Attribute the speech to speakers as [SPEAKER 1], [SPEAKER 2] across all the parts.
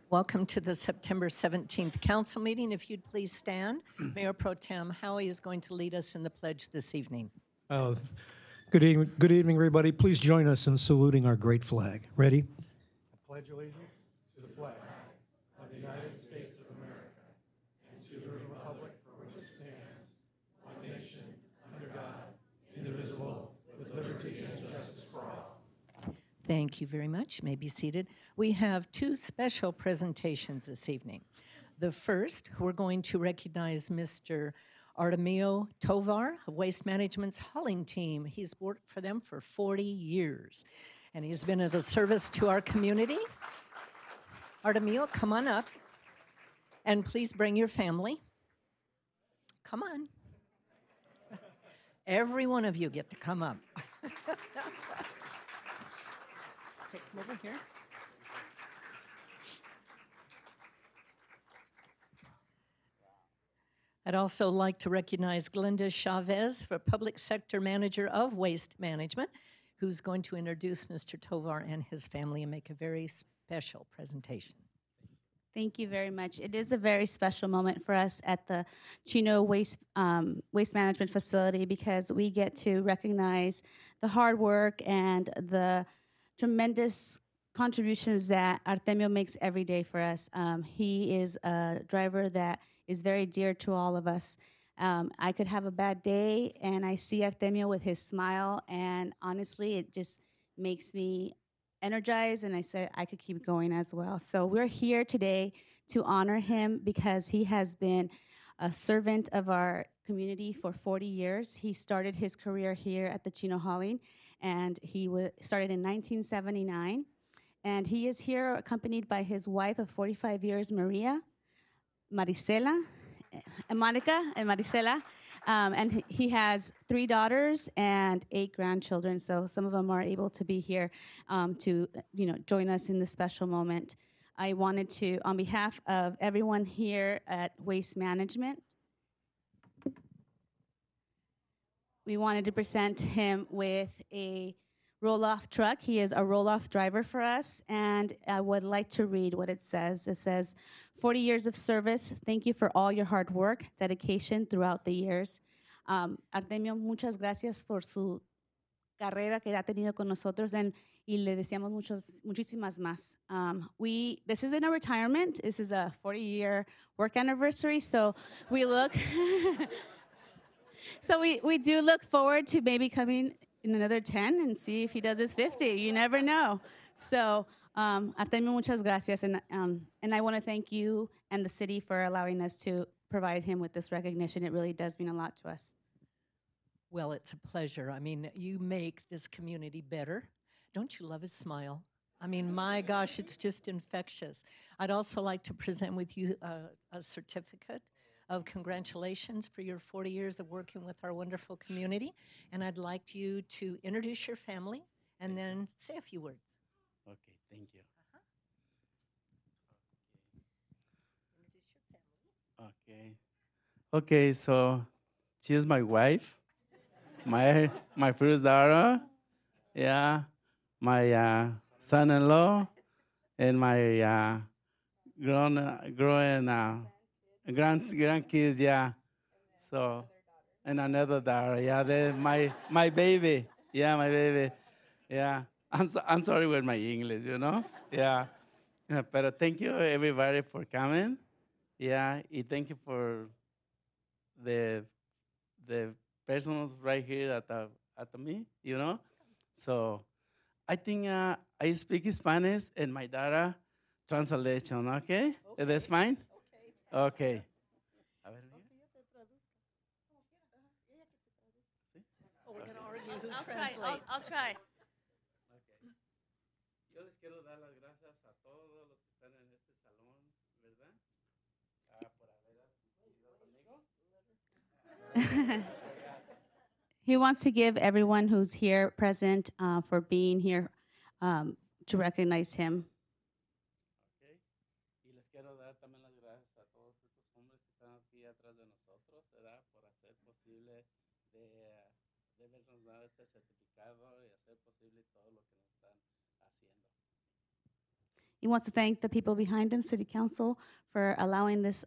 [SPEAKER 1] Welcome to the September 17th council meeting. If you'd please stand. Mayor Pro Tem Howie is going to lead us in the pledge this evening.
[SPEAKER 2] Good evening, everybody. Please join us in saluting our great flag. Ready? I pledge allegiance to the flag of the United States of America and to the republic for which it stands, one nation, under God, indivisible, with liberty and justice for all.
[SPEAKER 1] Thank you very much. You may be seated. We have two special presentations this evening. The first, we're going to recognize Mr. Artemio Tovar of Waste Management's hauling team. He's worked for them for 40 years, and he's been of a service to our community. Artemio, come on up, and please bring your family. Come on. Every one of you get to come up. Okay, come over here. I'd also like to recognize Glenda Chavez, for Public Sector Manager of Waste Management, who's going to introduce Mr. Tovar and his family and make a very special presentation.
[SPEAKER 3] Thank you very much. It is a very special moment for us at the Chino Waste Management Facility because we get to recognize the hard work and the tremendous contributions that Artemio makes every day for us. He is a driver that is very dear to all of us. I could have a bad day and I see Artemio with his smile, and honestly, it just makes me energized, and I said I could keep going as well. So we're here today to honor him because he has been a servant of our community for 40 years. He started his career here at the Chino Hauling, and he started in 1979. And he is here accompanied by his wife of 45 years, Maria, Marisela, Monica, and Marisela. And he has 3 daughters and 8 grandchildren, so some of them are able to be here to join us in this special moment. I wanted to, on behalf of everyone here at Waste Management, we wanted to present him with a roll-off truck. He is a roll-off driver for us, and I would like to read what it says. It says, 40 years of service. Thank you for all your hard work, dedication throughout the years. Artemio, muchas gracias por su carrera que ha tenido con nosotros, y le deseamos muchísimas más. This isn't a retirement. This is a 40-year work anniversary, so we look so we do look forward to maybe coming in another 10 and see if he does his 50. You never know. So, Artemio, muchas gracias. And I want to thank you and the city for allowing us to provide him with this recognition. It really does mean a lot to us.
[SPEAKER 1] Well, it's a pleasure. I mean, you make this community better. Don't you love his smile? I mean, my gosh, it's just infectious. I'd also like to present with you a certificate of congratulations for your 40 years of working with our wonderful community. And I'd like you to introduce your family and then say a few words.
[SPEAKER 4] Okay, thank you.
[SPEAKER 1] Introduce your family.
[SPEAKER 4] Okay, so she is my wife, my first daughter, yeah, my son-in-law, and my growing grandkids, yeah. So, and another daughter, yeah. My baby, yeah, my baby, yeah. I'm sorry with my English, yeah. But thank you everybody for coming, yeah. And thank you for the persons right here at me, you know. So I think I speak Spanish and my daughter translation, okay? That's fine? Okay. A ver, mira. ¿Sí?
[SPEAKER 1] Oh, we're going to argue who
[SPEAKER 3] I'll
[SPEAKER 1] translates.
[SPEAKER 3] try.
[SPEAKER 4] Okay. Yo les quiero dar las gracias a todos los que están en este salón, ¿verdad? Por haber asistido conmigo.
[SPEAKER 3] He wants to give everyone who's here present for being here to recognize him.
[SPEAKER 4] Okay. Y les quiero dar también las gracias a todos estos hombres que están aquí atrás de nosotros, ¿verdad? Por hacer posible de habernos dado este certificado y hacer posible todo lo que nos están haciendo.
[SPEAKER 3] He wants to thank the people behind him, City Council, for allowing this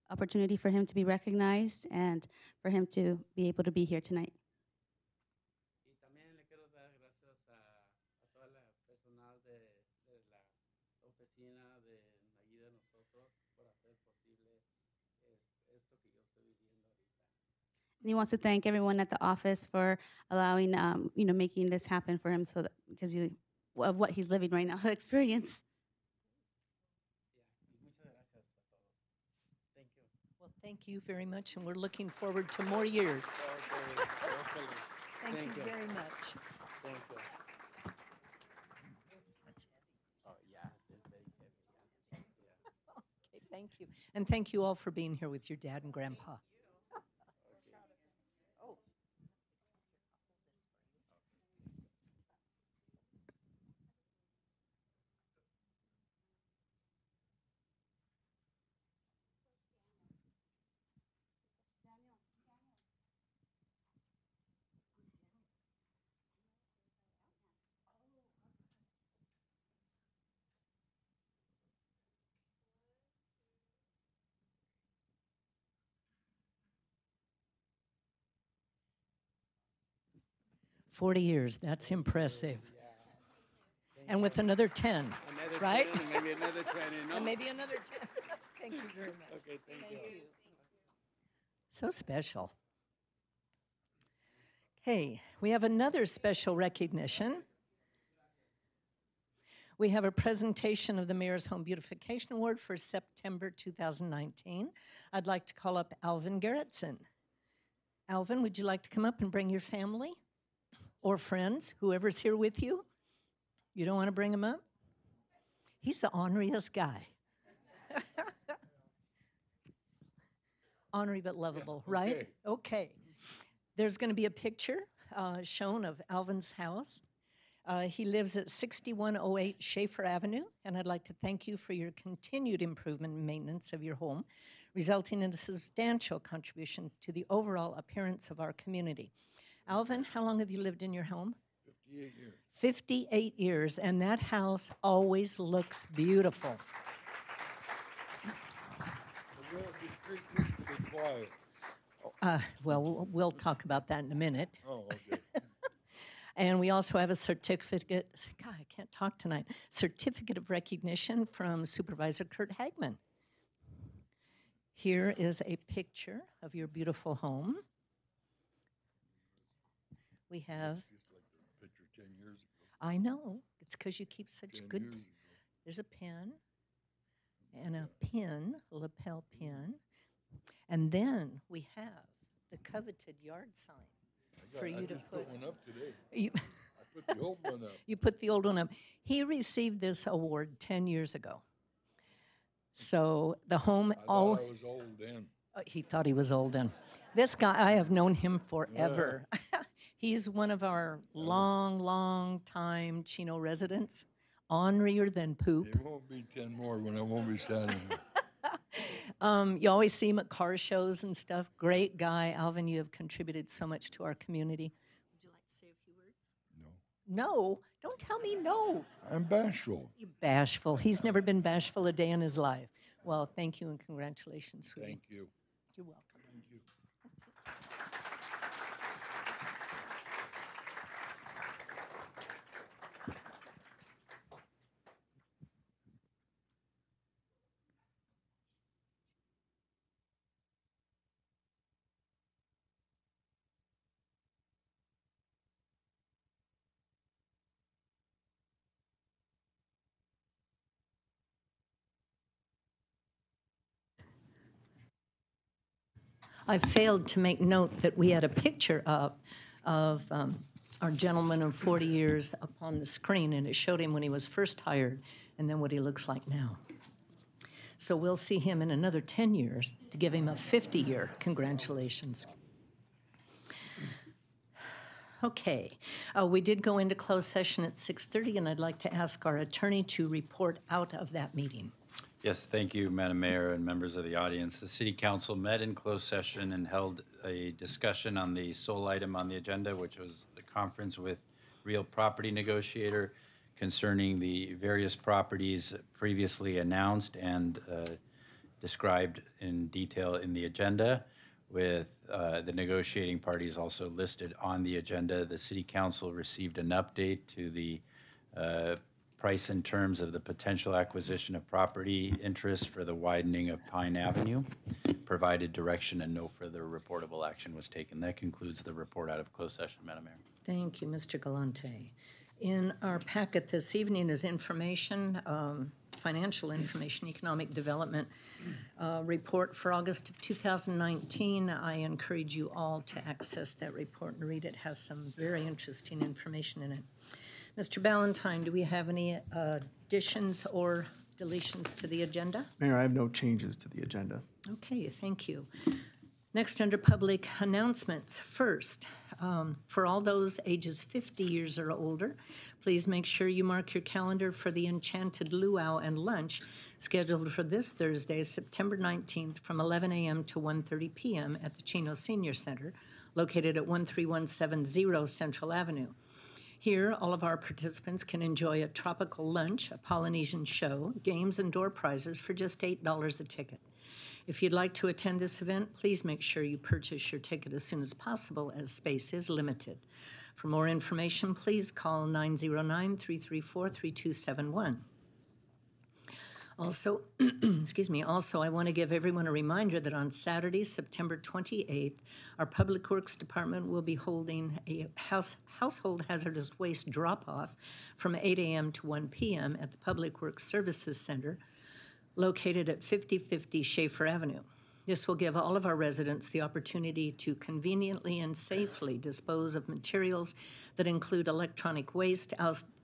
[SPEAKER 3] opportunity for him to be recognized and for him to be able to be here tonight.
[SPEAKER 4] Y también le quiero dar gracias a toda la personal de la oficina de allí de nosotros por hacer posible esto que yo estoy viviendo ahorita.
[SPEAKER 3] And he wants to thank everyone at the office for allowing, making this happen for him, so that because of what he's living right now, the experience.
[SPEAKER 4] Yeah. Y muchas gracias a todos. Thank you.
[SPEAKER 1] Well, thank you very much, and we're looking forward to more years.
[SPEAKER 4] Okay. Hopefully.
[SPEAKER 1] Thank
[SPEAKER 4] Thank
[SPEAKER 1] you
[SPEAKER 4] you.
[SPEAKER 1] very much.
[SPEAKER 4] Thank you. Oh, yeah, it's very heavy. Yeah.
[SPEAKER 1] Okay, thank you. And thank you all for being here with your dad and grandpa. Oh. 40 years, that's impressive. And with another 10,
[SPEAKER 4] Another
[SPEAKER 1] right?
[SPEAKER 4] 10, maybe another 20, no?
[SPEAKER 1] And maybe another 10. Thank you very much.
[SPEAKER 4] Okay, thank you.
[SPEAKER 1] So special. Okay, we have another special recognition. We have a presentation of the Mayor's Home Beautification Award for September 2019. I'd like to call up Alvin Gerritsen. Alvin, would you like to come up and bring your family or friends, whoever's here with you? You don't want to bring him up? He's the orneriest guy. Ornery but lovable,
[SPEAKER 5] Yeah,
[SPEAKER 1] right? Okay. There's going to be a picture shown of Alvin's house. He lives at 6108 Schaefer Avenue, and I'd like to thank you for your continued improvement and maintenance of your home, resulting in a substantial contribution to the overall appearance of our community. Alvin, how long have you lived in your home?
[SPEAKER 5] 58 years.
[SPEAKER 1] 58 years, and that house always looks beautiful.
[SPEAKER 5] The street used to be quiet.
[SPEAKER 1] Well, we'll talk about that in a minute.
[SPEAKER 5] Oh, okay.
[SPEAKER 1] And we also have a certificate, God, I can't talk tonight, certificate of recognition from Supervisor Kurt Hagman. Here is a picture of your beautiful home. We have,
[SPEAKER 5] Just like the picture 10 years ago.
[SPEAKER 1] I know, it's because you keep such
[SPEAKER 5] 10
[SPEAKER 1] good,
[SPEAKER 5] years ago.
[SPEAKER 1] there's a pen and a pin, a lapel pin. And then we have the coveted yard sign for you to
[SPEAKER 5] just
[SPEAKER 1] put.
[SPEAKER 5] one up today.
[SPEAKER 1] You,
[SPEAKER 5] I put the old one up.
[SPEAKER 1] you put the old one up. He received this award 10 years ago. So the home,
[SPEAKER 5] I thought I was old then.
[SPEAKER 1] he thought he was old then. This guy, I have known him forever. He's one of our long time Chino residents, ornerier than poop.
[SPEAKER 5] It won't be 10 more when I won't be standing here.
[SPEAKER 1] You always see him at car shows and stuff. Great guy. Alvin, you have contributed so much to our community. Would you like to say a few words?
[SPEAKER 5] No.
[SPEAKER 1] No. Don't tell me no.
[SPEAKER 5] I'm bashful.
[SPEAKER 1] You bashful. He's never been bashful a day in his life. Well, thank you and congratulations, sweetie.
[SPEAKER 5] Thank you.
[SPEAKER 1] You're welcome.
[SPEAKER 5] Thank you.
[SPEAKER 1] I failed to make note that we had a picture of our gentleman of 40 years up on the screen, and it showed him when he was first hired and then what he looks like now. So we'll see him in another 10 years to give him a 50-year congratulations. Okay, we did go into closed session at 6:30, and I'd like to ask our attorney to report out of that meeting.
[SPEAKER 6] Yes, thank you, Madam Mayor and members of the audience. The City Council met in closed session and held a discussion on the sole item on the agenda, which was the conference with real property negotiator concerning the various properties previously announced and described in detail in the agenda, with the negotiating parties also listed on the agenda. The City Council received an update to the price and terms of the potential acquisition of property interest for the widening of Pine Avenue, provided direction, and no further reportable action was taken. That concludes the report out of closed session, Madam Mayor.
[SPEAKER 1] Thank you, Mr. Galante. In our packet this evening is information, financial information, economic development report for August of 2019. I encourage you all to access that report and read it. It has some very interesting information in it. Mr. Ballantyne, do we have any additions or deletions to the agenda?
[SPEAKER 7] Mayor, I have no changes to the agenda.
[SPEAKER 1] Okay, thank you. Next, under public announcements. First, for all those ages 50 years or older, please make sure you mark your calendar for the Enchanted Luau and lunch scheduled for this Thursday, September 19th from 11 a.m. to 1:30 p.m. at the Chino Senior Center, located at 13170 Central Avenue. Here, all of our participants can enjoy a tropical lunch, a Polynesian show, games, and door prizes for just $8 a ticket. If you'd like to attend this event, please make sure you purchase your ticket as soon as possible, as space is limited. For more information, please call 909-334-3271. Also, I want to give everyone a reminder that on Saturday, September 28th, our Public Works Department will be holding a household hazardous waste drop-off from 8 a.m. to 1 p.m. at the Public Works Services Center, located at 5050 Schaefer Avenue. This will give all of our residents the opportunity to conveniently and safely dispose of materials that include electronic waste,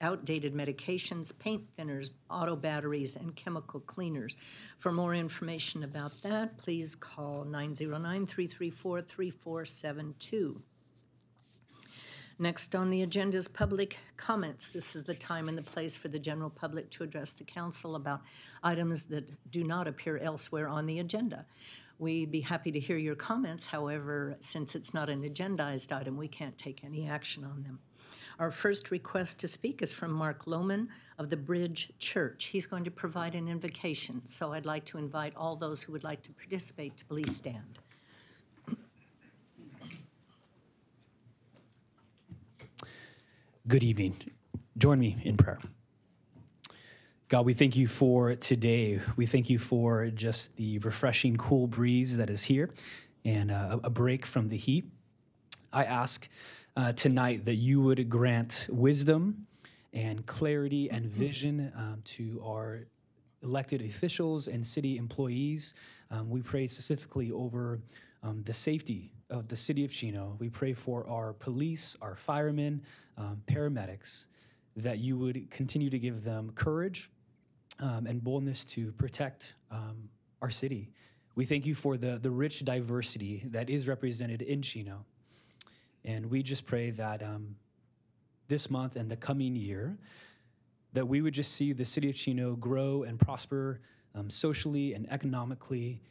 [SPEAKER 1] outdated medications, paint thinners, auto batteries, and chemical cleaners. For more information about that, please call 909-334-3472. Next on the agenda is public comments. This is the time and the place for the general public to address the council about items that do not appear elsewhere on the agenda. We'd be happy to hear your comments. However, since it's not an agendized item, we can't take any action on them. Our first request to speak is from Mark Lohman of the Bridge Church. He's going to provide an invocation, so I'd like to invite all those who would like to participate to please stand.
[SPEAKER 8] Good evening. Join me in prayer. God, we thank you for today. We thank you for just the refreshing, cool breeze that is here and a break from the heat. I ask tonight that you would grant wisdom and clarity and vision to our elected officials and city employees. We pray specifically over the safety of the City of Chino. We pray for our police, our firemen, paramedics, that you would continue to give them courage and boldness to protect our city. We thank you for the rich diversity that is represented in Chino. And we just pray that this month and the coming year, that we would just see the City of Chino grow and prosper socially and economically,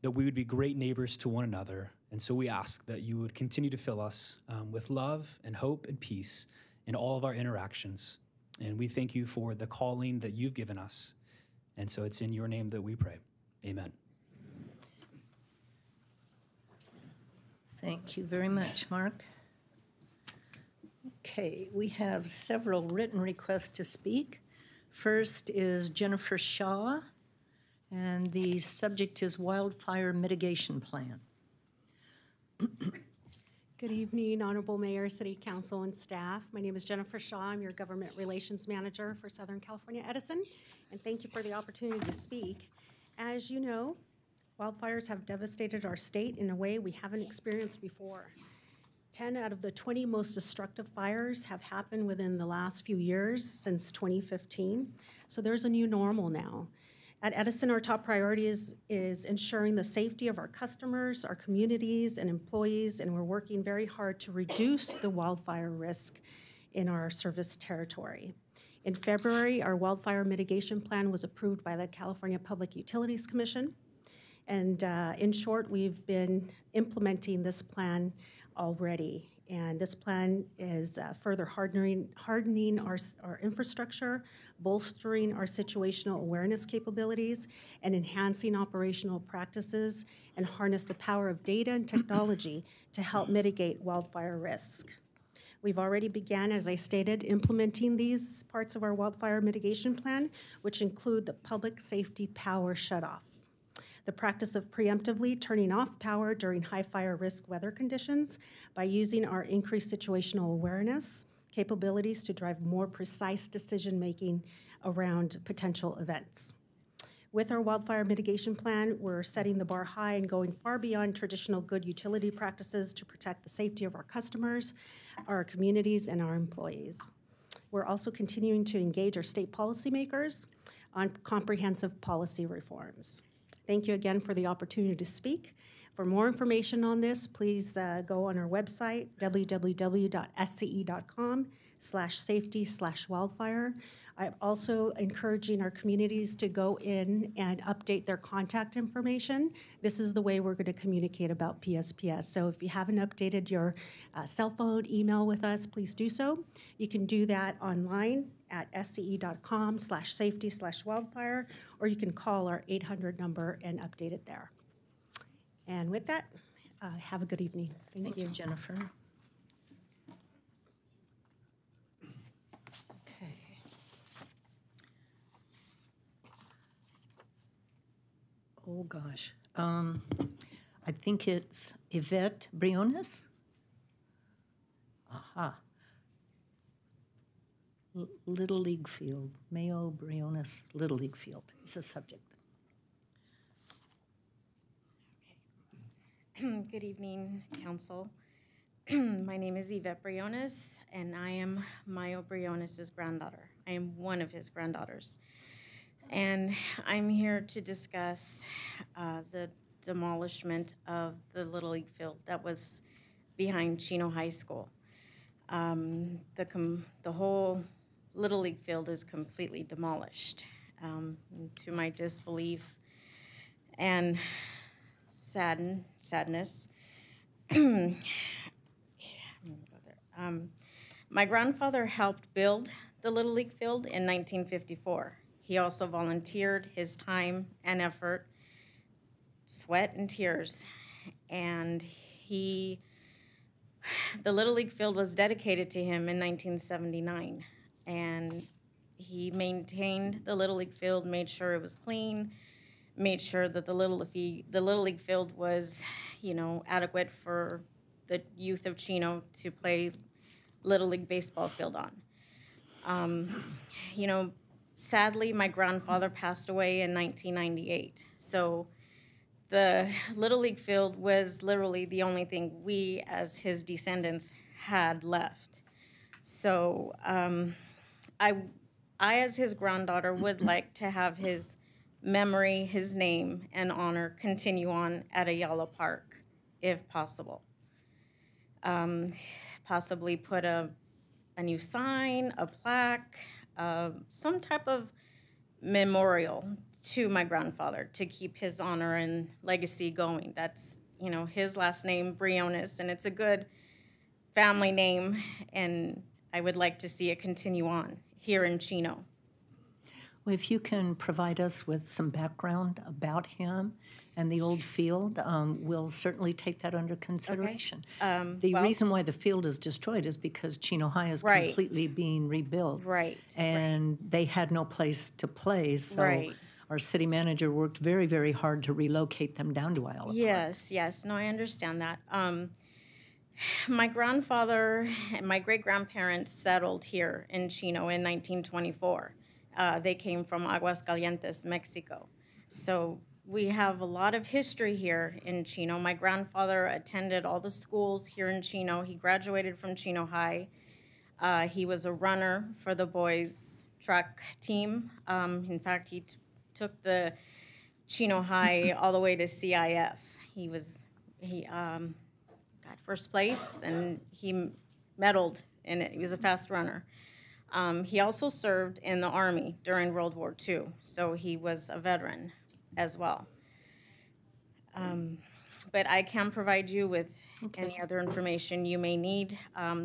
[SPEAKER 8] that we would be great neighbors to one another. And so we ask that you would continue to fill us with love and hope and peace in all of our interactions. And we thank you for the calling that you've given us. And so it's in your name that we pray. Amen.
[SPEAKER 1] Thank you very much, Mark. Okay, we have several written requests to speak. First is Jennifer Shaw, and the subject is Wildfire Mitigation Plan.
[SPEAKER 9] Good evening, Honorable Mayor, City Council, and staff. My name is Jennifer Shaw. I'm your Government Relations Manager for Southern California Edison, and thank you for the opportunity to speak. As you know, Wildfires have devastated our state in a way we haven't experienced before. 10 out of the 20 most destructive fires have happened within the last few years since 2015. So there's a new normal now. At Edison, our top priority is ensuring the safety of our customers, our communities, and employees, and we're working very hard to reduce the wildfire risk in our service territory. In February, our wildfire mitigation plan was approved by the California Public Utilities Commission. And in short, we've been implementing this plan already. And this plan is further hardening our infrastructure, bolstering our situational awareness capabilities, and enhancing operational practices, and harness the power of data and technology to help mitigate wildfire risk. We've already began, as I stated, implementing these parts of our wildfire mitigation plan, which include the public safety power shutoff, the practice of preemptively turning off power during high fire risk weather conditions by using our increased situational awareness capabilities to drive more precise decision-making around potential events. With our wildfire mitigation plan, we're setting the bar high and going far beyond traditional good utility practices to protect the safety of our customers, our communities, and our employees. We're also continuing to engage our state policymakers on comprehensive policy reforms. Thank you again for the opportunity to speak. For more information on this, please go on our website, www.sce.com/safety/wildfire. I'm also encouraging our communities to go in and update their contact information. This is the way we're going to communicate about PSPS. So if you haven't updated your cell phone, email with us, please do so. You can do that online at sce.com/safety/wildfire, or you can call our 800 number and update it there. And with that, have a good evening. Thank you.
[SPEAKER 1] Jennifer. Okay. Oh, gosh. I think it's Yvette Briones. Aha. Little League Field, Mayo Briones Little League Field is the subject.
[SPEAKER 10] Good evening, Council. My name is Yvette Briones, and I am Mayo Briones' granddaughter. I am one of his granddaughters. And I'm here to discuss the demolishment of the Little League field that was behind Chino High School. The whole Little League field is completely demolished, to my disbelief and sadness. My grandfather helped build the Little League field in 1954. He also volunteered his time and effort, sweat and tears, and the Little League field was dedicated to him in 1979. And he maintained the Little League field, made sure it was clean, made sure that the Little League field was, adequate for the youth of Chino to play Little League baseball field on. Sadly, my grandfather passed away in 1998. So the Little League field was literally the only thing we, as his descendants, had left. So I, as his granddaughter, would like to have his memory, his name, and honor continue on at Ayala Park, if possible. Possibly put a new sign, a plaque, some type of memorial to my grandfather to keep his honor and legacy going. That's, his last name, Briones, and it's a good family name, and I would like to see it continue on here in Chino.
[SPEAKER 1] Well, if you can provide us with some background about him and the old field, we'll certainly take that under consideration. Okay. The reason why the field is destroyed is because Chino High is completely being rebuilt.
[SPEAKER 10] Right.
[SPEAKER 1] And they had no place to play, so our city manager worked very, very hard to relocate them down to Ayala Park.
[SPEAKER 10] Yes. No, I understand that. My grandfather and my great-grandparents settled here in Chino in 1924. They came from Aguascalientes, Mexico. So we have a lot of history here in Chino. My grandfather attended all the schools here in Chino. He graduated from Chino High. He was a runner for the boys' track team. In fact, he took the Chino High all the way to CIF. He got first place, and he medaled in it. He was a fast runner. He also served in the Army during World War II, so he was a veteran as well. But I can provide you with any other information you may need.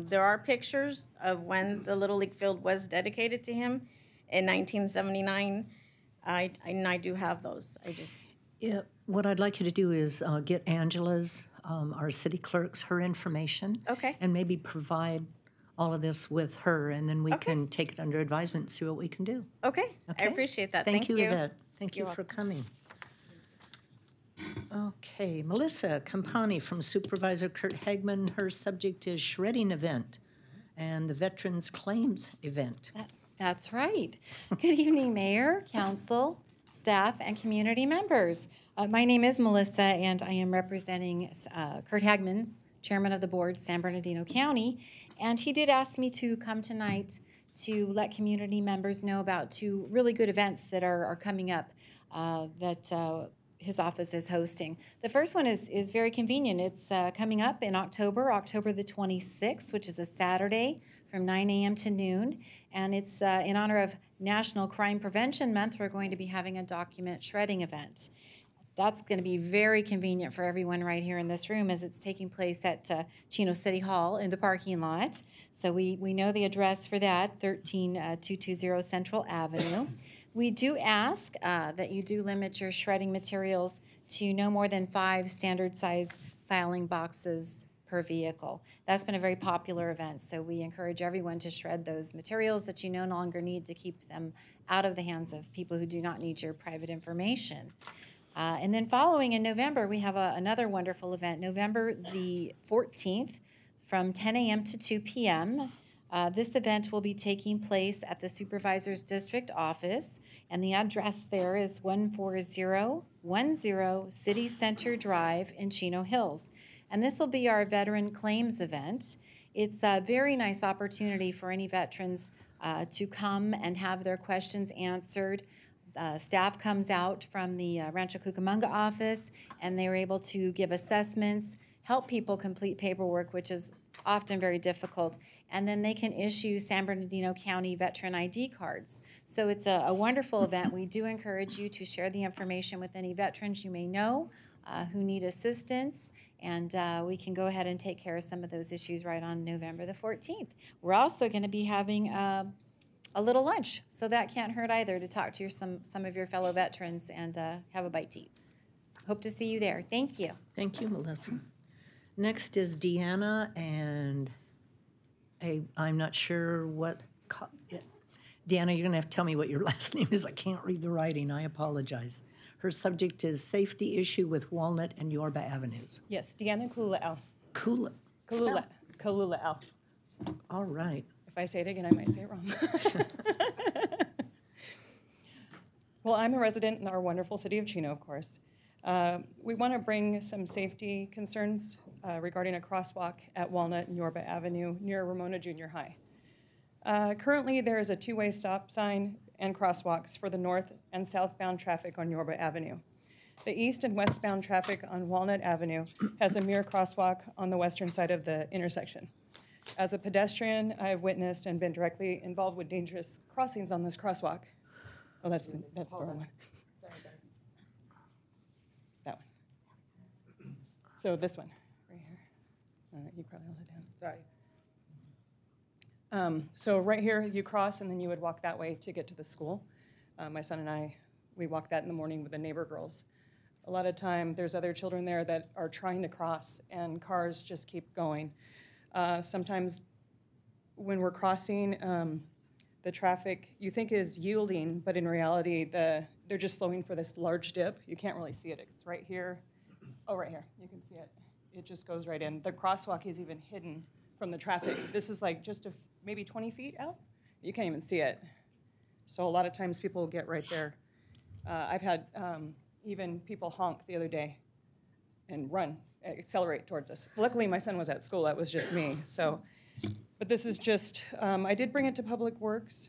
[SPEAKER 10] There are pictures of when the Little League field was dedicated to him in 1979. I do have those.
[SPEAKER 1] Yeah, what I'd like you to do is get Angela's, our city clerk's, her information.
[SPEAKER 10] Okay.
[SPEAKER 1] And maybe provide all of this with her, and then we can take it under advisement and see what we can do.
[SPEAKER 10] Okay. I appreciate that.
[SPEAKER 1] Thank you,
[SPEAKER 10] you.
[SPEAKER 1] Yvette. Thank you for coming. Okay, Melissa Campani from Supervisor Kurt Hagman. Her subject is shredding event and the Veterans Claims event.
[SPEAKER 11] That's right. Good evening, Mayor, Council, staff, and community members. My name is Melissa, and I am representing Kurt Hagman, Chairman of the Board, San Bernardino County. And he did ask me to come tonight to let community members know about two really good events that are coming up that his office is hosting. The first one is very convenient. It's coming up in October the 26th, which is a Saturday from 9 a.m. to noon. And it's in honor of National Crime Prevention Month. We're going to be having a document shredding event. That's going to be very convenient for everyone right here in this room, as it's taking place at Chino City Hall in the parking lot. So we know the address for that, 13220 Central Avenue. We do ask that you do limit your shredding materials to no more than 5 standard size filing boxes per vehicle. That's been a very popular event, so we encourage everyone to shred those materials that you no longer need, to keep them out of the hands of people who do not need your private information. And then following in November, we have another wonderful event, November the 14th from 10 a.m. to 2 p.m. This event will be taking place at the Supervisor's District Office, and the address there is 14010 City Center Drive in Chino Hills. And this will be our Veteran Claims event. It's a very nice opportunity for any veterans to come and have their questions answered. Staff comes out from the Rancho Cucamonga office, and they're able to give assessments, help people complete paperwork, which is often very difficult, and then they can issue San Bernardino County veteran ID cards. So it's a wonderful event. We do encourage you to share the information with any veterans you may know who need assistance, and we can go ahead and take care of some of those issues right on November the 14th. We're also going to be having a little lunch, so that can't hurt either, to talk to some of your fellow veterans and have a bite to eat. Hope to see you there. Thank you.
[SPEAKER 1] Thank you, Melissa. Next is Deanna, and I'm not sure what. Deanna, you're going to have to tell me what your last name is. I can't read the writing. I apologize. Her subject is safety issue with Walnut and Yorba Avenues.
[SPEAKER 12] Yes, Deanna Kalula L.
[SPEAKER 1] Kalula
[SPEAKER 12] L.
[SPEAKER 1] All right.
[SPEAKER 12] If I say it again, I might say it wrong. Well, I'm a resident in our wonderful city of Chino, of course. We want to bring some safety concerns regarding a crosswalk at Walnut and Yorba Avenue near Ramona Junior High. Currently, there is a 2-way stop sign and crosswalks for the north and southbound traffic on Yorba Avenue. The east and westbound traffic on Walnut Avenue has a mirror crosswalk on the western side of the intersection. As a pedestrian, I have witnessed and been directly involved with dangerous crossings on this crosswalk. Oh, that's the wrong one. That one. So this one, right here. You probably hold it down. Sorry. So right here, you cross, and then you would walk that way to get to the school. My son and I, we walk that in the morning with the neighbor girls. A lot of time, there's other children there that are trying to cross, and cars just keep going. Sometimes when we're crossing, the traffic you think is yielding, but in reality, they're just slowing for this large dip. You can't really see it. It's right here. Oh, right here. You can see it. It just goes right in. The crosswalk is even hidden from the traffic. This is like just maybe 20 feet out. You can't even see it. So a lot of times people will get right there. I've had even people honk the other day and run, accelerate towards us. Luckily, my son was at school. That was just me. So, but this is just, I did bring it to Public Works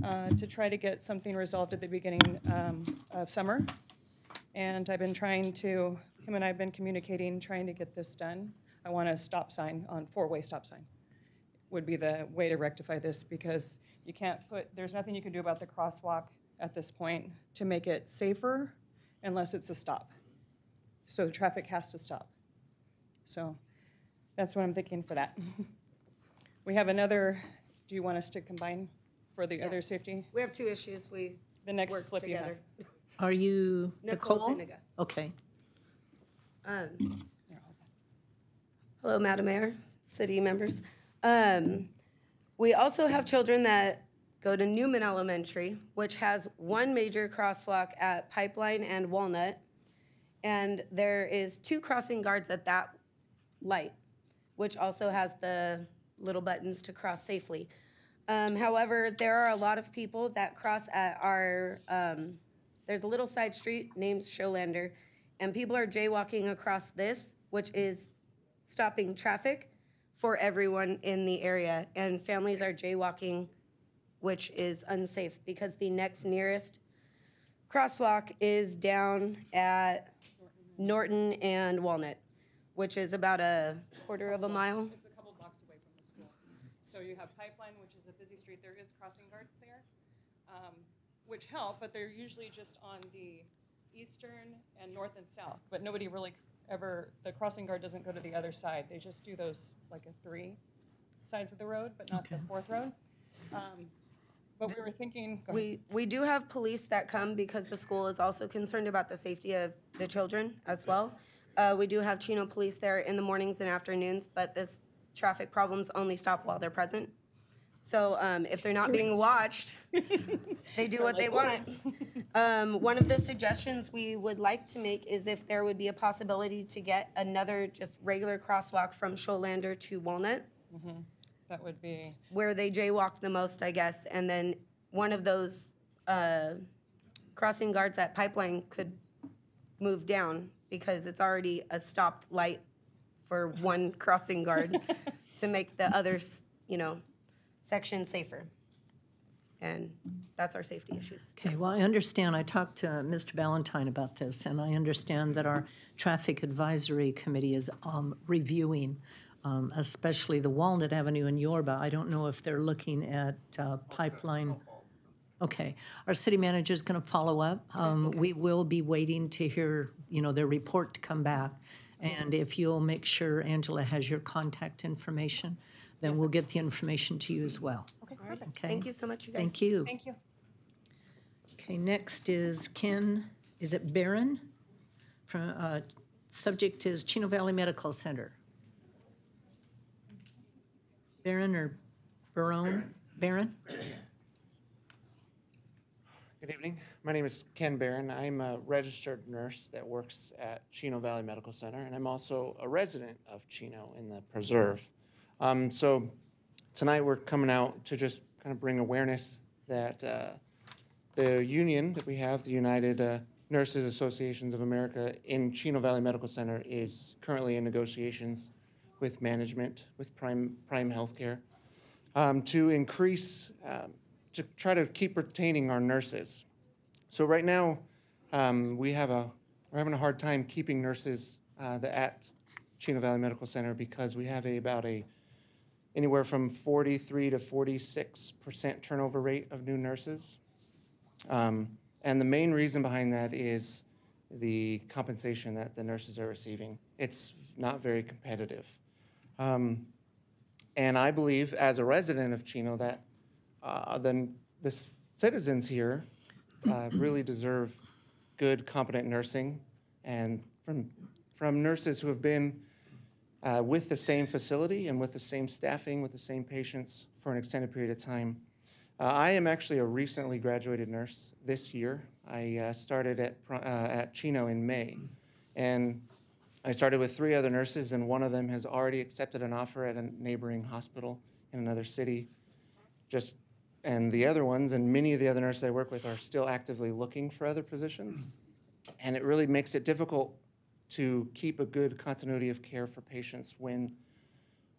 [SPEAKER 12] to try to get something resolved at the beginning of summer. And I've been trying to, him and I have been communicating, trying to get this done. I want a stop sign on, four-way stop sign would be the way to rectify this, because you can't put, there's nothing you can do about the crosswalk at this point to make it safer unless it's a stop. So the traffic has to stop. So that's what I'm thinking for that. We have another, do you want us to combine for the other safety?
[SPEAKER 13] We have two issues. We
[SPEAKER 12] The next
[SPEAKER 13] work
[SPEAKER 12] slip
[SPEAKER 13] together.
[SPEAKER 12] you
[SPEAKER 1] Are you
[SPEAKER 13] Nicole
[SPEAKER 1] Nicole?
[SPEAKER 13] Zuniga.
[SPEAKER 1] Okay.
[SPEAKER 13] Hello, Madam Mayor, city members. We also have children that go to Newman Elementary, which has one major crosswalk at Pipeline and Walnut, and there is 2 crossing guards at that light, which also has the little buttons to cross safely. However, there are a lot of people that cross at our, there's a little side street named Showlander, and people are jaywalking across this, which is stopping traffic for everyone in the area, and families are jaywalking, which is unsafe because the next nearest crosswalk is down at Norton and Walnut, which is about a quarter of a mile.
[SPEAKER 12] It's a couple blocks away from the school. So you have Pipeline, which is a busy street. There is crossing guards there, which help, but they're usually just on the eastern and north and south. But nobody really ever, the crossing guard doesn't go to the other side. They just do those like a 3 sides of the road, but not the 4th road. But we were thinking, go ahead.
[SPEAKER 13] We do have police that come because the school is also concerned about the safety of the children as well. We do have Chino police there in the mornings and afternoons, but this traffic problems only stop while they're present. So if they're not being watched, they do what they want. One of the suggestions we would like to make is if there would be a possibility to get another just regular crosswalk from Showlander to Walnut.
[SPEAKER 12] That would be
[SPEAKER 13] where they jaywalk the most, I guess, and then one of those crossing guards at Pipeline could move down because it's already a stopped light for one crossing guard to make the others, section safer. And that's our safety issues.
[SPEAKER 1] Okay, well, I understand. I talked to Mr. Ballantyne about this, and I understand that our Traffic Advisory Committee is reviewing especially the Walnut Avenue in Yorba. I don't know if they're looking at Pipeline. Okay, our city manager is going to follow up. We will be waiting to hear, their report to come back. And if you'll make sure Angela has your contact information, then we'll get the information to you as well.
[SPEAKER 12] okay. Perfect.
[SPEAKER 1] Okay?
[SPEAKER 13] Thank you so much, you guys.
[SPEAKER 1] Thank you.
[SPEAKER 12] Thank you.
[SPEAKER 1] Okay, next is Ken, is it Barron? From, subject is Chino Valley Medical Center. Barron or Barone? Barron?
[SPEAKER 14] Good evening. My name is Ken Barron. I'm a registered nurse that works at Chino Valley Medical Center, and I'm also a resident of Chino in the Preserve. So tonight we're coming out to just kind of bring awareness that the union that we have, the United Nurses Associations of America in Chino Valley Medical Center, is currently in negotiations with management, with Prime Healthcare, to increase, to try to keep retaining our nurses. So right now, we're having a hard time keeping nurses at Chino Valley Medical Center because we have anywhere from 43 to 46% turnover rate of new nurses. And the main reason behind that is the compensation that the nurses are receiving. It's not very competitive. And I believe, as a resident of Chino, that the citizens here really deserve good, competent nursing, and from nurses who have been with the same facility and with the same staffing, with the same patients for an extended period of time. I am actually a recently graduated nurse this year. I started at Chino in May, and I started with 3 other nurses, and one of them has already accepted an offer at a neighboring hospital in another city. And the other ones, and many of the other nurses I work with, are still actively looking for other positions. And it really makes it difficult to keep a good continuity of care for patients when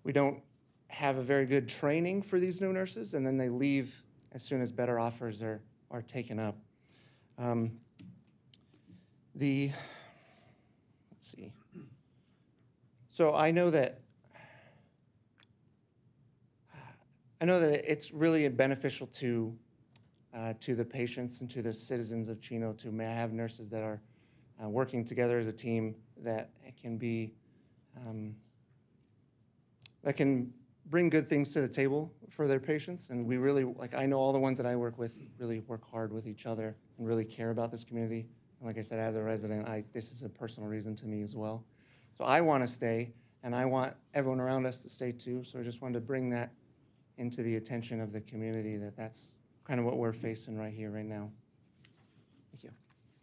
[SPEAKER 14] we don't have a very good training for these new nurses, and then they leave as soon as better offers are taken up. Let's see. So I know that it's really beneficial to the patients and to the citizens of Chino to have nurses that are working together as a team that can be that can bring good things to the table for their patients. And we really, like, I know all the ones that I work with really work hard with each other and really care about this community. And like I said, as a resident, this is a personal reason to me as well. So I want to stay, and I want everyone around us to stay too. So I just wanted to bring that into the attention of the community, that's kind of what we're facing right here, right now. Thank you.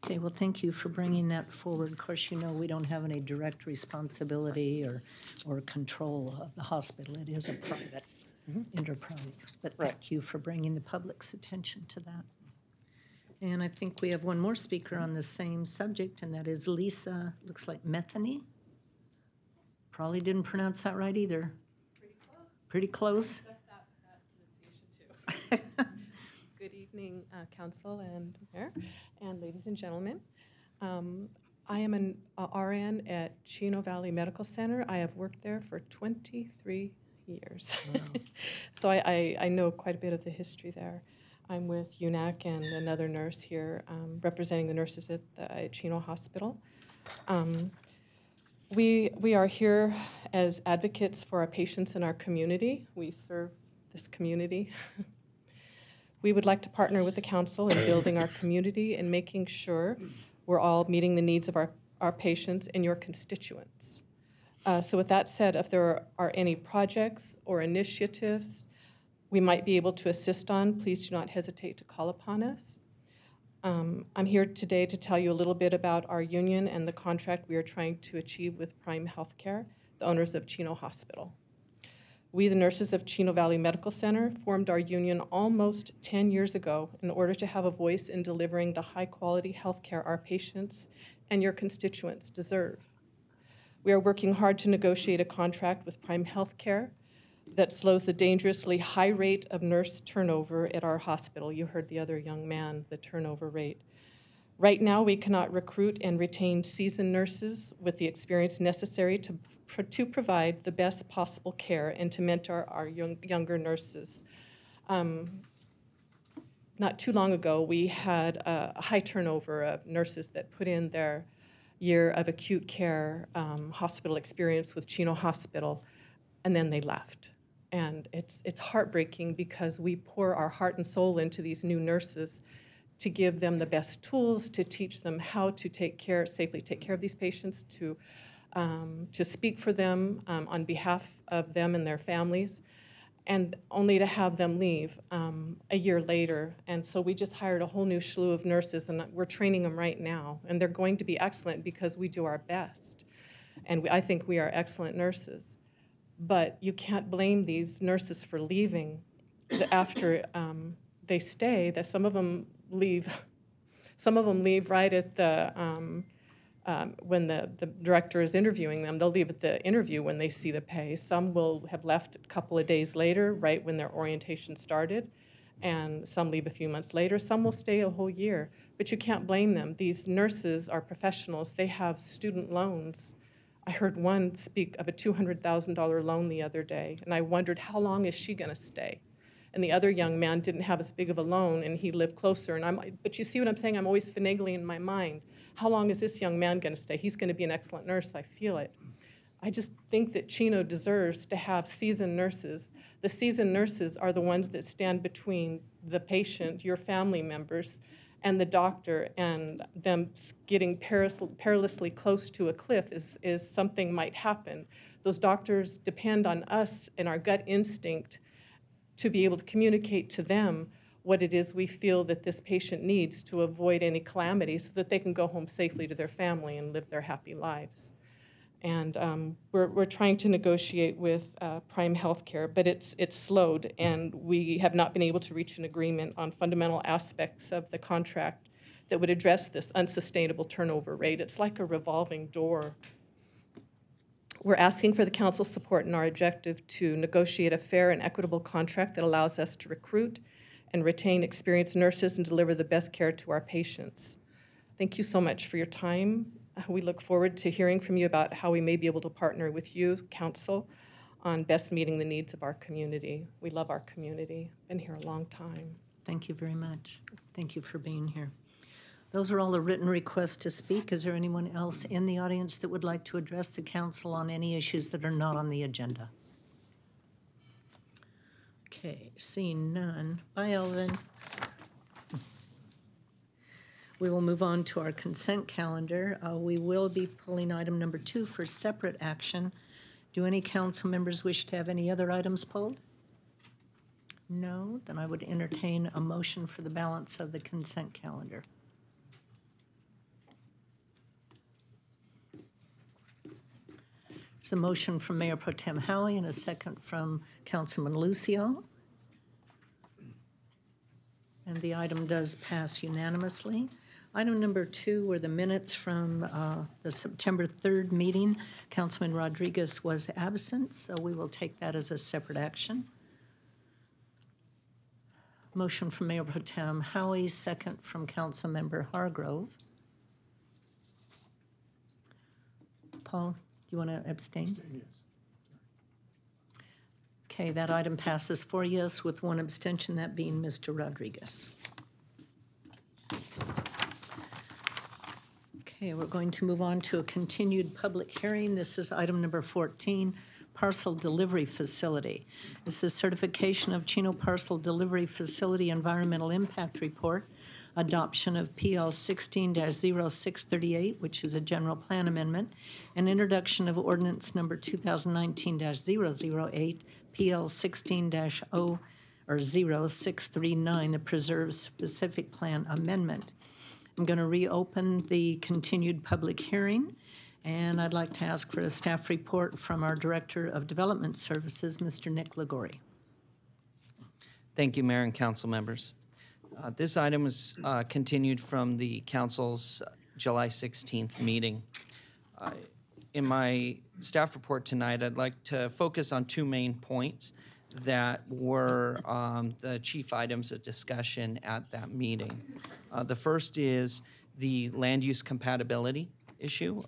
[SPEAKER 1] Okay, well, thank you for bringing that forward. Of course, you know, we don't have any direct responsibility or control of the hospital. It is a private enterprise. But thank you for bringing the public's attention to that. And I think we have one more speaker on the same subject, and that is Lisa, looks like Metheny. Probably didn't pronounce that right either. Pretty close.
[SPEAKER 15] Good evening, Council and Mayor, and ladies and gentlemen. I am an RN at Chino Valley Medical Center. I have worked there for 23 years. Wow. So I know quite a bit of the history there. I'm with UNAC and another nurse here representing the nurses at Chino Hospital. We are here as advocates for our patients in our community. We serve this community. We would like to partner with the council in building our community and making sure we're all meeting the needs of our patients and your constituents. So with that said, if there are any projects or initiatives we might be able to assist on, please do not hesitate to call upon us. I'm here today to tell you a little bit about our union and the contract we are trying to achieve with Prime Healthcare, the owners of Chino Hospital. We, the nurses of Chino Valley Medical Center, formed our union almost 10 years ago in order to have a voice in delivering the high-quality health care our patients and your constituents deserve. We are working hard to negotiate a contract with Prime Healthcare that slows the dangerously high rate of nurse turnover at our hospital. You heard the other young man, the turnover rate. Right now, we cannot recruit and retain seasoned nurses with the experience necessary to provide the best possible care and to mentor our younger nurses. Not too long ago, we had a high turnover of nurses that put in their year of acute care hospital experience with Chino Hospital, and then they left. And it's heartbreaking because we pour our heart and soul into these new nurses to give them the best tools, to teach them how to safely take care of these patients, to speak for them on behalf of them and their families, and only to have them leave a year later. And so we just hired a whole new slew of nurses, and we're training them right now. And they're going to be excellent because we do our best. And I think we are excellent nurses. But you can't blame these nurses for leaving after they stay. That some of them leave right at the when the director is interviewing them. They'll leave at the interview when they see the pay. Some will have left a couple of days later, right when their orientation started, and some leave a few months later. Some will stay a whole year, but you can't blame them. These nurses are professionals. They have student loans. I heard one speak of a $200,000 loan the other day, and I wondered, how long is she going to stay? And the other young man didn't have as big of a loan, and he lived closer. But you see what I'm saying? I'm always finagling in my mind. How long is this young man going to stay? He's going to be an excellent nurse. I feel it. I just think that Chino deserves to have seasoned nurses. The seasoned nurses are the ones that stand between the patient, your family members, and the doctor, and them getting perilously close to a cliff is something might happen. Those doctors depend on us and our gut instinct to be able to communicate to them what it is we feel that this patient needs to avoid any calamity so that they can go home safely to their family and live their happy lives. And we're trying to negotiate with Prime Healthcare, but it's slowed, and we have not been able to reach an agreement on fundamental aspects of the contract that would address this unsustainable turnover rate. It's like a revolving door. We're asking for the council's support in our objective to negotiate a fair and equitable contract that allows us to recruit and retain experienced nurses and deliver the best care to our patients. Thank you so much for your time. We look forward to hearing from you about how we may be able to partner with you, council, on best meeting the needs of our community. We love our community. Been here a long time.
[SPEAKER 1] Thank you very much. Thank you for being here. Those are all the written requests to speak. Is there anyone else in the audience that would like to address the council on any issues that are not on the agenda? Okay, seeing none. Bye, Elvin. We will move on to our consent calendar. We will be pulling item number 2 for separate action. Do any council members wish to have any other items pulled? No? Then I would entertain a motion for the balance of the consent calendar. There's a motion from Mayor Pro Tem Howie and a second from Councilman Lucio. And the item does pass unanimously. Item number 2 were the minutes from the September 3rd meeting. Councilman Rodriguez was absent, so we will take that as a separate action. Motion from Mayor Pro Tem Howie, second from Councilmember Hargrove. Paul, you want to abstain? Yes. Okay, that item passes 4 yes with 1 abstention, that being Mr. Rodriguez. Okay, we're going to move on to a continued public hearing. This is item number 14, Parcel Delivery Facility. This is certification of Chino Parcel Delivery Facility Environmental Impact Report, adoption of PL 16-0638, which is a general plan amendment, and introduction of ordinance number 2019-008, PL 16-0639, the Preserve Specific Plan Amendment. I'm going to reopen the continued public hearing, and I'd like to ask for a staff report from our Director of Development Services, Mr. Nick Ligori.
[SPEAKER 16] Thank you, Mayor and council members. This item was continued from the council's July 16th meeting. In my staff report tonight, I'd like to focus on 2 main points that were the chief items of discussion at that meeting. The first is the land use compatibility issue.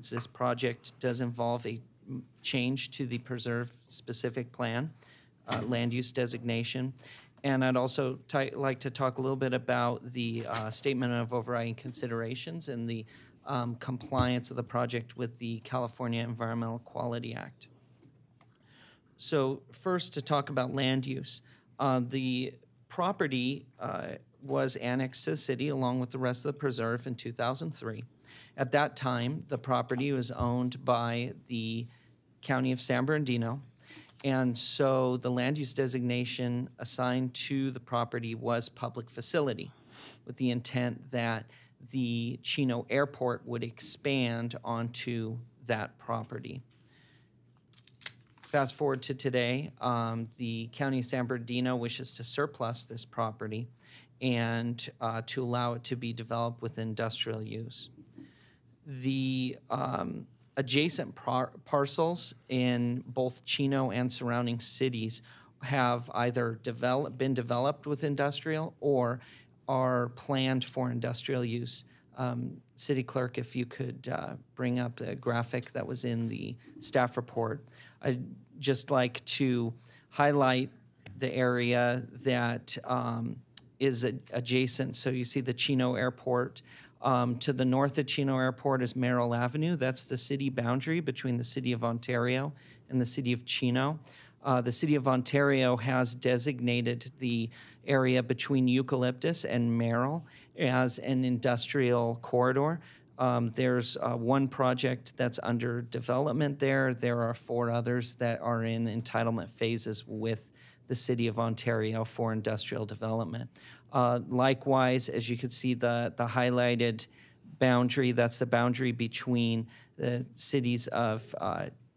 [SPEAKER 16] This project does involve a change to the preserve specific plan, land use designation. And I'd also like to talk a little bit about the statement of overriding considerations and the compliance of the project with the California Environmental Quality Act. So first, to talk about land use. The property was annexed to the city along with the rest of the preserve in 2003. At that time, the property was owned by the County of San Bernardino, and so the land use designation assigned to the property was public facility, with the intent that the Chino Airport would expand onto that property. Fast forward to today, the County of San Bernardino wishes to surplus this property and to allow it to be developed with industrial use. The adjacent parcels in both Chino and surrounding cities have either been developed with industrial or are planned for industrial use. City Clerk, if you could bring up the graphic that was in the staff report. I'd just like to highlight the area that is adjacent. So you see the Chino Airport. To the north of Chino Airport is Merrill Avenue. That's the city boundary between the City of Ontario and the City of Chino. The City of Ontario has designated the area between Eucalyptus and Merrill as an industrial corridor. There's one project that's under development there. There are 4 others that are in entitlement phases with the City of Ontario for industrial development. Likewise, as you can see, the highlighted boundary, that's the boundary between the cities of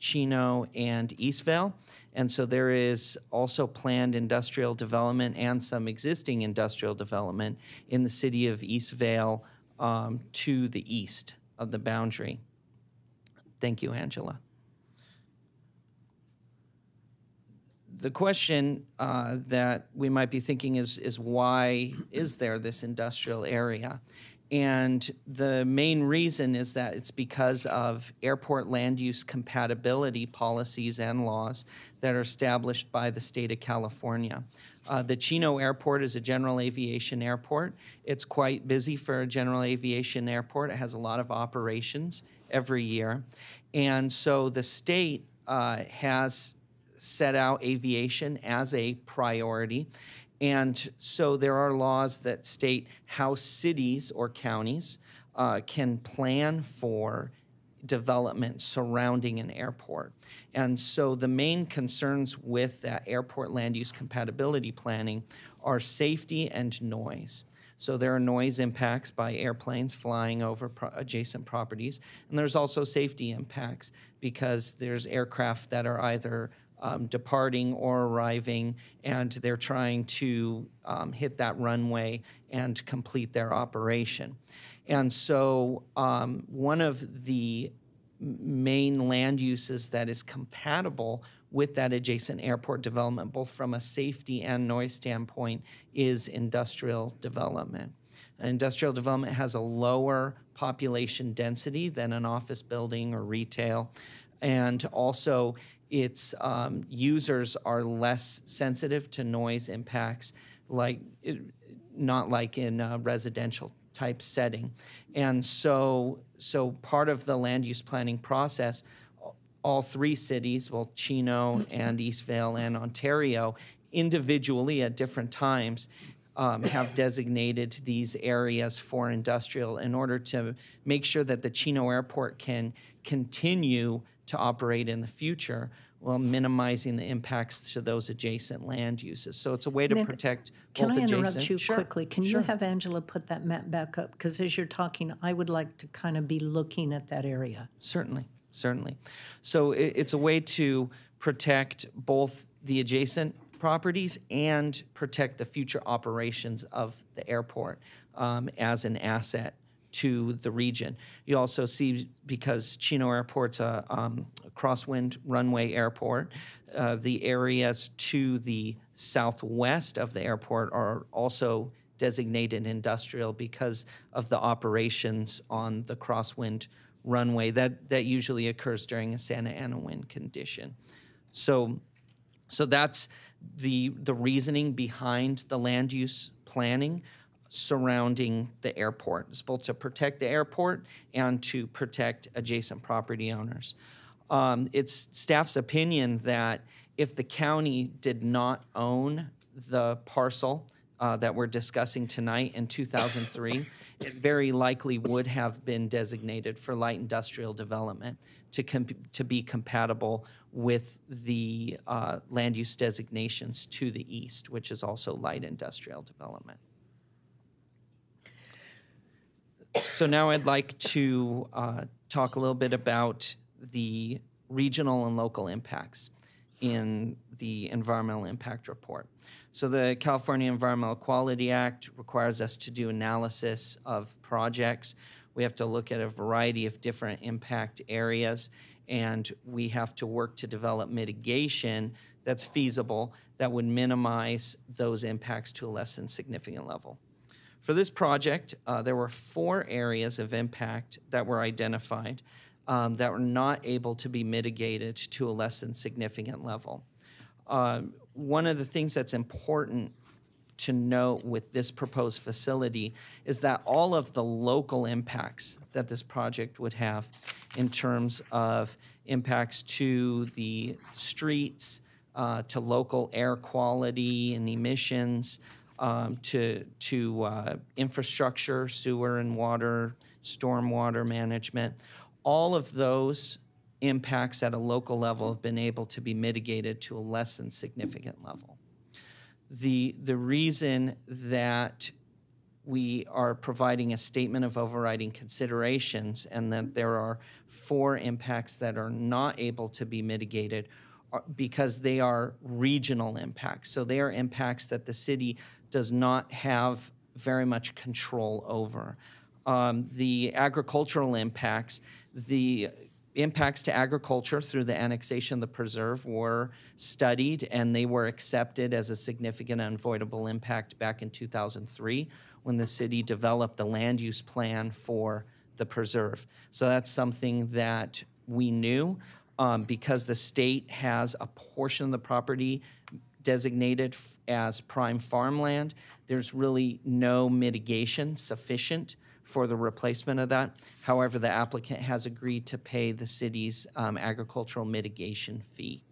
[SPEAKER 16] Chino, and Eastvale. And so there is also planned industrial development and some existing industrial development in the city of Eastvale to the east of the boundary. Thank you, Angela. The question that we might be thinking is why is there this industrial area? And the main reason is that it's because of airport land use compatibility policies and laws that are established by the state of California. The Chino Airport is a general aviation airport. It's quite busy for a general aviation airport. It has a lot of operations every year. And so the state has set out aviation as a priority. And so there are laws that state how cities or counties can plan for development surrounding an airport. And so the main concerns with that airport land use compatibility planning are safety and noise. So there are noise impacts by airplanes flying over adjacent properties. And there's also safety impacts because there's aircraft that are either departing or arriving, and they're trying to hit that runway and complete their operation. And so one of the main land uses that is compatible with that adjacent airport development, both from a safety and noise standpoint, is industrial development. Industrial development has a lower population density than an office building or retail, and also its users are less sensitive to noise impacts, not like in a residential type setting. And so part of the land use planning process, all three cities, well, Chino and Eastvale and Ontario, individually at different times, have designated these areas for industrial in order to make sure that the Chino Airport can continue to operate in the future while minimizing the impacts to those adjacent land uses. So it's a way to protect both adjacent.
[SPEAKER 1] Can I interrupt you quickly? Can
[SPEAKER 16] Sure.
[SPEAKER 1] you have Angela put that map back up? Because as you're talking, I would like to kind of be looking at that area.
[SPEAKER 16] Certainly, certainly. So it's a way to protect both the adjacent properties and protect the future operations of the airport as an asset to the region. You also see, because Chino Airport's a crosswind runway airport, the areas to the southwest of the airport are also designated industrial because of the operations on the crosswind runway. That usually occurs during a Santa Ana wind condition. So that's the reasoning behind the land use planning surrounding the airport. It's both to protect the airport and to protect adjacent property owners. It's staff's opinion that if the county did not own the parcel that we're discussing tonight in 2003, it very likely would have been designated for light industrial development to be compatible with the land use designations to the east, which is also light industrial development. So now I'd like to talk a little bit about the regional and local impacts in the environmental impact report. So the California Environmental Quality Act requires us to do analysis of projects. We have to look at a variety of different impact areas, and we have to work to develop mitigation that's feasible that would minimize those impacts to a less than significant level. For this project, there were 4 areas of impact that were identified that were not able to be mitigated to a less than significant level. One of the things that's important to note with this proposed facility is that all of the local impacts that this project would have in terms of impacts to the streets, to local air quality and emissions, to infrastructure, sewer and water, stormwater management, all of those impacts at a local level have been able to be mitigated to a less than significant level. The reason that we are providing a statement of overriding considerations, and that there are 4 impacts that are not able to be mitigated because they are regional impacts. So they are impacts that the city does not have very much control over. The agricultural impacts, the impacts to agriculture through the annexation of the preserve were studied, and they were accepted as a significant unavoidable impact back in 2003 when the city developed the land use plan for the preserve. So that's something that we knew because the state has a portion of the property designated as prime farmland. There's really no mitigation sufficient for the replacement of that. However, the applicant has agreed to pay the city's agricultural mitigation fee.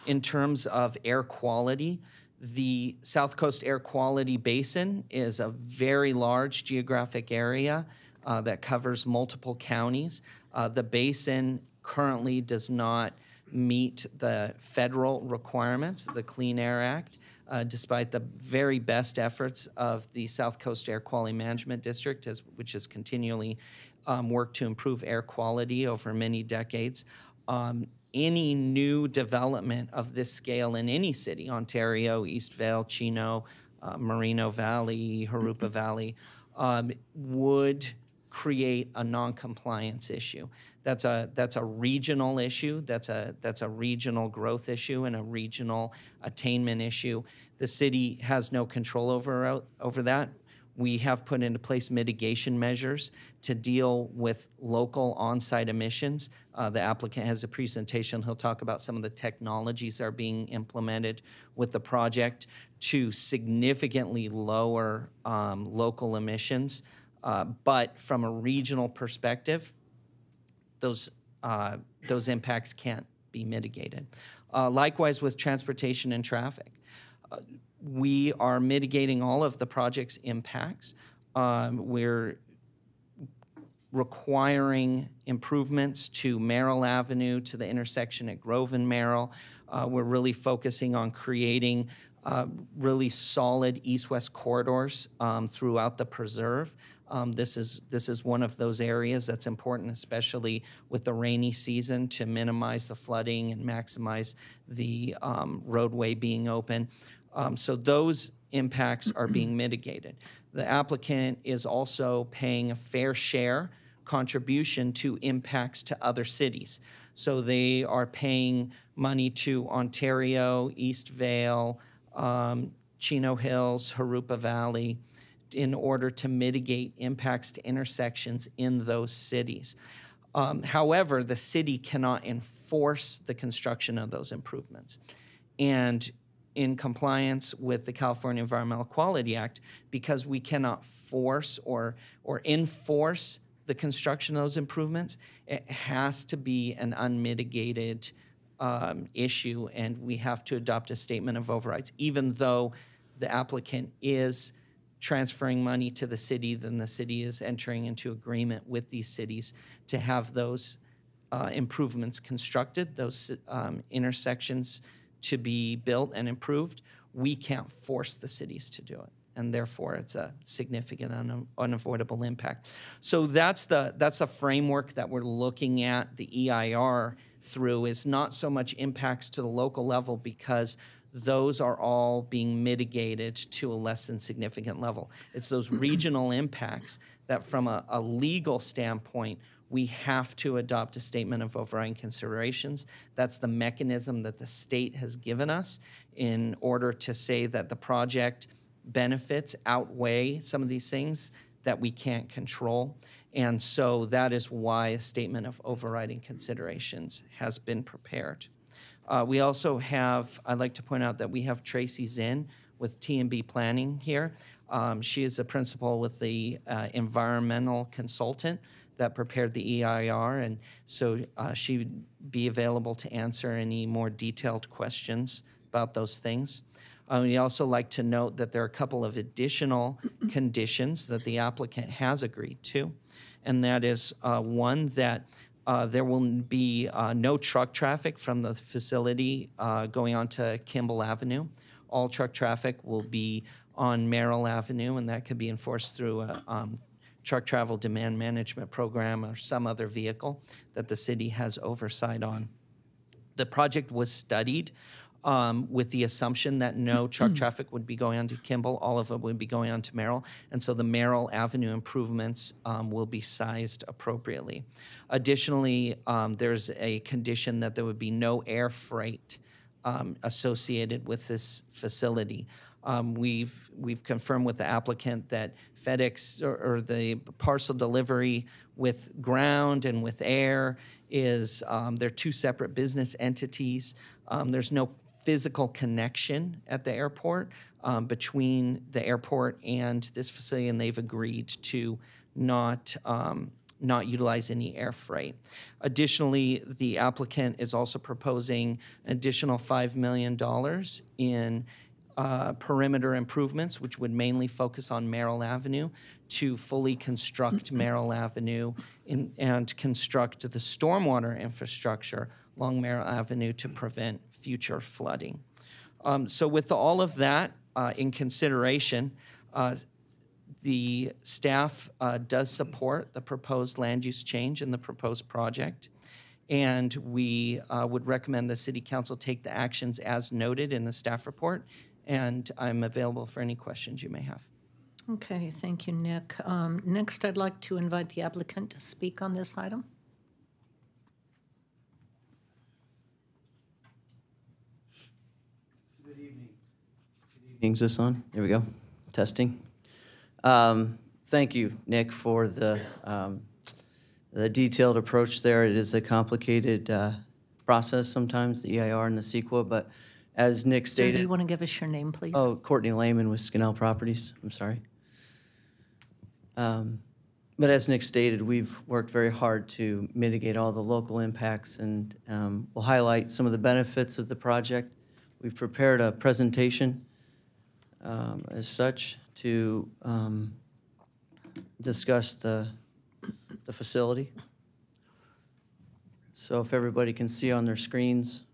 [SPEAKER 16] In terms of air quality, the South Coast Air Quality Basin is a very large geographic area that covers multiple counties. The basin currently does not meet the federal requirements of the Clean Air Act, despite the very best efforts of the South Coast Air Quality Management District, which has continually worked to improve air quality over many decades. Any new development of this scale in any city, Ontario, East Vale, Chino, Merino Valley, Harupa Valley, would create a non-compliance issue. That's a regional issue. That's a regional growth issue and a regional attainment issue. The city has no control over that. We have put into place mitigation measures to deal with local on-site emissions. The applicant has a presentation. He'll talk about some of the technologies that are being implemented with the project to significantly lower local emissions. But from a regional perspective, those impacts can't be mitigated. Likewise with transportation and traffic. We are mitigating all of the project's impacts. We're requiring improvements to Merrill Avenue, to the intersection at Grove and Merrill. We're really focusing on creating really solid east-west corridors throughout the preserve. This is one of those areas that's important, especially with the rainy season, to minimize the flooding and maximize the roadway being open. So those impacts are being mitigated. The applicant is also paying a fair share contribution to impacts to other cities. So they are paying money to Ontario, East Vale, Chino Hills, Harupa Valley, in order to mitigate impacts to intersections in those cities. However, the city cannot enforce the construction of those improvements. And in compliance with the California Environmental Quality Act, because we cannot force or enforce the construction of those improvements, it has to be an unmitigated issue, and we have to adopt a statement of overrides. Even though the applicant is transferring money to the city, then the city is entering into agreement with these cities to have those improvements constructed, those intersections to be built and improved. We can't force the cities to do it, and therefore it's a significant unavoidable impact. So that's the framework that we're looking at the EIR through, is not so much impacts to the local level, because those are all being mitigated to a less than significant level. It's those regional impacts that from a legal standpoint, we have to adopt a statement of overriding considerations. That's the mechanism that the state has given us in order to say that the project benefits outweigh some of these things that we can't control. And so that is why a statement of overriding considerations has been prepared. We also have, I'd like to point out that we have Tracy Zinn with T&B Planning here. She is a principal with the environmental consultant that prepared the EIR, and so she would be available to answer any more detailed questions about those things. We also like to note that there are a couple of additional conditions that the applicant has agreed to, and that is one, that there will be no truck traffic from the facility going on to Kimball Avenue. All truck traffic will be on Merrill Avenue, and that could be enforced through a truck travel demand management program or some other vehicle that the city has oversight on. The project was studied with the assumption that no truck traffic would be going on to Kimball, all of it would be going on to Merrill, and so the Merrill Avenue improvements will be sized appropriately. Additionally, there's a condition that there would be no air freight associated with this facility. We've confirmed with the applicant that FedEx or the parcel delivery with ground and with air is, they're two separate business entities. There's no physical connection at the airport between the airport and this facility, and they've agreed to not utilize any air freight. Additionally, the applicant is also proposing additional $5 million in perimeter improvements, which would mainly focus on Merrill Avenue, to fully construct Merrill Avenue and construct the stormwater infrastructure along Merrill Avenue to prevent future flooding. So with all of that in consideration, the staff does support the proposed land use change in the proposed project, and we would recommend the City Council take the actions as noted in the staff report, and I'm available for any questions you may have.
[SPEAKER 1] Okay, thank you, Nick. Next, I'd like to invite the applicant to speak on this item.
[SPEAKER 17] Good evening. Good evening. Is this on? There we go. Testing. Thank you, Nick, for the detailed approach there. It is a complicated process sometimes, the EIR and the CEQA, but as Nick
[SPEAKER 1] Sir,
[SPEAKER 17] stated...
[SPEAKER 1] do you want to give us your name, please?
[SPEAKER 17] Oh, Courtney Lehman with Skinnell Properties. I'm sorry. But as Nick stated, we've worked very hard to mitigate all the local impacts, and we'll highlight some of the benefits of the project. We've prepared a presentation as such to discuss the facility. So if everybody can see on their screens,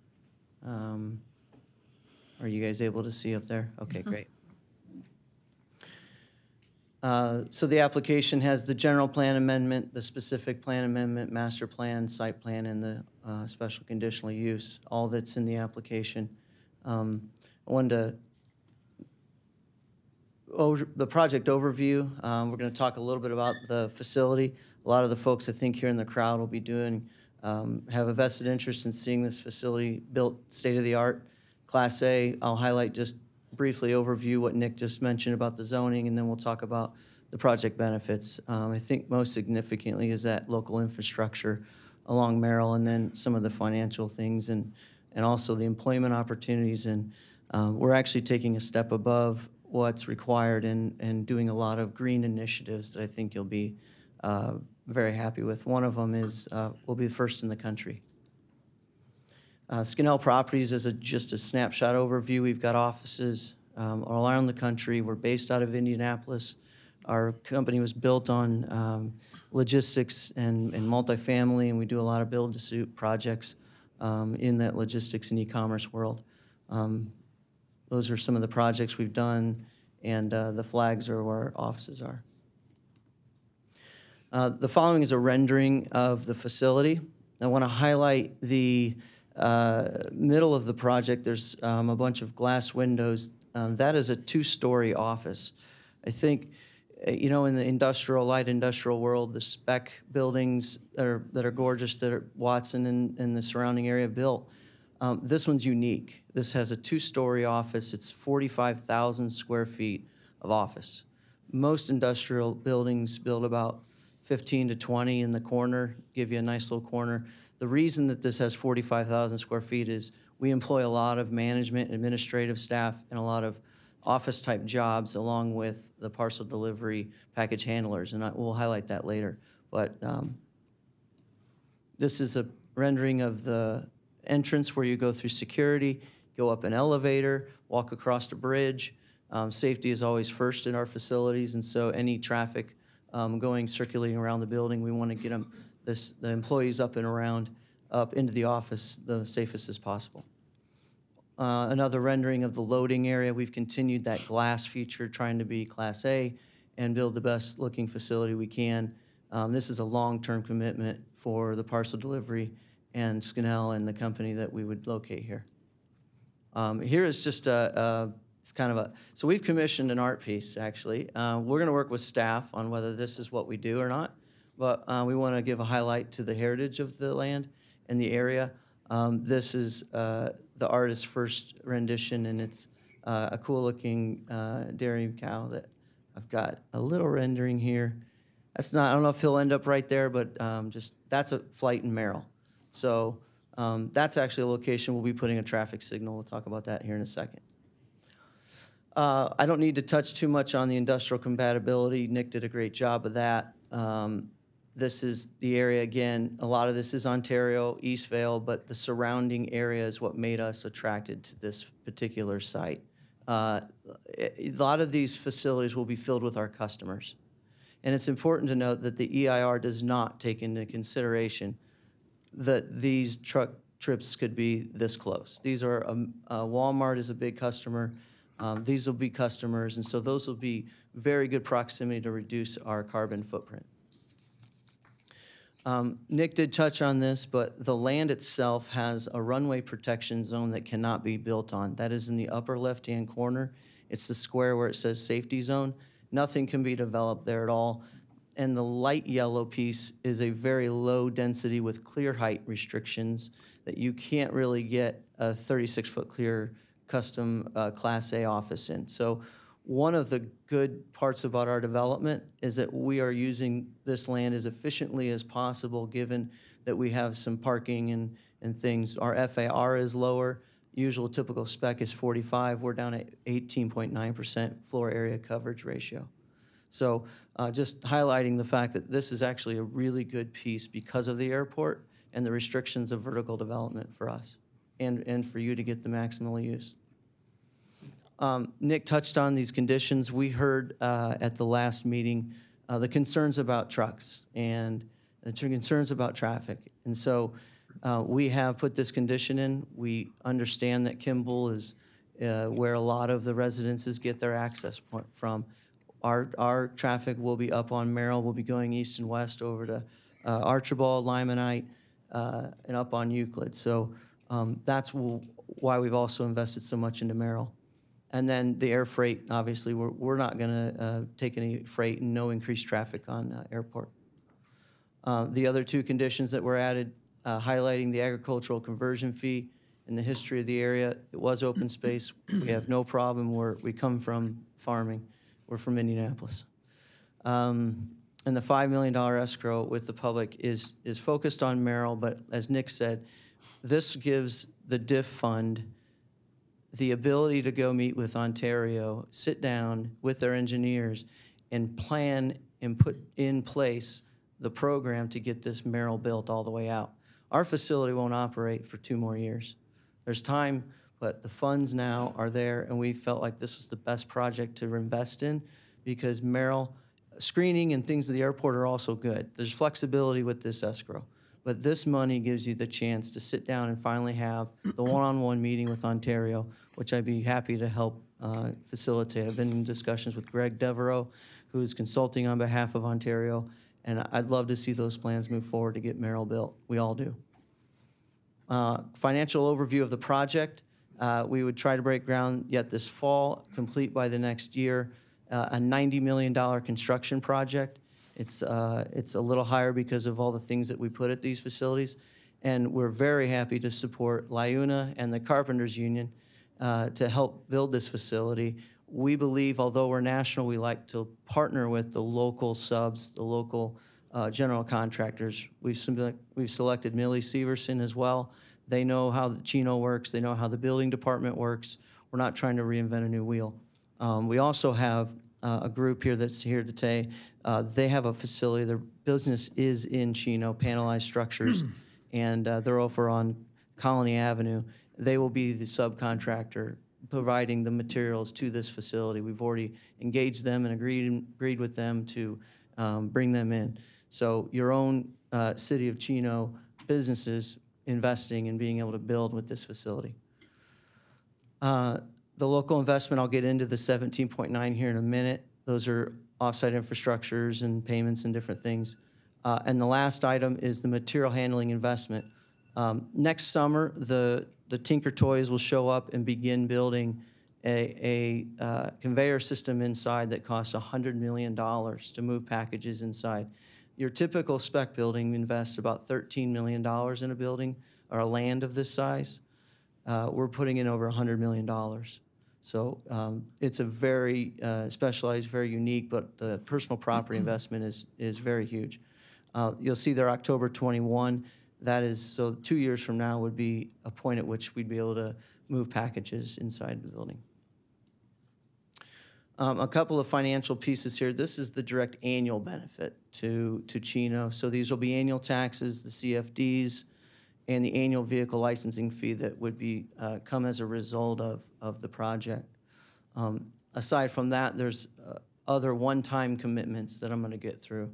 [SPEAKER 17] are you guys able to see up there? Okay, great. So the application has the general plan amendment, the specific plan amendment, master plan, site plan, and the special conditional use, all that's in the application. I wanted to, the project overview, we're going to talk a little bit about the facility. A lot of the folks I think here in the crowd will be doing, have a vested interest in seeing this facility built state-of-the-art. Class A, I'll highlight just briefly overview what Nick just mentioned about the zoning, and then we'll talk about the project benefits. I think most significantly is that local infrastructure along Merrill, and then some of the financial things, and also the employment opportunities. And we're actually taking a step above what's required and doing a lot of green initiatives that I think you'll be very happy with. One of them is we'll be the first in the country. Skinnell Properties is just a snapshot overview. We've got offices all around the country. We're based out of Indianapolis. Our company was built on logistics and multifamily, and we do a lot of build-to-suit projects in that logistics and e-commerce world. Those are some of the projects we've done, and the flags are where our offices are. The following is a rendering of the facility. I want to highlight the middle of the project. There's a bunch of glass windows. That is a two-story office. I think, you know, in the light industrial world, the spec buildings that are gorgeous, that are Watson and the surrounding area built, this one's unique. This has a two-story office. It's 45,000 square feet of office. Most industrial buildings build about 15 to 20 in the corner, give you a nice little corner. The reason that this has 45,000 square feet is we employ a lot of management, administrative staff, and a lot of office-type jobs along with the parcel delivery package handlers, and we'll highlight that later. But this is a rendering of the entrance where you go through security, go up an elevator, walk across a bridge. Safety is always first in our facilities, and so any traffic circulating around the building, we want to get them, the employees up and around, up into the office the safest as possible. another rendering of the loading area. We've continued that glass feature, trying to be Class A and build the best looking facility we can. This is a long-term commitment for the parcel delivery and Scannell and the company that we would locate here. Here is just it's kind of so we've commissioned an art piece, actually. We're gonna work with staff on whether this is what we do or not, but we wanna give a highlight to the heritage of the land and the area. This is the artist's first rendition, and it's a cool-looking dairy cow that I've got a little rendering here. That's not, I don't know if he'll end up right there, but that's a flight in Merrill. So that's actually a location we'll be putting a traffic signal. We'll talk about that here in a second. I don't need to touch too much on the industrial compatibility. Nick did a great job of that. This is the area, again, a lot of this is Ontario, Eastvale, but the surrounding area is what made us attracted to this particular site. A lot of these facilities will be filled with our customers. And it's important to note that the EIR does not take into consideration that these truck trips could be this close. These are, Walmart is a big customer. These will be customers, and so those will be very good proximity to reduce our carbon footprint. Nick did touch on this, but the land itself has a runway protection zone that cannot be built on. That is in the upper left-hand corner. It's the square where it says safety zone. Nothing can be developed there at all. And the light yellow piece is a very low density with clear height restrictions that you can't really get a 36-foot clear custom Class A office in. So one of the good parts about our development is that we are using this land as efficiently as possible, given that we have some parking and things. Our FAR is lower. Usual typical spec is 45. We're down at 18.9% floor area coverage ratio. So just highlighting the fact that this is actually a really good piece because of the airport and the restrictions of vertical development for us and for you to get the maximal use. Nick touched on these conditions. We heard at the last meeting the concerns about trucks and the concerns about traffic. And so we have put this condition in. We understand that Kimball is where a lot of the residences get their access point from. Our traffic will be up on Merrill. We'll be going east and west over to Archibald, Limonite, and up on Euclid. So that's why we've also invested so much into Merrill. And then the air freight, obviously, we're not going to take any freight and no increased traffic on airport. The other two conditions that were added, highlighting the agricultural conversion fee and the history of the area. It was open space. We have no problem where we come from farming. We're from Indianapolis. And the $5 million escrow with the public is focused on Merrill, but as Nick said, this gives the DIF fund the ability to go meet with Ontario, sit down with their engineers, and plan and put in place the program to get this Merrill built all the way out. Our facility won't operate for 2 more years. There's time, but the funds now are there, and we felt like this was the best project to invest in because Merrill, screening and things at the airport are also good. There's flexibility with this escrow. But this money gives you the chance to sit down and finally have the one-on-one meeting with Ontario, which I'd be happy to help facilitate. I've been in discussions with Greg Devereaux, who is consulting on behalf of Ontario, and I'd love to see those plans move forward to get Merrill built. We all do. Financial overview of the project. We would try to break ground yet this fall, complete by the next year, a $90 million construction project. It's a little higher because of all the things that we put at these facilities. And we're very happy to support LIUNA and the Carpenters Union to help build this facility. We believe, although we're national, we like to partner with the local subs, the local general contractors. We've selected Millie Severson as well. They know how the Chino works. They know how the building department works. We're not trying to reinvent a new wheel. We also have a group here that's here today. They have a facility. Their business is in Chino, panelized structures, and they're over on Colony Avenue. They will be the subcontractor providing the materials to this facility. We've already engaged them and agreed with them to bring them in. So your own City of Chino businesses investing and being able to build with this facility. The local investment, I'll get into the 17.9 here in a minute. Those are offsite infrastructures and payments and different things. And the last item is the material handling investment. Next summer, the Tinker Toys will show up and begin building a conveyor system inside that costs $100 million to move packages inside. Your typical spec building invests about $13 million in a building or a land of this size. We're putting in over $100 million. So it's a very specialized, very unique, but the personal property investment is very huge. You'll see there October 21. That is, so 2 years from now would be a point at which we'd be able to move packages inside the building. A couple of financial pieces here. This is the direct annual benefit to Chino. So these will be annual taxes, the CFDs, and the annual vehicle licensing fee that would be come as a result of the project. Aside from that, there's other one-time commitments that I'm going to get through.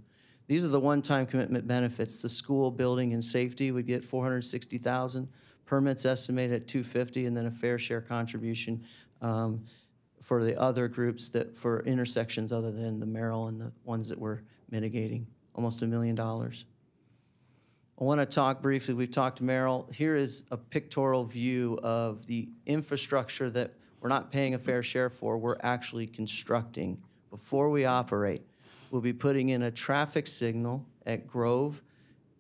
[SPEAKER 17] These are the one-time commitment benefits. The school, building, and safety would get $460,000. Permits estimated at $250,000, and then a fair share contribution for the other groups that for intersections other than the Merrill and the ones that we're mitigating, almost $1 million. I want to talk briefly, we've talked to Merrill. Here is a pictorial view of the infrastructure that we're not paying a fair share for, we're actually constructing. Before we operate, we'll be putting in a traffic signal at Grove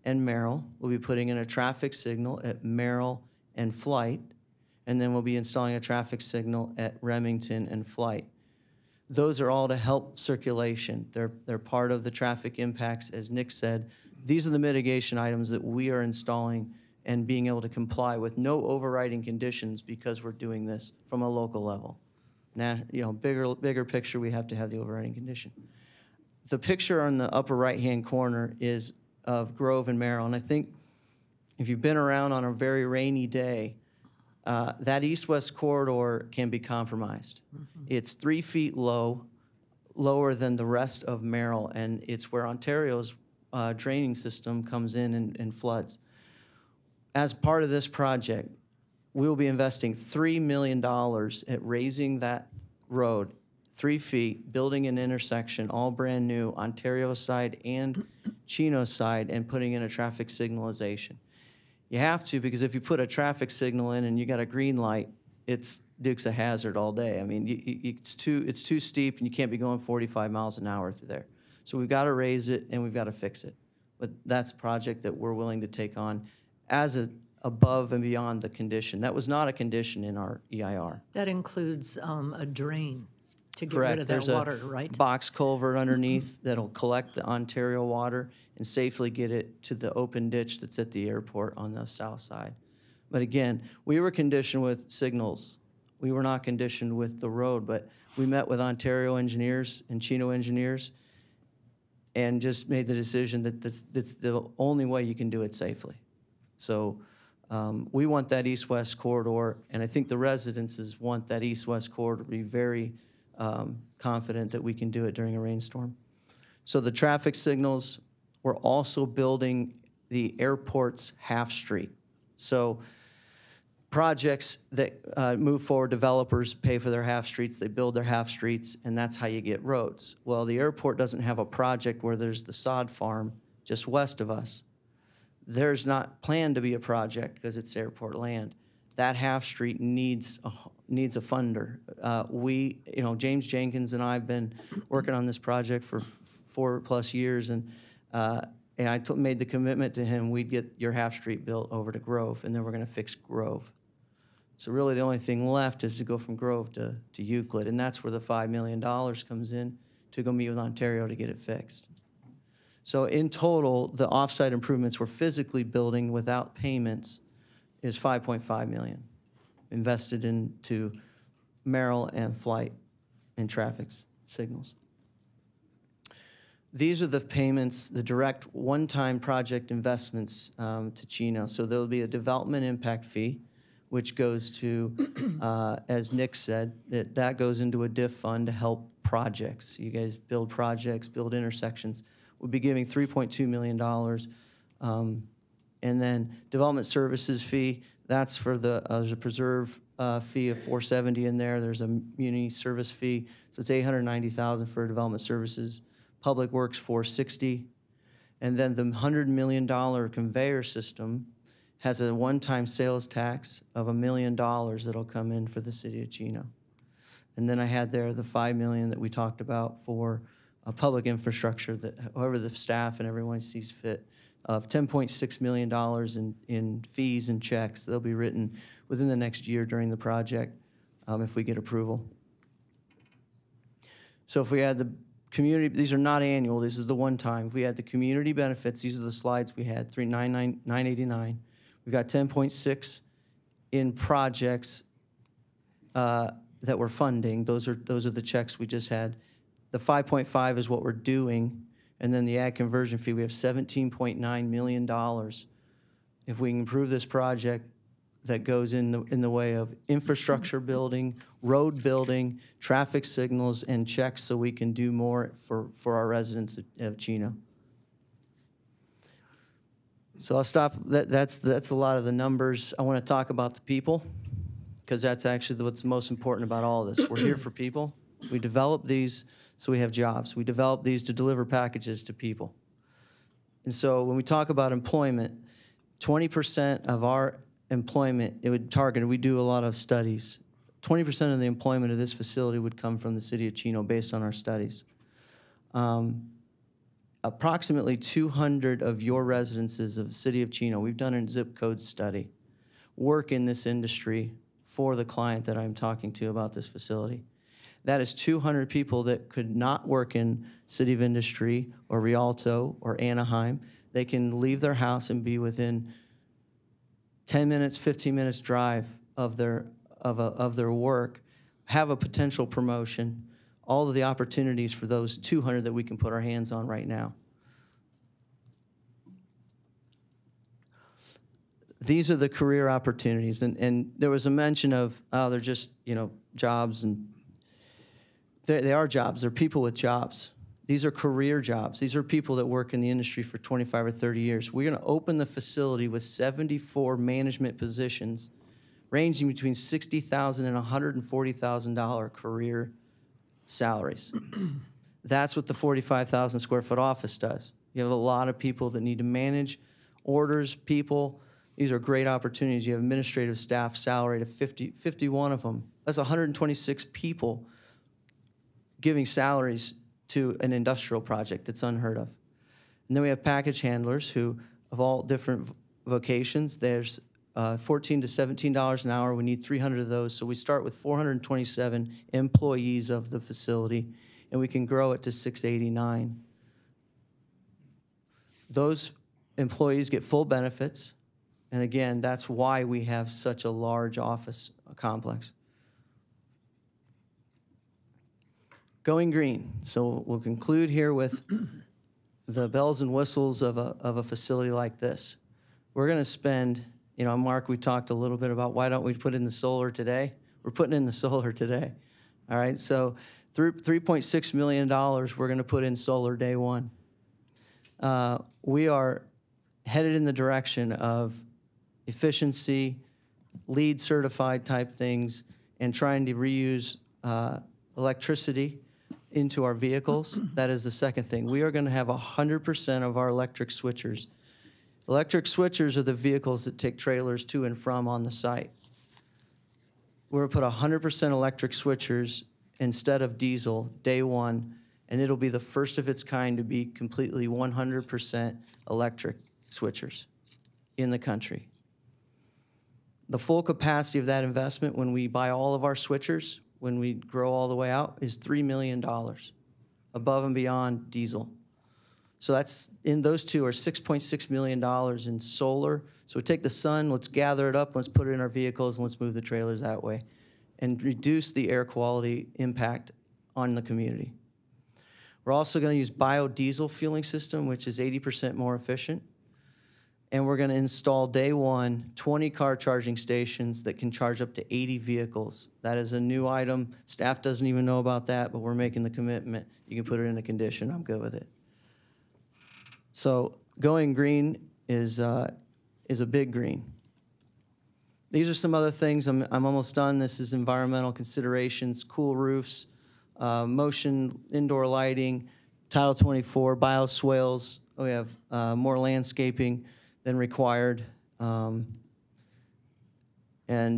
[SPEAKER 17] and Merrill. We'll be putting in a traffic signal at Merrill and Flight. And then we'll be installing a traffic signal at Remington and Flight. Those are all to help circulation. They're part of the traffic impacts, as Nick said. These are the mitigation items that we are installing and being able to comply with no overriding conditions because we're doing this from a local level. Now, bigger picture, we have to have the overriding condition. The picture on the upper right-hand corner is of Grove and Merrill, and I think if you've been around on a very rainy day, that east-west corridor can be compromised. It's 3 feet lower than the rest of Merrill, and it's where Ontario's draining system comes in and floods. As part of this project, we'll be investing $3 million at raising that road 3 feet, building an intersection, all brand new, Ontario side and Chino side, and putting in a traffic signalization. You have to, because if you put a traffic signal in and you got a green light, it's Dukes of Hazzard all day. I mean, it's too steep, and you can't be going 45 miles an hour through there. So we've got to raise it, and we've got to fix it. But that's a project that we're willing to take on as above and beyond the condition. That was not a condition in our EIR.
[SPEAKER 1] That includes a drain to get
[SPEAKER 17] Correct.
[SPEAKER 1] rid of
[SPEAKER 17] There's
[SPEAKER 1] that water, right?
[SPEAKER 17] Box culvert underneath that'll collect the Ontario water and safely get it to the open ditch that's at the airport on the south side. But again, we were conditioned with signals. We were not conditioned with the road, but we met with Ontario engineers and Chino engineers and just made the decision that that's the only way you can do it safely. So we want that east-west corridor, and I think the residences want that east-west corridor to be very confident that we can do it during a rainstorm. So the traffic signals, we're also building the airport's half street. So projects that move forward, developers pay for their half streets, they build their half streets, and that's how you get roads. Well, the airport doesn't have a project where there's the sod farm just west of us. There's not planned to be a project because it's airport land. That half street needs a funder. James Jenkins and I have been working on this project for 4+ years, and I made the commitment to him we'd get your half street built over to Grove, and then we're going to fix Grove. So really the only thing left is to go from Grove to Euclid, and that's where the $5 million comes in to go meet with Ontario to get it fixed. So in total, the offsite improvements we're physically building without payments is $5.5 million invested into Merrill and Flight and traffic signals. These are the payments, the direct one-time project investments to Chino. So there will be a development impact fee, which goes to, as Nick said, that goes into a diff fund to help projects. You guys build projects, build intersections. We'll be giving $3.2 million. And then development services fee, that's for there's a preserve fee of $470 in there. There's a muni service fee, so it's $890,000 for development services. Public Works $460, and then the $100 million conveyor system has a one-time sales tax of $1 million that'll come in for the city of Chino. And then I had there the $5 million that we talked about for public infrastructure that however the staff and everyone sees fit, of $10.6 million in fees and checks. They'll be written within the next year during the project if we get approval. So if we add the community, these are not annual, this is the one time. If we add the community benefits, these are the slides we had, 989. We've got 10.6 in projects that we're funding. Those are the checks we just had. The 5.5 is what we're doing, and then the ag conversion fee, we have $17.9 million. If we can improve this project, that goes in the way of infrastructure building, road building, traffic signals, and checks so we can do more for our residents of Chino. So I'll stop. That's a lot of the numbers. I want to talk about the people, because that's actually what's most important about all of this. We're here for people. We develop these so we have jobs. We develop these to deliver packages to people. And so when we talk about employment, 20% of our employment, it would target, we do a lot of studies. 20% of the employment of this facility would come from the city of Chino based on our studies. Approximately 200 of your residences of the city of Chino, we've done a zip code study, work in this industry for the client that I'm talking to about this facility. That is 200 people that could not work in City of Industry or Rialto or Anaheim. They can leave their house and be within 10 minutes, 15 minutes drive of their work, have a potential promotion, all of the opportunities for those 200 that we can put our hands on right now. These are the career opportunities, and there was a mention of, oh, they're just, jobs, and they are jobs. They're people with jobs. These are career jobs. These are people that work in the industry for 25 or 30 years. We're going to open the facility with 74 management positions, ranging between $60,000 and $140,000 career salaries. That's what the 45,000 square foot office does. You have a lot of people that need to manage orders, people. These are great opportunities. You have administrative staff salaried at 51 of them. That's 126 people giving salaries to an industrial project. That's unheard of. And then we have package handlers who, of all different vocations, there's $14 to $17 an hour. We need 300 of those. So we start with 427 employees of the facility, and we can grow it to 689. Those employees get full benefits. And again, that's why we have such a large office complex. Going green. So we'll conclude here with the bells and whistles of a facility like this. We're going to spend, Mark, we talked a little bit about why don't we put in the solar today? We're putting in the solar today. All right, so $3.6 million we're going to put in solar day one. We are headed in the direction of efficiency, LEED certified type things, and trying to reuse electricity into our vehicles. That is the second thing. We are going to have 100% of our electric switchers. Electric switchers are the vehicles that take trailers to and from on the site. We're going to put 100% electric switchers instead of diesel day one, and it'll be the first of its kind to be completely 100% electric switchers in the country. The full capacity of that investment when we buy all of our switchers, when we grow all the way out, is $3 million above and beyond diesel. So that's, in those two are $6.6 million in solar. So we take the sun, let's gather it up, let's put it in our vehicles, and let's move the trailers that way and reduce the air quality impact on the community. We're also going to use biodiesel fueling system, which is 80% more efficient. And we're going to install day one 20 car charging stations that can charge up to 80 vehicles. That is a new item. Staff doesn't even know about that, but we're making the commitment. You can put it in a condition. I'm good with it. So going green is a big green. These are some other things. I'm almost done. This is environmental considerations, cool roofs, motion indoor lighting, Title 24, bioswales. We have more landscaping than required. And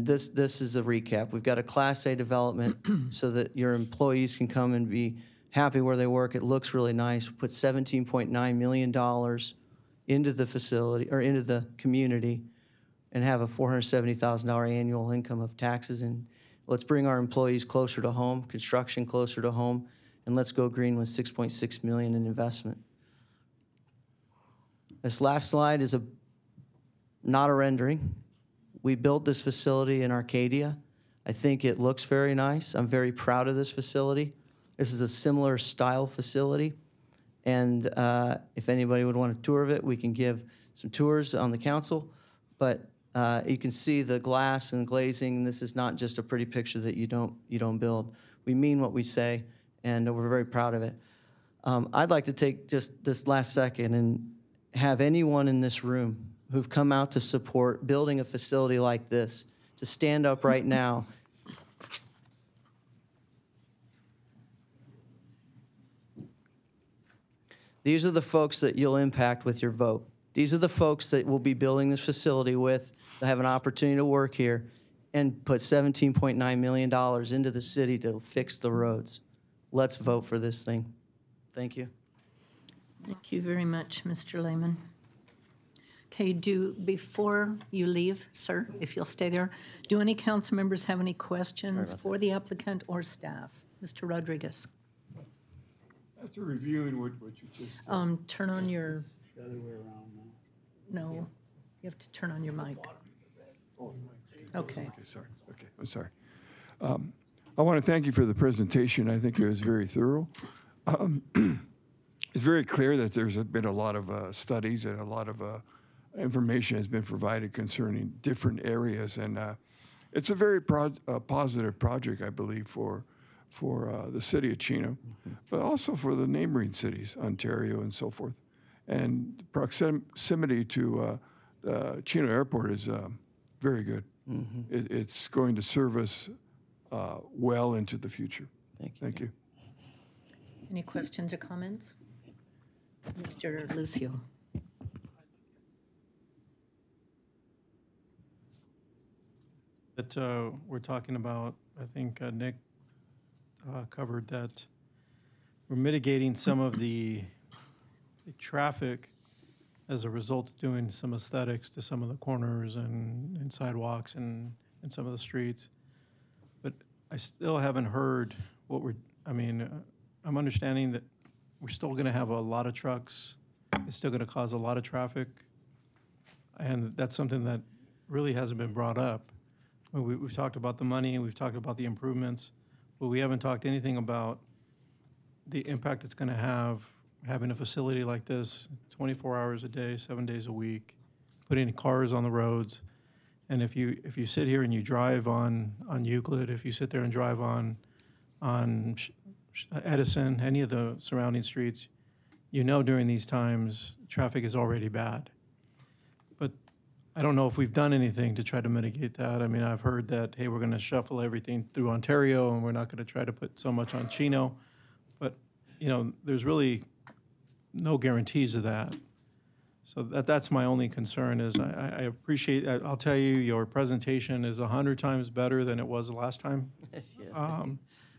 [SPEAKER 17] this is a recap. We've got a Class A development so that your employees can come and be happy where they work. It looks really nice. We put $17.9 million into the facility, or into the community, and have a $470,000 annual income of taxes. And let's bring our employees closer to home, construction closer to home, and let's go green with $6.6 million in investment. This last slide is not a rendering. We built this facility in Arcadia. I think it looks very nice. I'm very proud of this facility. This is a similar style facility. And if anybody would want a tour of it, we can give some tours on the council. But you can see the glass and glazing. This is not just a pretty picture that you don't build. We mean what we say, and we're very proud of it. I'd like to take just this last second and have anyone in this room who've come out to support building a facility like this to stand up right now. These are the folks that you'll impact with your vote. These are the folks that we'll be building this facility with, that have an opportunity to work here and put $17.9 million into the city to fix the roads. Let's vote for this thing. Thank you.
[SPEAKER 1] Thank you very much, Mr. Lehman. Okay, before you leave, sir, if you'll stay there, do any council members have any questions for the applicant or staff? Mr. Rodriguez.
[SPEAKER 18] After reviewing what you just
[SPEAKER 1] turn on your,
[SPEAKER 18] the other way around now.
[SPEAKER 1] no, you have to turn on your mic. Okay.
[SPEAKER 18] Sorry. Okay, I'm sorry. I want to thank you for the presentation. I think it was very thorough. It's very clear that there's been a lot of studies and a lot of information has been provided concerning different areas, and it's a very positive project, I believe, for the city of Chino, but also for the neighboring cities, Ontario and so forth. And proximity to Chino Airport is very good. It's going to serve us well into the future. Thank you.
[SPEAKER 1] Any questions or comments? Mr. Lucio.
[SPEAKER 19] That we're talking about, I think Nick covered that we're mitigating some of the traffic as a result of doing some aesthetics to some of the corners and sidewalks and some of the streets. But I still haven't heard what I'm understanding that we're still going to have a lot of trucks. It's still going to cause a lot of traffic. And that's something that really hasn't been brought up. We've talked about the money, we've talked about the improvements, but we haven't talked anything about the impact it's going to have having a facility like this 24 hours a day, 7 days a week, putting cars on the roads. And if you sit here and you drive on Euclid, if you sit there and drive on Edison, any of the surrounding streets, you know during these times traffic is already bad. But I don't know if we've done anything to try to mitigate that. I mean, I've heard that, hey, we're going to shuffle everything through Ontario and we're not going to try to put so much on Chino. But, there's really no guarantees of that. So that's my only concern is I appreciate, I'll tell you, your presentation is 100 times better than it was the last time.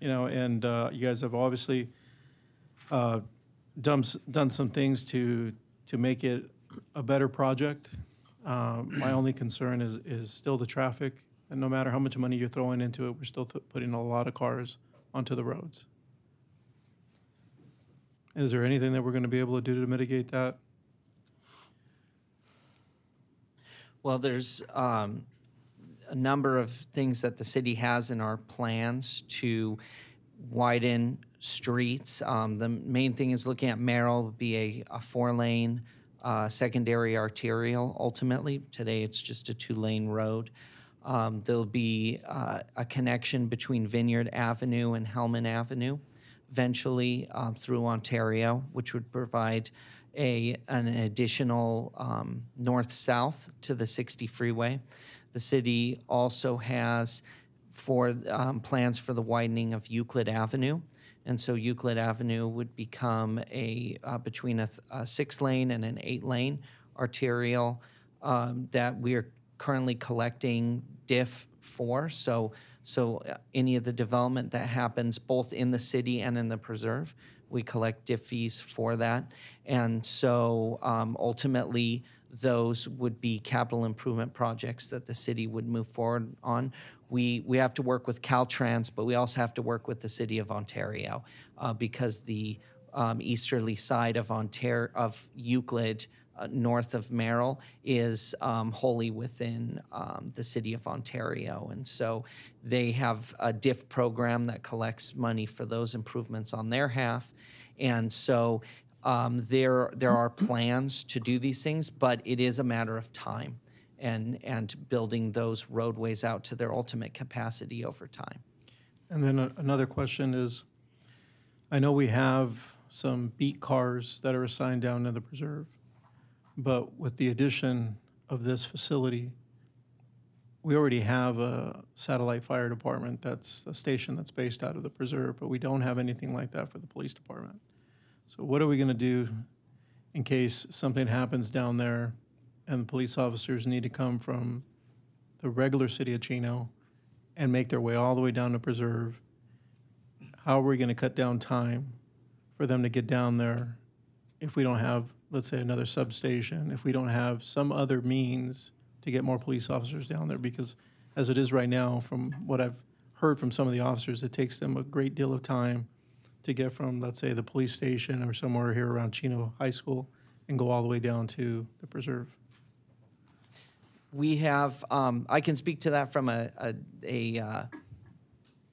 [SPEAKER 19] And you guys have obviously done some things to make it a better project. My only concern is still the traffic, and no matter how much money you're throwing into it, we're still putting a lot of cars onto the roads. Is there anything that we're going to be able to do to mitigate that?
[SPEAKER 17] Well, there's a number of things that the city has in our plans to widen streets. The main thing is looking at Merrill, would be a 4-lane secondary arterial ultimately. Today it's just a 2-lane road. There'll be a connection between Vineyard Avenue and Hellman Avenue, eventually through Ontario, which would provide an additional north-south to the 60 freeway. The city also has plans for the widening of Euclid Avenue. And so Euclid Avenue would become between a 6-lane and an 8-lane arterial that we are currently collecting DIF for. So any of the development that happens both in the city and in the preserve, we collect DIF fees for that. And so ultimately, those would be capital improvement projects that the city would move forward on. We have to work with Caltrans, but we also have to work with the City of Ontario because the easterly side of Euclid, north of Merrill, is wholly within the City of Ontario. And so they have a DIF program that collects money for those improvements on their half. And so there are plans to do these things, but it is a matter of time and building those roadways out to their ultimate capacity over time.
[SPEAKER 19] And then another question is, I know we have some beat cars that are assigned down to the preserve, but with the addition of this facility, we already have a satellite fire department that's a station that's based out of the preserve, but we don't have anything like that for the police department. So what are we going to do in case something happens down there and the police officers need to come from the regular city of Chino and make their way all the way down to preserve? How are we going to cut down time for them to get down there if we don't have, let's say, another substation, if we don't have some other means to get more police officers down there? Because as it is right now, from what I've heard from some of the officers, it takes them a great deal of time to get from, let's say, the police station or somewhere here around Chino High School and go all the way down to the preserve.
[SPEAKER 17] We have, I can speak to that from a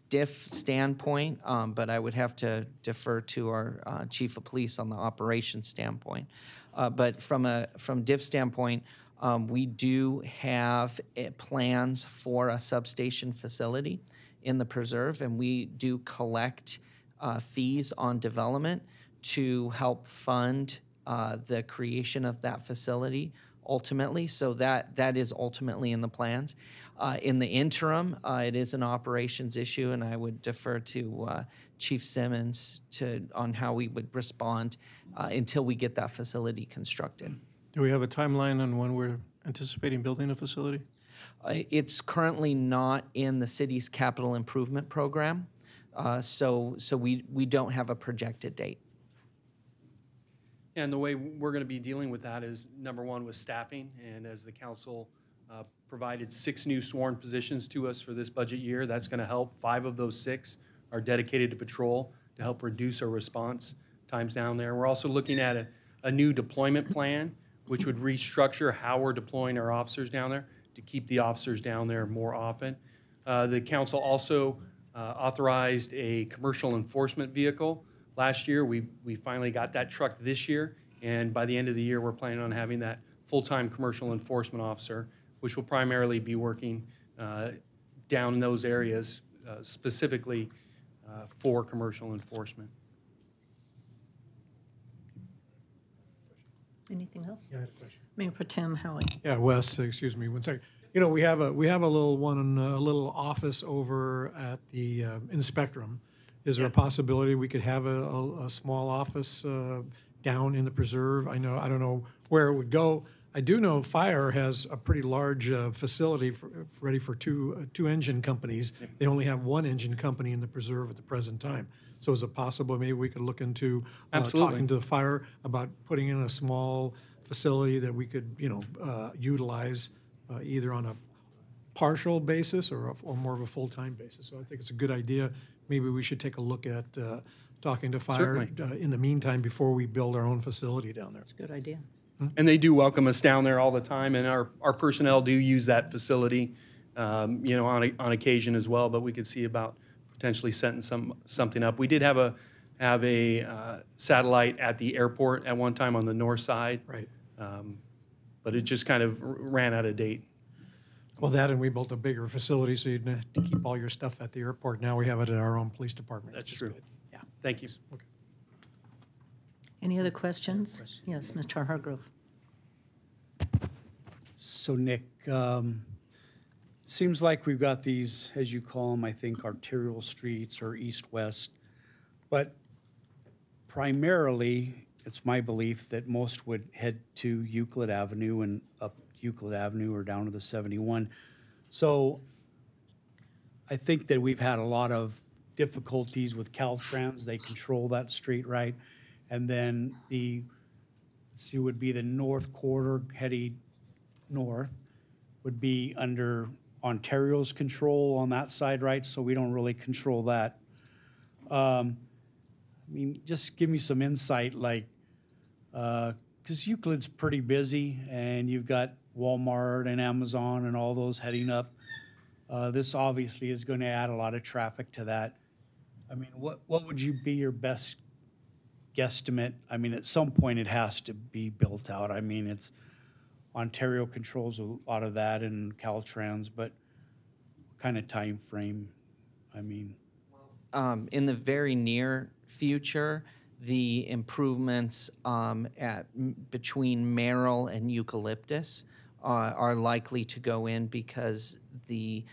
[SPEAKER 17] DIF standpoint, but I would have to defer to our chief of police on the operations standpoint. But from DIF standpoint, we do have plans for a substation facility in the preserve, and we do collect fees on development to help fund the creation of that facility ultimately. So that is ultimately in the plans. In the interim, it is an operations issue, and I would defer to Chief Simmons on how we would respond until we get that facility constructed.
[SPEAKER 19] Do we have a timeline on when we're anticipating building a facility?
[SPEAKER 17] It's currently not in the city's capital improvement program, so we don't have a projected date.
[SPEAKER 20] And the way we're going to be dealing with that is, number one, with staffing. And as the council provided 6 new sworn positions to us for this budget year, that's going to help. 5 of those 6 are dedicated to patrol to help reduce our response times down there. We're also looking at a new deployment plan, which would restructure how we're deploying our officers down there to keep the officers down there more often. The council also authorized a commercial enforcement vehicle. Last year, we finally got that truck this year, and by the end of the year, we're planning on having that full-time commercial enforcement officer, which will primarily be working down in those areas, specifically for commercial enforcement.
[SPEAKER 1] Anything else?
[SPEAKER 2] Yeah, I had a question.
[SPEAKER 1] Mayor Pro Tem Howie.
[SPEAKER 2] Yeah, Wes, excuse me one second. You know, we have a little one, a little office over at the in the Spectrum. Is there a possibility we could have a small office down in the preserve? I don't know where it would go. I do know fire has a pretty large facility ready for two engine companies. They only have 1 engine company in the preserve at the present time. So is it possible maybe we could look into talking to the fire about putting in a small facility that we could utilize either on a partial basis or more of a full-time basis? So I think it's a good idea. Maybe we should take a look at talking to fire in the meantime before we build our own facility down there.
[SPEAKER 1] It's a good idea.
[SPEAKER 20] And they do welcome us down there all the time, and our personnel do use that facility, on occasion as well. But we could see about potentially setting something up. We did have a satellite at the airport at one time on the north side,
[SPEAKER 2] right?
[SPEAKER 20] But it just kind of ran out of date.
[SPEAKER 2] Well, that and we built a bigger facility so you'd have to keep all your stuff at the airport. Now we have it at our own police department.
[SPEAKER 20] That's true.
[SPEAKER 2] Good. Yeah.
[SPEAKER 20] Thank you.
[SPEAKER 2] Okay.
[SPEAKER 1] Any other questions? Yes, Mr. Hargrove.
[SPEAKER 21] So, Nick, seems like we've got these, as you call them, I think arterial streets or east-west, but primarily, it's my belief that most would head to Euclid Avenue and up Euclid Avenue or down to the 71. So I think that we've had a lot of difficulties with Caltrans. They control that street, right? And then would be the north quarter heading north would be under Ontario's control on that side, right? So we don't really control that. I mean, just give me some insight, like, because Euclid's pretty busy, and you've got Walmart and Amazon and all those heading up. This obviously is going to add a lot of traffic to that. I mean, what would you be your best guesstimate? I mean, at some point it has to be built out. I mean, it's Ontario controls a lot of that and Caltrans, but what kind of time frame? I mean,
[SPEAKER 17] in the very near future, the improvements between Merrill and Eucalyptus are likely to go in because the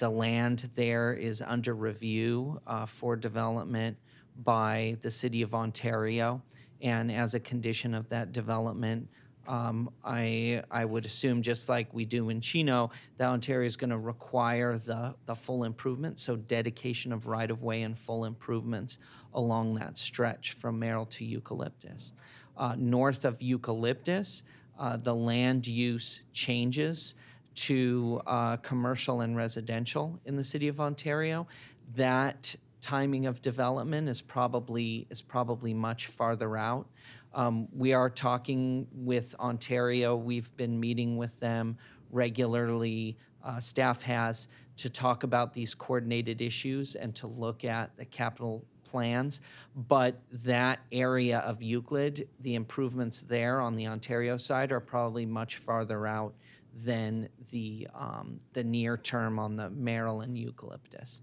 [SPEAKER 17] land there is under review for development by the City of Ontario, and as a condition of that development, I would assume, just like we do in Chino, that Ontario is going to require the full improvement, so dedication of right-of-way and full improvements along that stretch from Merrill to Eucalyptus. North of Eucalyptus, the land use changes to commercial and residential in the City of Ontario. That timing of development is probably much farther out. We are talking with Ontario. We've been meeting with them regularly. Staff has, to talk about these coordinated issues and to look at the capital plans. But that area of Euclid, the improvements there on the Ontario side are probably much farther out than the near term on the Merrill and Eucalyptus.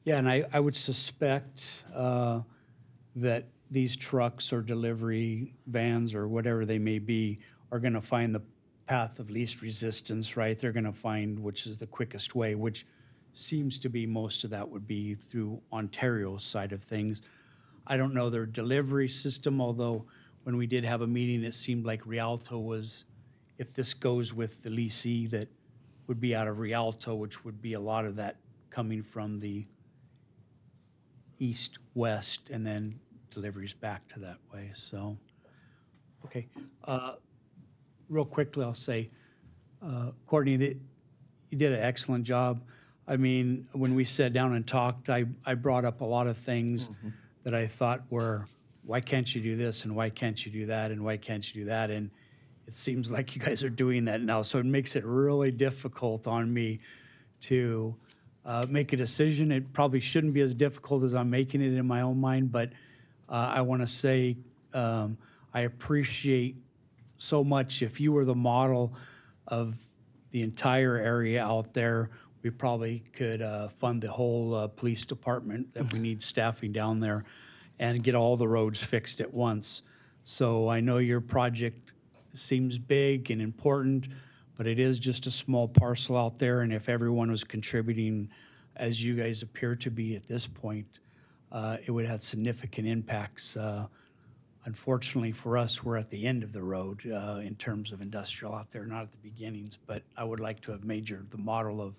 [SPEAKER 21] yeah, and I would suspect that these trucks or delivery vans or whatever they may be are going to find the path of least resistance, right? They're going to find which is the quickest way, which seems to be most of that would be through Ontario's side of things. I don't know their delivery system, although when we did have a meeting, it seemed like Rialto was, if this goes with the leasee, that would be out of Rialto, which would be a lot of that coming from the east-west and then deliveries back to that way. So, okay. Real quickly, I'll say, Courtney, that you did an excellent job. I mean, when we sat down and talked, I brought up a lot of things that I thought were, why can't you do this and why can't you do that and why can't you do that? And it seems like you guys are doing that now. So it makes it really difficult on me to make a decision. It probably shouldn't be as difficult as I'm making it in my own mind, but I want to say I appreciate so much. If you were the model of the entire area out there, we probably could fund the whole police department that we need staffing down there and get all the roads fixed at once. So I know your project seems big and important, but it is just a small parcel out there. And if everyone was contributing as you guys appear to be at this point, it would have significant impacts. Unfortunately for us, we're at the end of the road in terms of industrial out there, not at the beginnings, but I would like to have made the model of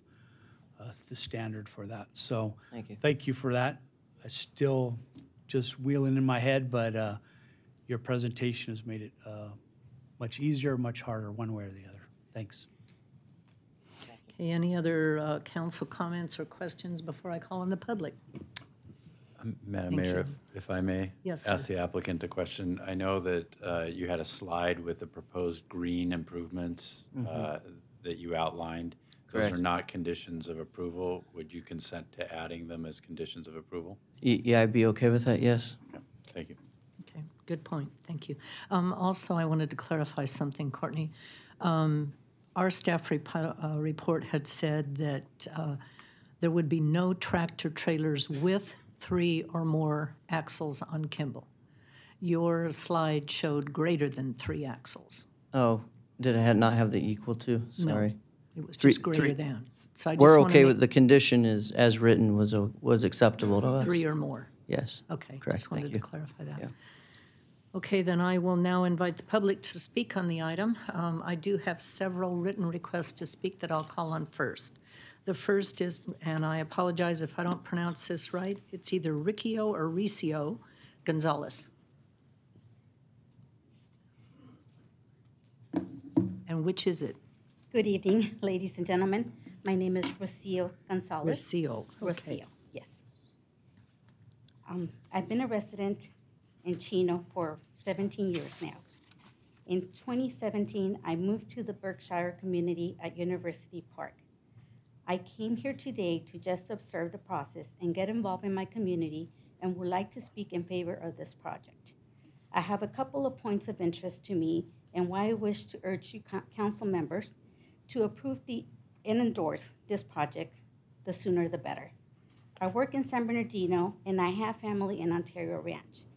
[SPEAKER 21] the standard for that. So thank you for that. I still just wheeling in my head, but your presentation has made it much easier, much harder, one way or the other. Thanks.
[SPEAKER 1] Okay, any other council comments or questions before I call on the public?
[SPEAKER 6] Madam Mayor, if I may
[SPEAKER 1] Yes,
[SPEAKER 6] ask
[SPEAKER 1] sir.
[SPEAKER 6] the applicant a question. I know that you had a slide with the proposed green improvements that you outlined. Those
[SPEAKER 17] Correct.
[SPEAKER 6] are not conditions of approval. Would you consent to adding them as conditions of approval?
[SPEAKER 17] Yeah, I'd be okay with that, yes.
[SPEAKER 6] Okay, thank you.
[SPEAKER 1] Okay, good point. Thank you. Also, I wanted to clarify something, Courtney. Our staff report had said that there would be no tractor trailers with 3 or more axles on Kimball. Your slide showed greater than 3 axles.
[SPEAKER 17] Oh, did I not have the equal to? Sorry.
[SPEAKER 1] It was just greater than. So I just
[SPEAKER 17] We're
[SPEAKER 1] wanna
[SPEAKER 17] okay
[SPEAKER 1] make-
[SPEAKER 17] with the condition is, as written, was acceptable to us.
[SPEAKER 1] 3 or more.
[SPEAKER 17] Yes.
[SPEAKER 1] Okay,
[SPEAKER 17] Correct.
[SPEAKER 1] just wanted
[SPEAKER 17] Thank
[SPEAKER 1] to
[SPEAKER 17] you.
[SPEAKER 1] clarify that.
[SPEAKER 17] Yeah.
[SPEAKER 1] Okay, then I will now invite the public to speak on the item. I do have several written requests to speak that I'll call on first. The first is, and I apologize if I don't pronounce this right, it's either Riccio or Ricio Gonzalez. And which is it?
[SPEAKER 3] Good evening, ladies and gentlemen. My name is Rocio Gonzalez.
[SPEAKER 1] Rocio, okay.
[SPEAKER 3] Rocio, yes. I've been a resident in Chino for 17 years now. In 2017, I moved to the Berkshire community at University Park. I came here today to just observe the process and get involved in my community and would like to speak in favor of this project. I have a couple of points of interest to me and why I wish to urge you council members to approve and endorse this project, the sooner the better. I work in San Bernardino and I have family in Ontario Ranch.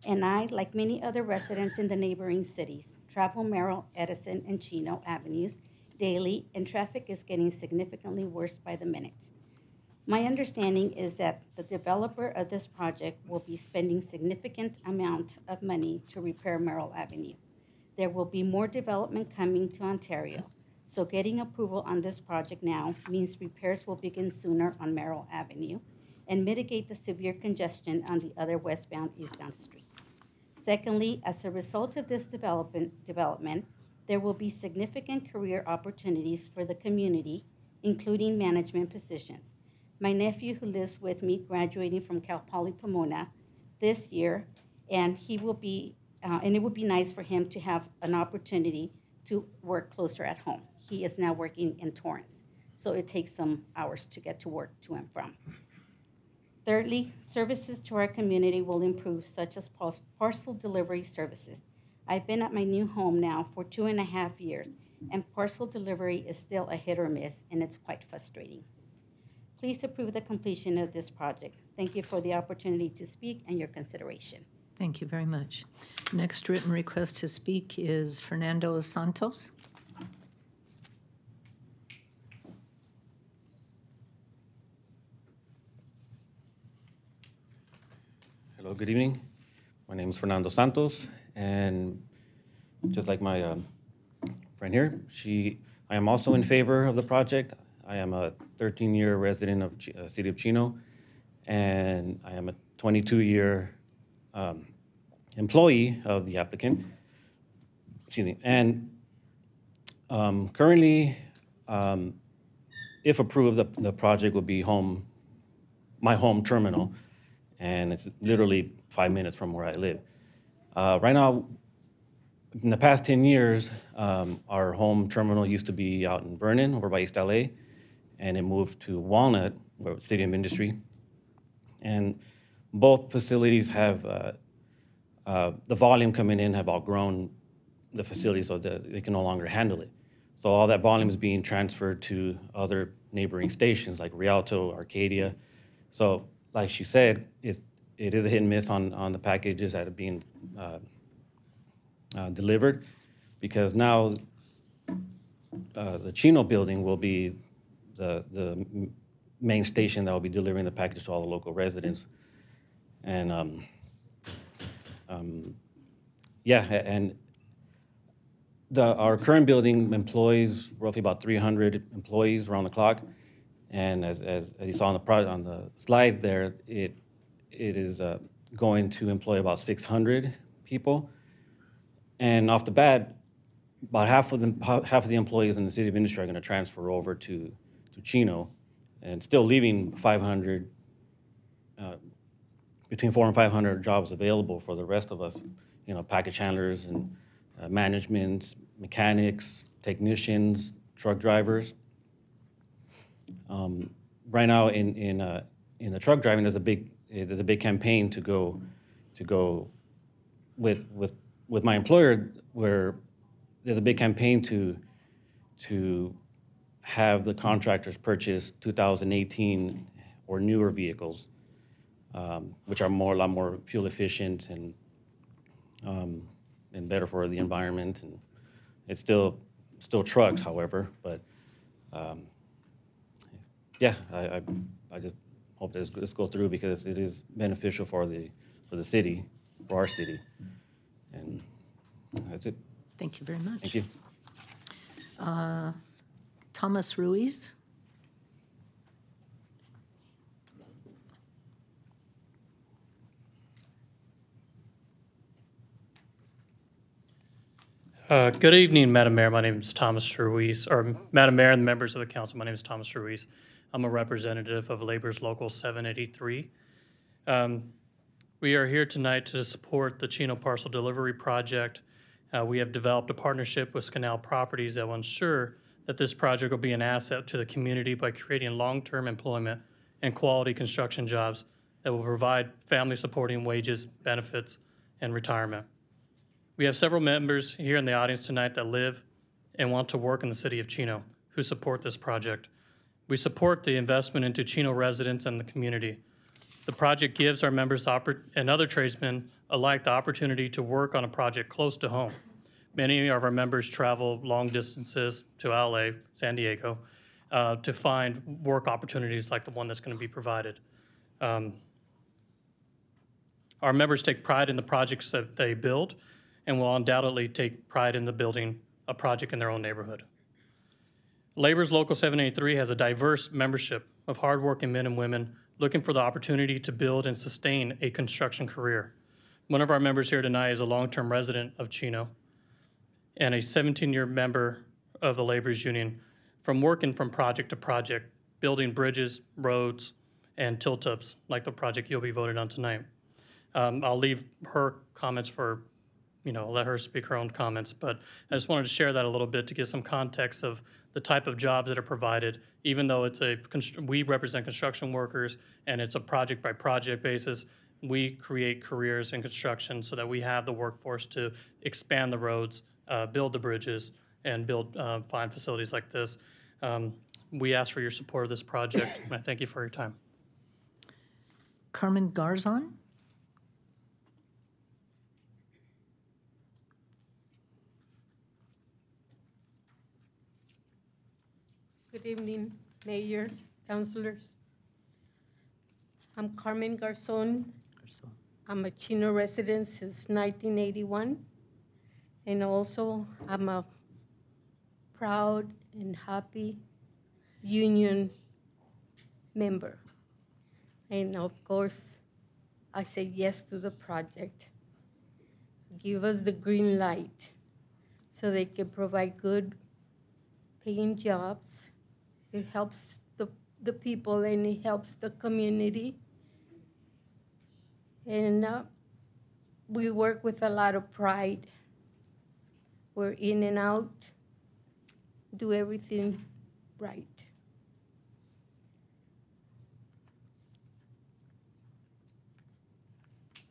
[SPEAKER 3] And I, like many other residents in the neighboring cities, travel Merrill, Edison, and Chino avenues daily, and traffic is getting significantly worse by the minute. My understanding is that the developer of this project will be spending significant amount of money to repair Merrill Avenue. There will be more development coming to Ontario, so getting approval on this project now means repairs will begin sooner on Merrill Avenue and mitigate the severe congestion on the other westbound, eastbound streets. Secondly, as a result of this development, there will be significant career opportunities for the community, including management positions. My nephew who lives with me, graduating from Cal Poly Pomona this year, and he will be, and it would be nice for him to have an opportunity to work closer at home. He is now working in Torrance, so it takes some hours to get to work to and from. Thirdly, services to our community will improve, such as parcel delivery services. I've been at my new home now for 2.5 years, and parcel delivery is still a hit or miss, and it's quite frustrating. Please approve the completion of this project. Thank you for the opportunity to speak and your consideration.
[SPEAKER 1] Thank you very much. Next written request to speak is Fernando Santos.
[SPEAKER 22] Hello, good evening. My name is Fernando Santos, and just like my friend here, I am also in favor of the project. I am a 13-year resident of City of Chino, and I am a 22-year employee of the applicant. Excuse me. And currently, if approved, the project will be my home terminal, and it's literally 5 minutes from where I live. Right now, in the past 10 years, our home terminal used to be out in Vernon, over by East LA, and it moved to Walnut, where it's City of Industry. And both facilities have, the volume coming in have outgrown the facility so that they can no longer handle it. So all that volume is being transferred to other neighboring stations like Rialto, Arcadia. So like she said, it is a hit and miss on the packages that are being delivered, because now the Chino building will be the main station that will be delivering the package to all the local residents. And yeah, and our current building employs roughly about 300 employees around the clock. And as you saw on the slide there, it is going to employ about 600 people. And off the bat, about half of the employees in the City of Industry are going to transfer over to Chino, and still leaving 500, between 400 and 500 jobs available for the rest of us, package handlers and management, mechanics, technicians, truck drivers. Right now in the truck driving, there's a big campaign to go with my employer, where there's a big campaign to have the contractors purchase 2018 or newer vehicles, which are a lot more fuel efficient and better for the environment. And it's still trucks, however, but Yeah, I just hope that this goes through because it is beneficial for the city, for our city. And that's it.
[SPEAKER 1] Thank you very much.
[SPEAKER 22] Thank you.
[SPEAKER 1] Thomas Ruiz.
[SPEAKER 4] Good evening, Madam Mayor. My name is Thomas Ruiz, or Madam Mayor and members of the council. My name is Thomas Ruiz. I'm a representative of Labor's Local 783. We are here tonight to support the Chino Parcel Delivery Project. We have developed a partnership with Scanal Properties that will ensure that this project will be an asset to the community by creating long-term employment and quality construction jobs that will provide family-supporting wages, benefits, and retirement. We have several members here in the audience tonight that live and want to work in the city of Chino who support this project. We support the investment into Chino residents and the community. The project gives our members and other tradesmen alike the opportunity to work on a project close to home. Many of our members travel long distances to LA, San Diego, to find work opportunities like the one that's going to be provided. Our members take pride in the projects that they build and will undoubtedly take pride in the building a project in their own neighborhood. Labor's Local 783 has a diverse membership of hardworking men and women looking for the opportunity to build and sustain a construction career. One of our members here tonight is a long-term resident of Chino and a 17-year member of the Laborers Union from working from project to project, building bridges, roads, and tilt-ups like the project you'll be voting on tonight. I'll leave her comments for let her speak her own comments, but I just wanted to share that a little bit to give some context of the type of jobs that are provided, even though we represent construction workers and it's a project by project basis, we create careers in construction so that we have the workforce to expand the roads, build the bridges, and build fine facilities like this. We ask for your support of this project, and I thank you for your time.
[SPEAKER 1] Carmen Garzon.
[SPEAKER 5] Good evening, Mayor, councilors. I'm Carmen Garzon. I'm a Chino resident since 1981. And also, I'm a proud and happy union member. And of course, I say yes to the project. Give us the green light so they can provide good paying jobs. It helps the people and it helps the community. And we work with a lot of pride. We're in and out, do everything right.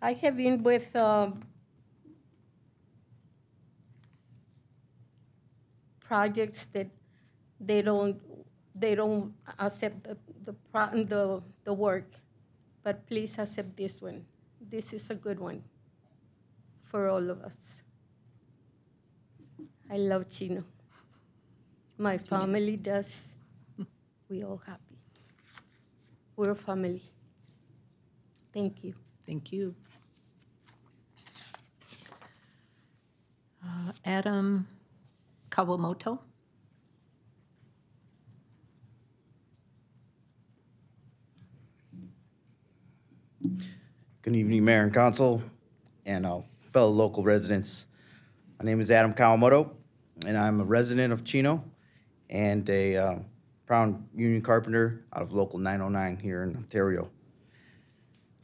[SPEAKER 5] I have been with projects that they don't accept the work, but please accept this one. This is a good one for all of us. I love Chino. My family does. We all happy. We're a family. Thank you.
[SPEAKER 1] Thank you. Adam Kawamoto.
[SPEAKER 23] Good evening, Mayor and Council, and fellow local residents. My name is Adam Kawamoto, and I'm a resident of Chino and a proud union carpenter out of Local 909 here in Ontario.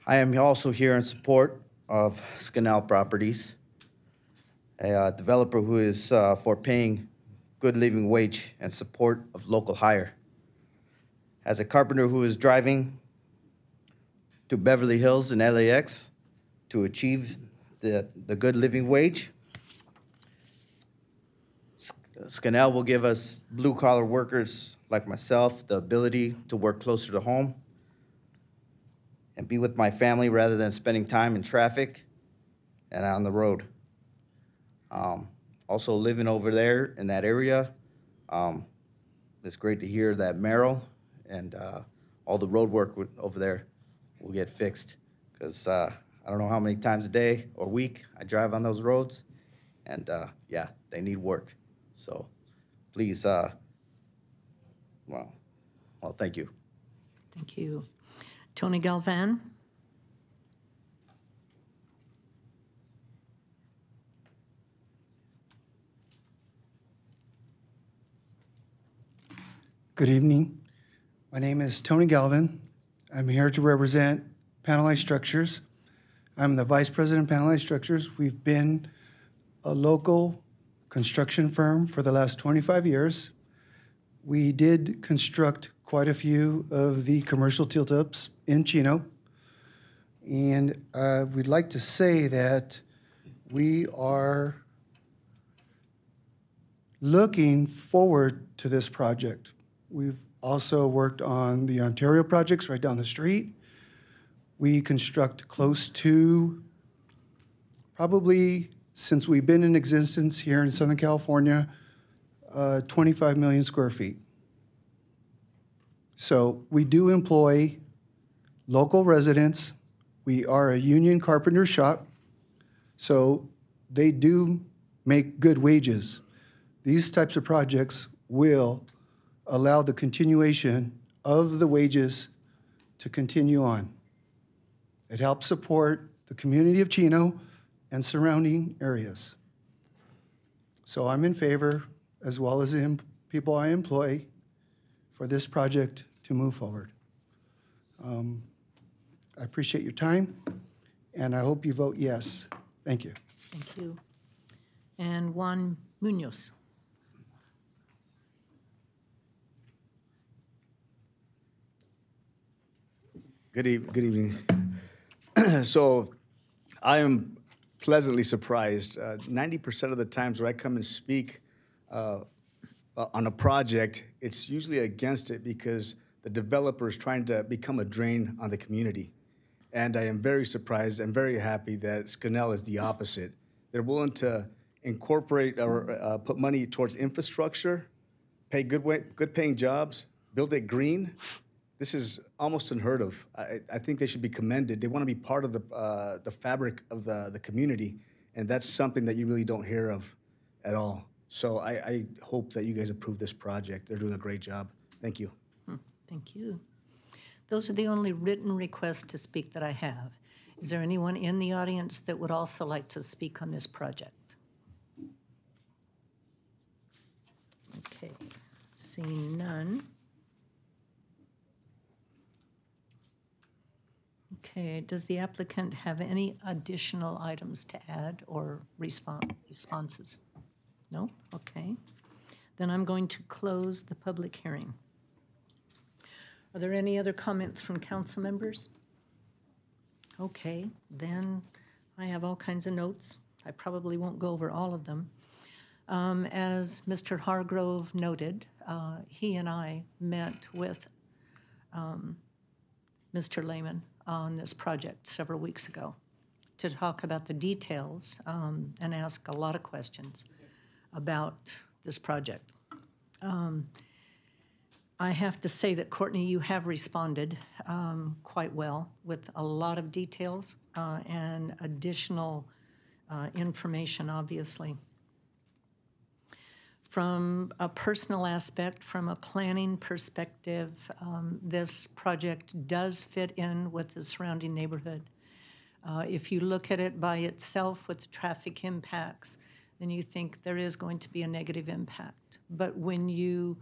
[SPEAKER 23] I am also here in support of Scanal Properties, a developer who is for paying good living wage and support of local hire. As a carpenter who is driving to Beverly Hills and LAX to achieve the good living wage, Scanal will give us blue-collar workers like myself the ability to work closer to home and be with my family rather than spending time in traffic and on the road. Also living over there in that area, it's great to hear that Merrill and all the road work over there will get fixed, because I don't know how many times a day or week I drive on those roads, and yeah, they need work. So please, well, thank you.
[SPEAKER 1] Thank you. Tony Galvan?
[SPEAKER 7] Good evening. My name is Tony Galvin. I'm here to represent Panelized Structures. I'm the Vice President of Panelized Structures. We've been a local construction firm for the last 25 years. We did construct quite a few of the commercial tilt-ups in Chino. And we'd like to say that we are looking forward to this project. We've also worked on the Ontario projects right down the street. We construct close to, probably since we've been in existence here in Southern California, 25 million square feet. So we do employ local residents. We are a union carpenter shop, so they do make good wages. These types of projects will allow the continuation of the wages to continue on. It helps support the community of Chino and surrounding areas. So I'm in favor, as well as the people I employ, for this project to move forward. I appreciate your time, and I hope you vote yes. Thank you.
[SPEAKER 1] Thank you. And Juan Munoz.
[SPEAKER 8] Good evening. So I am pleasantly surprised. 90% of the times where I come and speak on a project, it's usually against it because the developer is trying to become a drain on the community. And I am very surprised and very happy that Scanel is the opposite. They're willing to incorporate or put money towards infrastructure, pay good paying jobs, build it green. This is almost unheard of. I think they should be commended. They want to be part of the fabric of the community, and that's something that you really don't hear of at all. So I hope that you guys approve this project. They're doing a great job. Thank you.
[SPEAKER 1] Thank you. Those are the only written requests to speak that I have. Is there anyone in the audience that would also like to speak on this project? Okay, seeing none. Okay, does the applicant have any additional items to add or responses? No? Okay. Then I'm going to close the public hearing. Are there any other comments from council members? Okay, then I have all kinds of notes. I probably won't go over all of them. As Mr. Hargrove noted, he and I met with Mr. Lehman on this project several weeks ago to talk about the details and ask a lot of questions about this project. I have to say that, Courtney, you have responded quite well with a lot of details and additional information, obviously. From a personal aspect, from a planning perspective, this project does fit in with the surrounding neighborhood. If you look at it by itself with the traffic impacts, then you think there is going to be a negative impact. But when you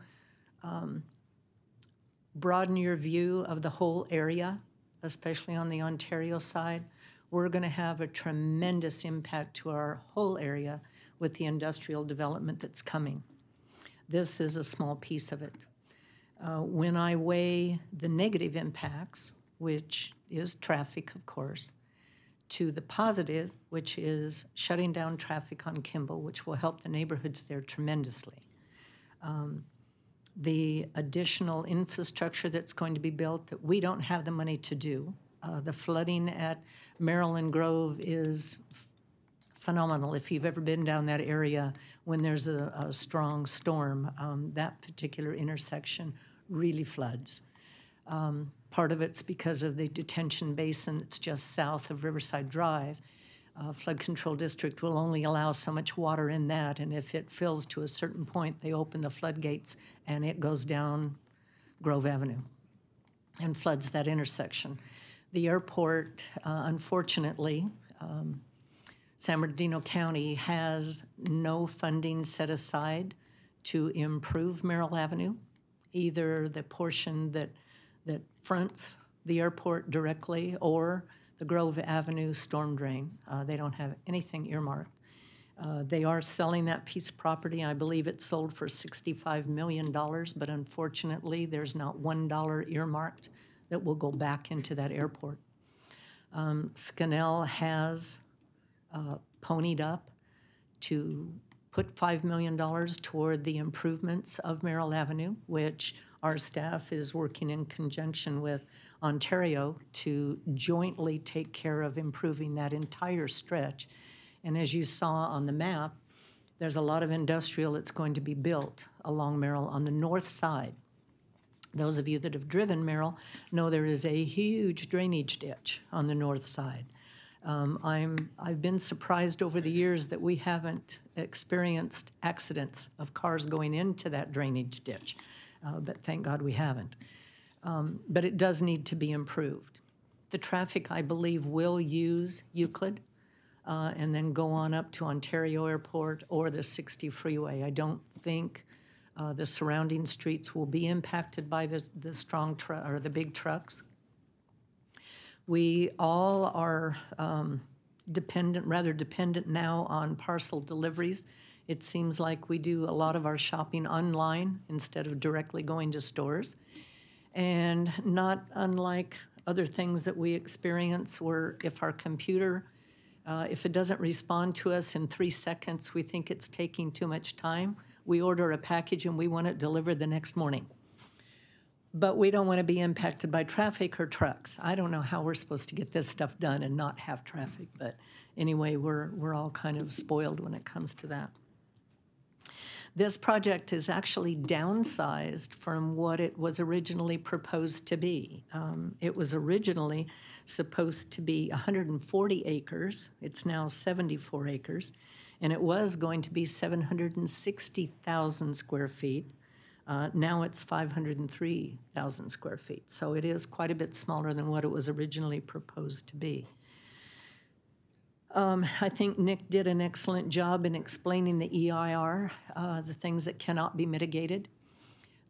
[SPEAKER 1] broaden your view of the whole area, especially on the Ontario side, we're going to have a tremendous impact to our whole area with the industrial development that's coming. This is a small piece of it. When I weigh the negative impacts, which is traffic, of course, to the positive, which is shutting down traffic on Kimball, which will help the neighborhoods there tremendously. The additional infrastructure that's going to be built that we don't have the money to do. The flooding at Maryland Grove is phenomenal. If you've ever been down that area when there's a strong storm, that particular intersection really floods. Part of it's because of the detention basin that's just south of Riverside Drive. Flood Control District will only allow so much water in that, and if it fills to a certain point, they open the floodgates and it goes down Grove Avenue and floods that intersection. The airport, unfortunately, San Bernardino County has no funding set aside to improve Merrill Avenue, either the portion that fronts the airport directly or the Grove Avenue storm drain. They don't have anything earmarked. They are selling that piece of property. I believe it's sold for $65 million, but unfortunately, there's not $1 earmarked that will go back into that airport. Scannell has ponied up to put $5 million toward the improvements of Merrill Avenue, which our staff is working in conjunction with Ontario to jointly take care of improving that entire stretch. And as you saw on the map, there's a lot of industrial that's going to be built along Merrill on the north side. Those of you that have driven Merrill know there is a huge drainage ditch on the north side. I've been surprised over the years that we haven't experienced accidents of cars going into that drainage ditch, but thank God we haven't. But it does need to be improved. The traffic, I believe, will use Euclid and then go on up to Ontario Airport or the 60 freeway. I don't think the surrounding streets will be impacted by the strong or the big trucks. We all are rather dependent now on parcel deliveries. It seems like we do a lot of our shopping online instead of directly going to stores. And not unlike other things that we experience where if our computer, if it doesn't respond to us in 3 seconds, we think it's taking too much time. We order a package and we want it delivered the next morning. But we don't want to be impacted by traffic or trucks. I don't know how we're supposed to get this stuff done and not have traffic, but anyway, we're all kind of spoiled when it comes to that. This project is actually downsized from what it was originally proposed to be. It was originally supposed to be 140 acres. It's now 74 acres. And it was going to be 760,000 square feet. Now it's 503,000 square feet. So it is quite a bit smaller than what it was originally proposed to be. I think Nick did an excellent job in explaining the EIR, the things that cannot be mitigated.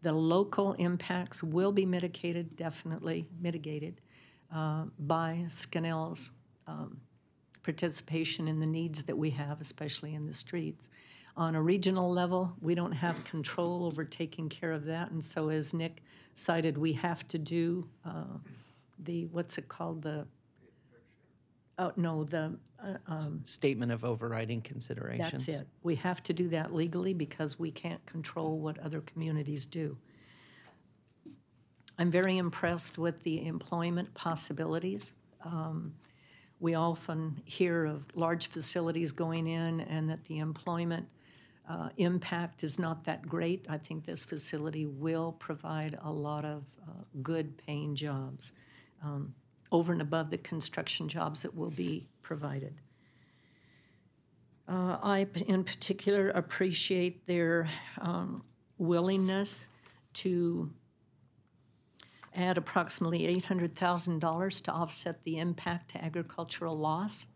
[SPEAKER 1] The local impacts will be mitigated, definitely mitigated, by Scannell's participation in the needs that we have, especially in the streets. On a regional level, we don't have control over taking care of that, and so as Nick cited, we have to do what's it called,
[SPEAKER 16] Statement of overriding considerations.
[SPEAKER 1] That's it. We have to do that legally because we can't control what other communities do. I'm very impressed with the employment possibilities. We often hear of large facilities going in and that the employment impact is not that great. I think this facility will provide a lot of good paying jobs. Over and above the construction jobs that will be provided. I, in particular, appreciate their willingness to add approximately $800,000 to offset the impact to agricultural loss.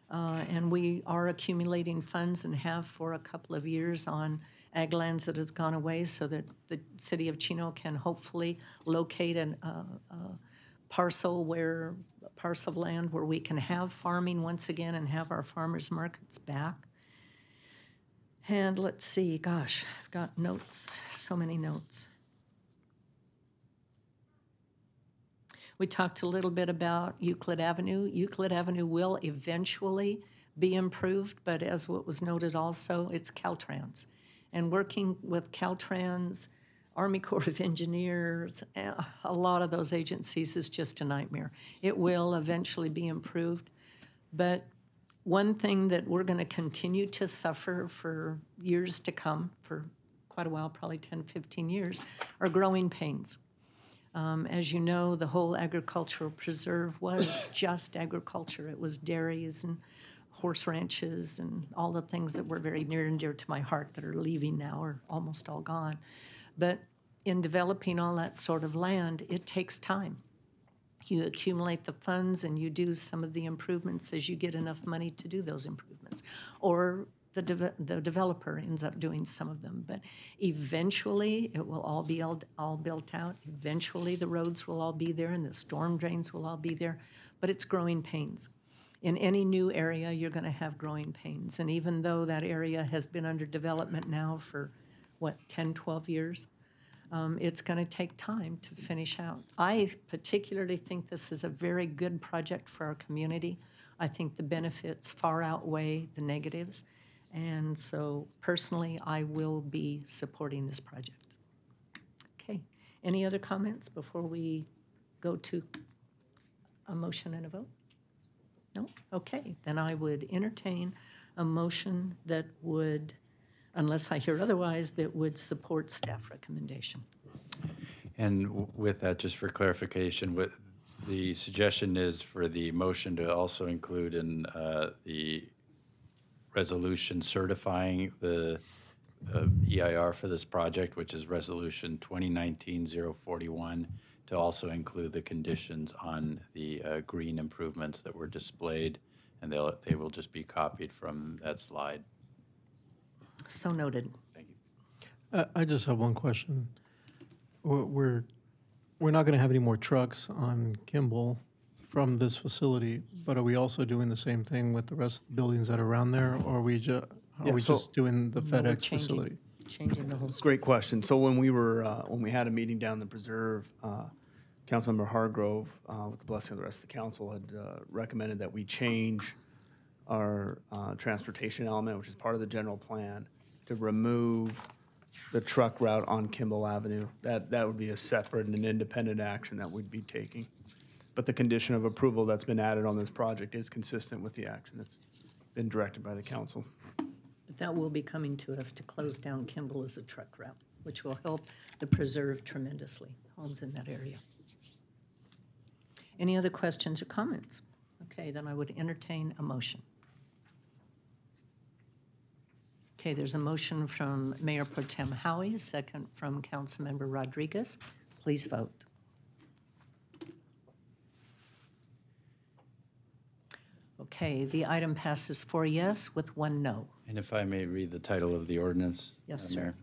[SPEAKER 1] And we are accumulating funds and have for a couple of years on ag lands that has gone away so that the City of Chino can hopefully locate a parcel of land where we can have farming once again and have our farmers markets back. And let's see, gosh, I've got notes, so many notes. We talked a little bit about Euclid Avenue. Euclid Avenue will eventually be improved, but as what was noted also, it's Caltrans. And working with Caltrans, Army Corps of Engineers, a lot of those agencies is just a nightmare. It will eventually be improved, but One thing that we're going to continue to suffer for years to come, for quite a while, probably 10, 15 years, are growing pains. As you know, the whole agricultural preserve was just agriculture. It was dairies and horse ranches and all the things that were very near and dear to my heart that are leaving now or almost all gone. But in developing all that sort of land, it takes time. You accumulate the funds and you do some of the improvements as you get enough money to do those improvements. Or the developer ends up doing some of them. But eventually, it will all be all built out. Eventually, the roads will all be there and the storm drains will all be there. But it's growing pains. In any new area, you're going to have growing pains. And even though that area has been under development now for, 10, 12 years, it's going to take time to finish out. I particularly think this is a very good project for our community. I think the benefits far outweigh the negatives. And so personally, I will be supporting this project. Okay. Any other comments before we go to a motion and a vote? No? Okay. Then I would entertain a motion that would, unless I hear otherwise, that would support staff recommendation.
[SPEAKER 6] And with that, just for clarification, what the suggestion is for the motion to also include in the resolution certifying the EIR for this project, which is Resolution 2019-041, to also include the conditions on the green improvements that were displayed, and they will just be copied from that slide.
[SPEAKER 1] So noted.
[SPEAKER 6] Thank you.
[SPEAKER 19] I just have one question. We're not going to have any more trucks on Kimball from this facility, but are we also doing the same thing with the rest of the buildings that are around there, or are we just doing the FedEx facility?
[SPEAKER 1] Changing the whole.
[SPEAKER 12] Great question. So when we had a meeting down in the preserve, Councilmember Hargrove, with the blessing of the rest of the council, had recommended that we change our transportation element, which is part of the general plan, to remove the truck route on Kimball Avenue. That would be a separate and an independent action that we'd be taking. But the condition of approval that's been added on this project is consistent with the action that's been directed by the council.
[SPEAKER 1] But that will be coming to us to close down Kimball as a truck route, which will help the preserve tremendously, homes in that area. Any other questions or comments? Okay, then I would entertain a motion. Okay, there's a motion from Mayor Pro Tem Howie, second from Councilmember Rodriguez. Please vote. Okay, the item passes 4 yes with 1 no.
[SPEAKER 6] And if I may read the title of the ordinance?
[SPEAKER 1] Yes, sir.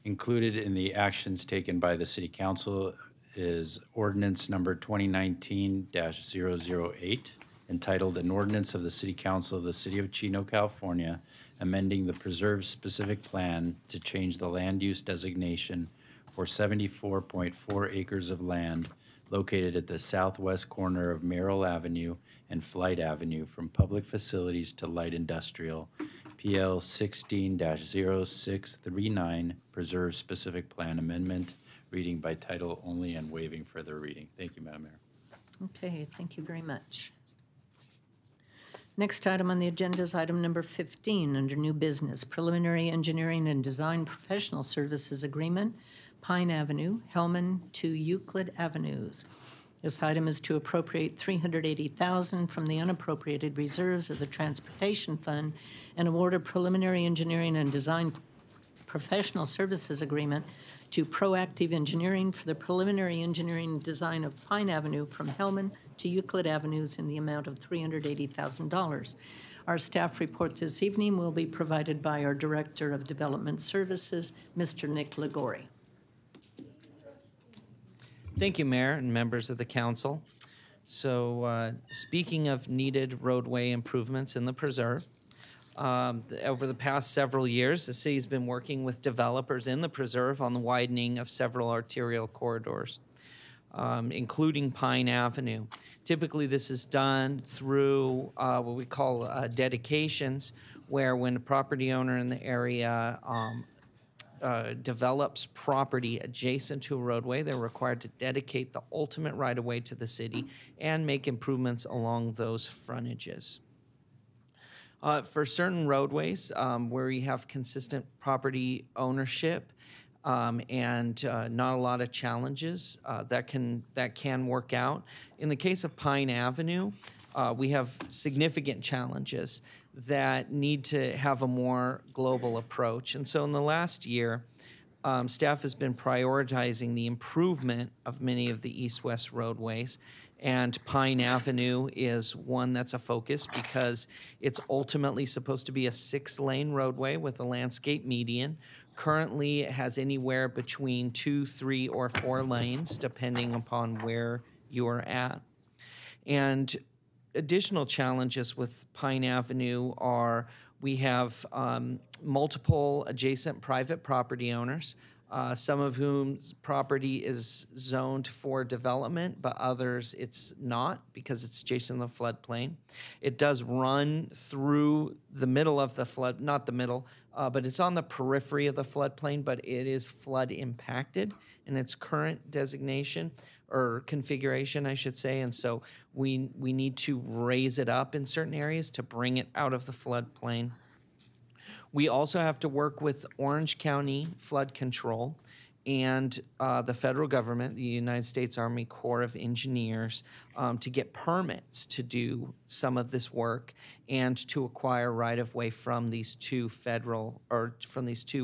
[SPEAKER 6] Included in the actions taken by the City Council is ordinance number 2019-008, entitled An Ordinance of the City Council of the City of Chino, California, amending the preserve specific plan to change the land use designation for 74.4 acres of land located at the southwest corner of Merrill Avenue and Flight Avenue from public facilities to light industrial, PL 16-0639, preserve specific plan amendment, reading by title only and waiving further reading. Thank you, Madam Mayor.
[SPEAKER 1] Okay, thank you very much. Next item on the agenda is item number 15 under new business, preliminary engineering and design professional services agreement, Pine Avenue, Hellman to Euclid Avenues. This item is to appropriate $380,000 from the unappropriated reserves of the Transportation Fund and award a preliminary engineering and design professional services agreement to Proactive Engineering for the preliminary engineering and design of Pine Avenue from Hellman to Euclid Avenues in the amount of $380,000. Our staff report this evening will be provided by our Director of Development Services, Mr. Nick Ligori.
[SPEAKER 16] Thank you, Mayor and members of the council. So speaking of needed roadway improvements in the preserve, over the past several years, the city's been working with developers in the preserve on the widening of several arterial corridors, including Pine Avenue. Typically, this is done through what we call dedications, where when a property owner in the area develops property adjacent to a roadway, they're required to dedicate the ultimate right-of-way to the city and make improvements along those frontages. For certain roadways where you have consistent property ownership and not a lot of challenges, that can work out. In the case of Pine Avenue, we have significant challenges that need to have a more global approach. And so in the last year, staff has been prioritizing the improvement of many of the east-west roadways. And Pine Avenue is one that's a focus because it's ultimately supposed to be a 6-lane roadway with a landscape median. Currently, it has anywhere between 2, 3, or 4 lanes, depending upon where you're at. And additional challenges with Pine Avenue are we have multiple adjacent private property owners, some of whom's property is zoned for development, but others it's not because it's adjacent to the floodplain. It does run through the middle of the flood, not the middle, but it's on the periphery of the floodplain, but it is flood impacted in its current designation or configuration, I should say. And so we need to raise it up in certain areas to bring it out of the floodplain. We also have to work with Orange County Flood Control and the federal government, the United States Army Corps of Engineers, to get permits to do some of this work and to acquire right-of-way from these two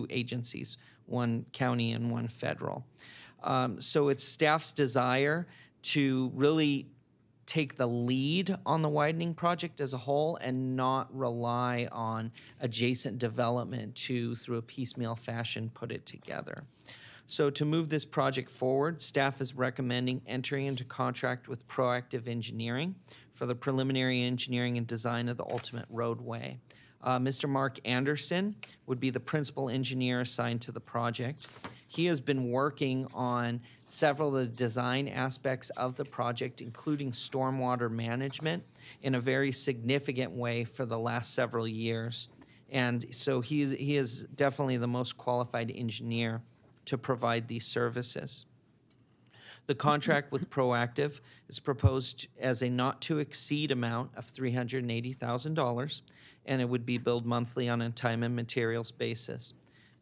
[SPEAKER 16] agencies, one county and one federal. So it's staff's desire to really take the lead on the widening project as a whole and not rely on adjacent development to, through a piecemeal fashion, put it together. So to move this project forward, staff is recommending entering into contract with Proactive Engineering for the preliminary engineering and design of the ultimate roadway. Mr. Mark Anderson would be the principal engineer assigned to the project. He has been working on several of the design aspects of the project, including stormwater management, in a very significant way for the last several years. And so he is definitely the most qualified engineer to provide these services. The contract with Proactive is proposed as a not-to-exceed amount of $380,000, and it would be billed monthly on a time and materials basis.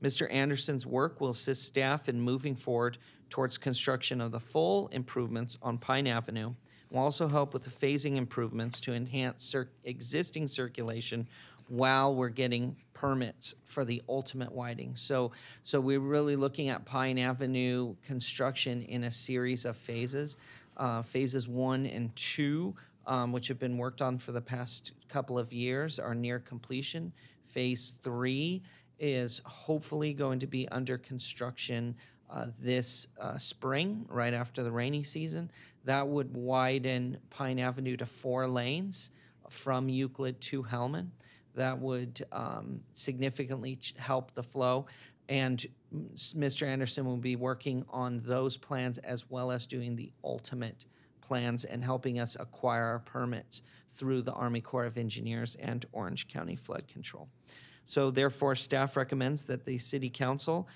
[SPEAKER 16] Mr. Anderson's work will assist staff in moving forward towards construction of the full improvements on Pine Avenue. Will also help with the phasing improvements to enhance existing circulation while we're getting permits for the ultimate widening. So we're really looking at Pine Avenue construction in a series of phases. Phases 1 and 2, which have been worked on for the past couple of years, are near completion. Phase 3 is hopefully going to be under construction this spring, right after the rainy season. That would widen Pine Avenue to 4 lanes from Euclid to Hellman. That would significantly help the flow. And Mr. Anderson will be working on those plans as well as doing the ultimate plans and helping us acquire our permits through the Army Corps of Engineers and Orange County Flood Control. So therefore, staff recommends that the City Council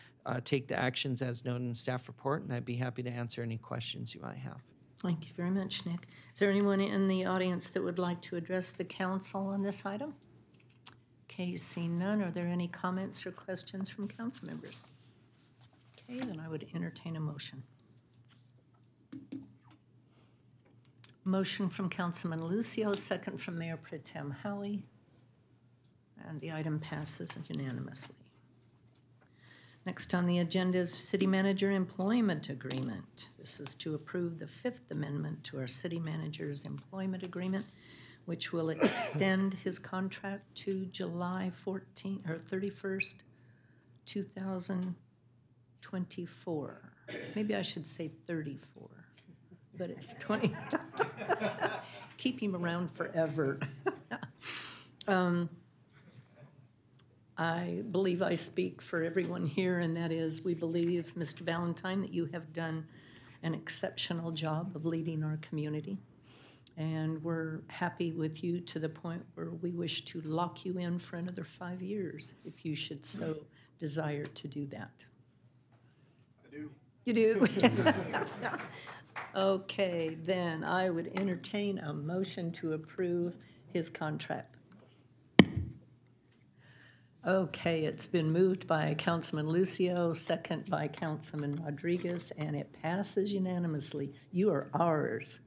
[SPEAKER 16] take the actions as noted in the staff report, and I'd be happy to answer any questions you might have.
[SPEAKER 1] Thank you very much, Nick. Is there anyone in the audience that would like to address the council on this item? Okay, seeing none, are there any comments or questions from council members? Okay, then I would entertain a motion. Motion from Councilman Lucio, second from Mayor Pro Tem Howie, and the item passes unanimously. Next on the agenda is City Manager Employment Agreement. This is to approve the 5th Amendment to our City Manager's Employment Agreement, which will extend his contract to July 31st, 2024. Maybe I should say 34, but it's 20. Keep him around forever. I believe I speak for everyone here, and that is we believe, Mr. Valentine, that you have done an exceptional job of leading our community. And we're happy with you to the point where we wish to lock you in for another 5 years if you should so desire to do that.
[SPEAKER 8] I do.
[SPEAKER 1] You do? Okay, then I would entertain a motion to approve his contract. Okay, it's been moved by Councilman Lucio, second by Councilman Rodriguez, and it passes unanimously. You are ours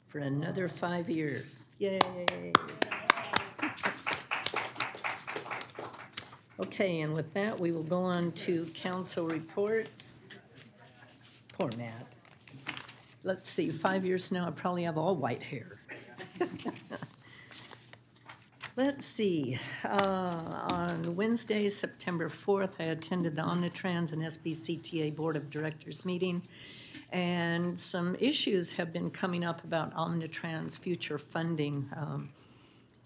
[SPEAKER 1] for another 5 years. Yay. Okay, and with that, we will go on to council reports. Poor Matt. Let's see, 5 years from now, I probably have all white hair. Let's see, on Wednesday, September 4th, I attended the Omnitrans and SBCTA Board of Directors meeting, and some issues have been coming up about Omnitrans' future funding.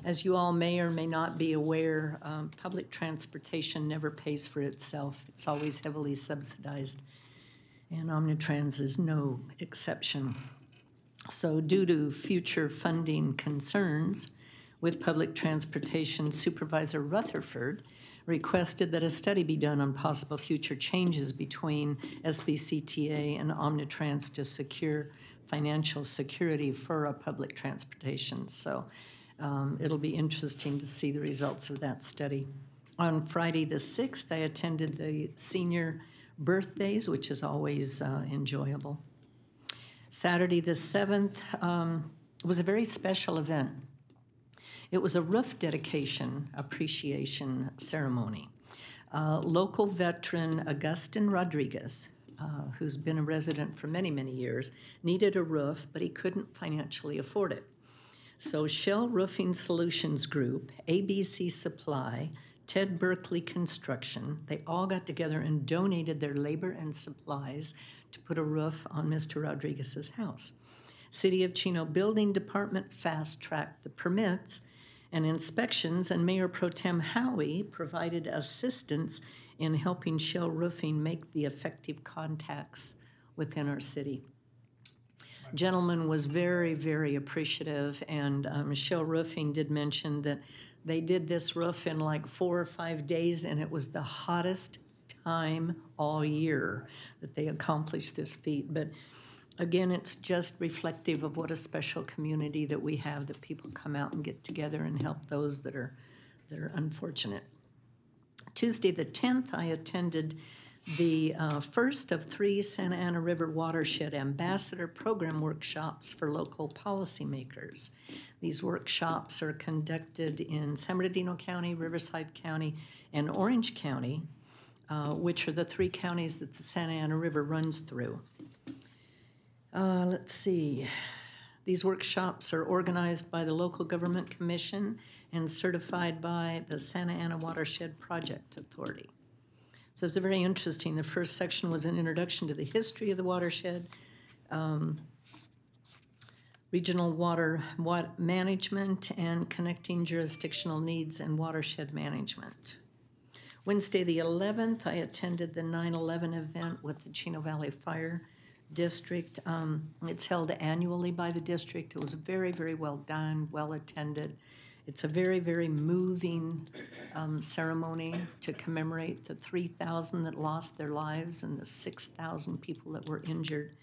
[SPEAKER 1] As you all may or may not be aware, public transportation never pays for itself. It's always heavily subsidized, and Omnitrans is no exception. So due to future funding concerns with public transportation, Supervisor Rutherford requested that a study be done on possible future changes between SBCTA and Omnitrans to secure financial security for our public transportation. So it'll be interesting to see the results of that study. On Friday the 6th, I attended the senior birthdays, which is always enjoyable. Saturday the 7th was a very special event. It was a roof dedication appreciation ceremony. Local veteran Augustin Rodriguez, who's been a resident for many, many years, needed a roof, but he couldn't financially afford it. So Shell Roofing Solutions Group, ABC Supply, Ted Berkeley Construction, they all got together and donated their labor and supplies to put a roof on Mr. Rodriguez's house. City of Chino Building Department fast-tracked the permits and inspections, and Mayor Pro Tem Howie provided assistance in helping Shell Roofing make the effective contacts within our city. Gentleman was very, very appreciative, and Shell Roofing did mention that they did this roof in like 4 or 5 days, and it was the hottest time all year that they accomplished this feat. But again, it's just reflective of what a special community that we have, that people come out and get together and help those that are unfortunate. Tuesday the 10th, I attended the first of 3 Santa Ana River Watershed Ambassador Program workshops for local policymakers. These workshops are conducted in San Bernardino County, Riverside County, and Orange County, which are the 3 counties that the Santa Ana River runs through. Let's see. These workshops are organized by the Local Government Commission and certified by the Santa Ana Watershed Project Authority. So it's very interesting. The first section was an introduction to the history of the watershed, regional water management, and connecting jurisdictional needs and watershed management. Wednesday the 11th, I attended the 9/11 event with the Chino Valley Fire District. It's held annually by the district. It was very, very well done, well attended. It's a very, very moving ceremony to commemorate the 3,000 that lost their lives and the 6,000 people that were injured,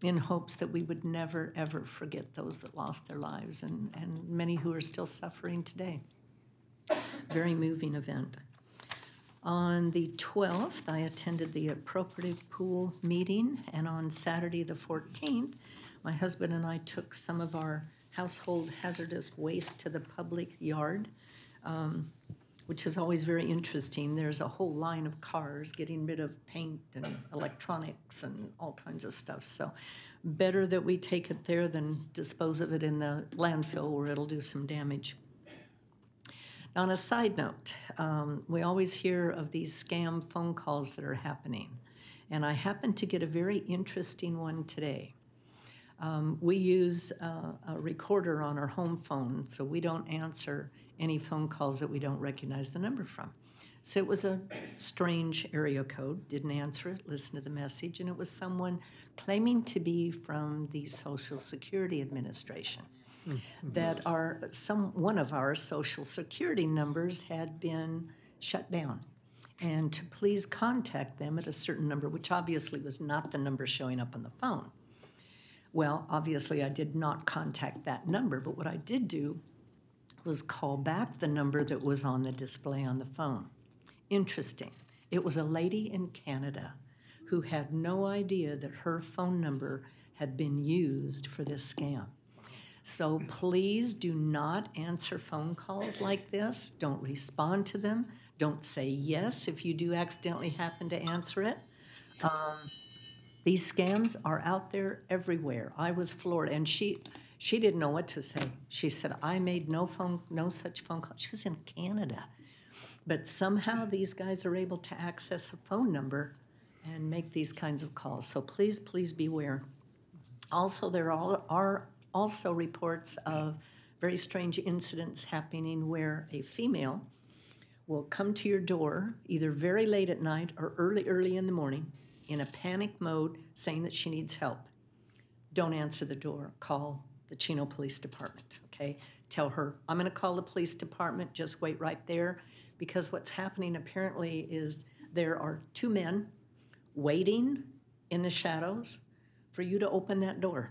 [SPEAKER 1] in hopes that we would never, ever forget those that lost their lives, and many who are still suffering today. Very moving event. On the 12th, I attended the appropriative pool meeting, and on Saturday the 14th, my husband and I took some of our household hazardous waste to the public yard, which is always very interesting. There's a whole line of cars getting rid of paint and electronics and all kinds of stuff. So better that we take it there than dispose of it in the landfill where it'll do some damage. On a side note, we always hear of these scam phone calls that are happening, and I happened to get a very interesting one today. We use a recorder on our home phone, so we don't answer any phone calls that we don't recognize the number from. So it was a strange area code, didn't answer it, listened to the message, and it was someone claiming to be from the Social Security Administration. That one of our Social Security numbers had been shut down, and to please contact them at a certain number, which obviously was not the number showing up on the phone. Well, obviously I did not contact that number, but what I did do was call back the number that was on the display on the phone. Interesting. It was a lady in Canada who had no idea that her phone number had been used for this scam. So please do not answer phone calls like this. Don't respond to them. Don't say yes if you do accidentally happen to answer it. These scams are out there everywhere. I was floored, and she didn't know what to say. She said, I made no such phone call. She was in Canada. But somehow these guys are able to access a phone number and make these kinds of calls. So please, please beware. Also, there are also reports of very strange incidents happening where a female will come to your door either very late at night or early in the morning in a panic mode saying that she needs help. Don't answer the door. Call the Chino Police Department, okay? Tell her, I'm gonna call the police department, just wait right there, because what's happening apparently is there are two men waiting in the shadows for you to open that door.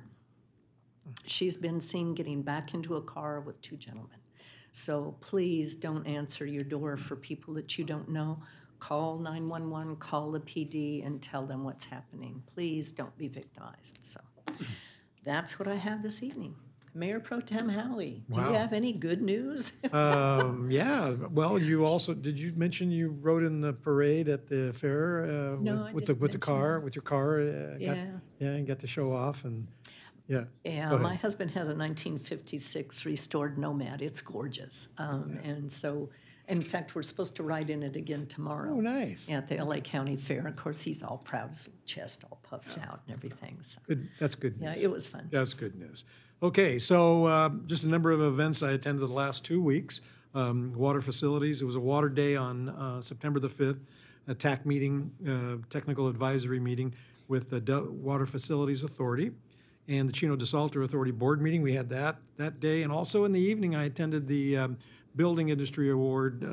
[SPEAKER 1] She's been seen getting back into a car with two gentlemen. So please don't answer your door for people that you don't know. Call 911, call the PD, and tell them what's happening. Please don't be victimized. So that's what I have this evening. Mayor Pro Tem Howie, do you have any good news?
[SPEAKER 2] Yeah, well, you also, did you mention you rode in the parade at the fair?
[SPEAKER 1] No,
[SPEAKER 2] with your car?
[SPEAKER 1] Yeah.
[SPEAKER 2] And got to show off and, yeah.
[SPEAKER 1] Yeah,
[SPEAKER 2] Go ahead.
[SPEAKER 1] my husband has a 1956 restored Nomad. It's gorgeous. And so, in fact, we're supposed to ride in it again tomorrow.
[SPEAKER 2] Oh, nice.
[SPEAKER 1] At the LA County Fair. Of course, he's all proud, his chest all puffs out and everything. So.
[SPEAKER 2] Good. That's good news.
[SPEAKER 1] Yeah, it was fun.
[SPEAKER 2] That's good news. Okay, so just a number of events I attended the last 2 weeks. Water facilities. It was a water day on September the 5th, a TAC meeting, technical advisory meeting with the Water Facilities Authority and the Chino DeSalter Authority board meeting. We had that day. And also in the evening, I attended the Building Industry Award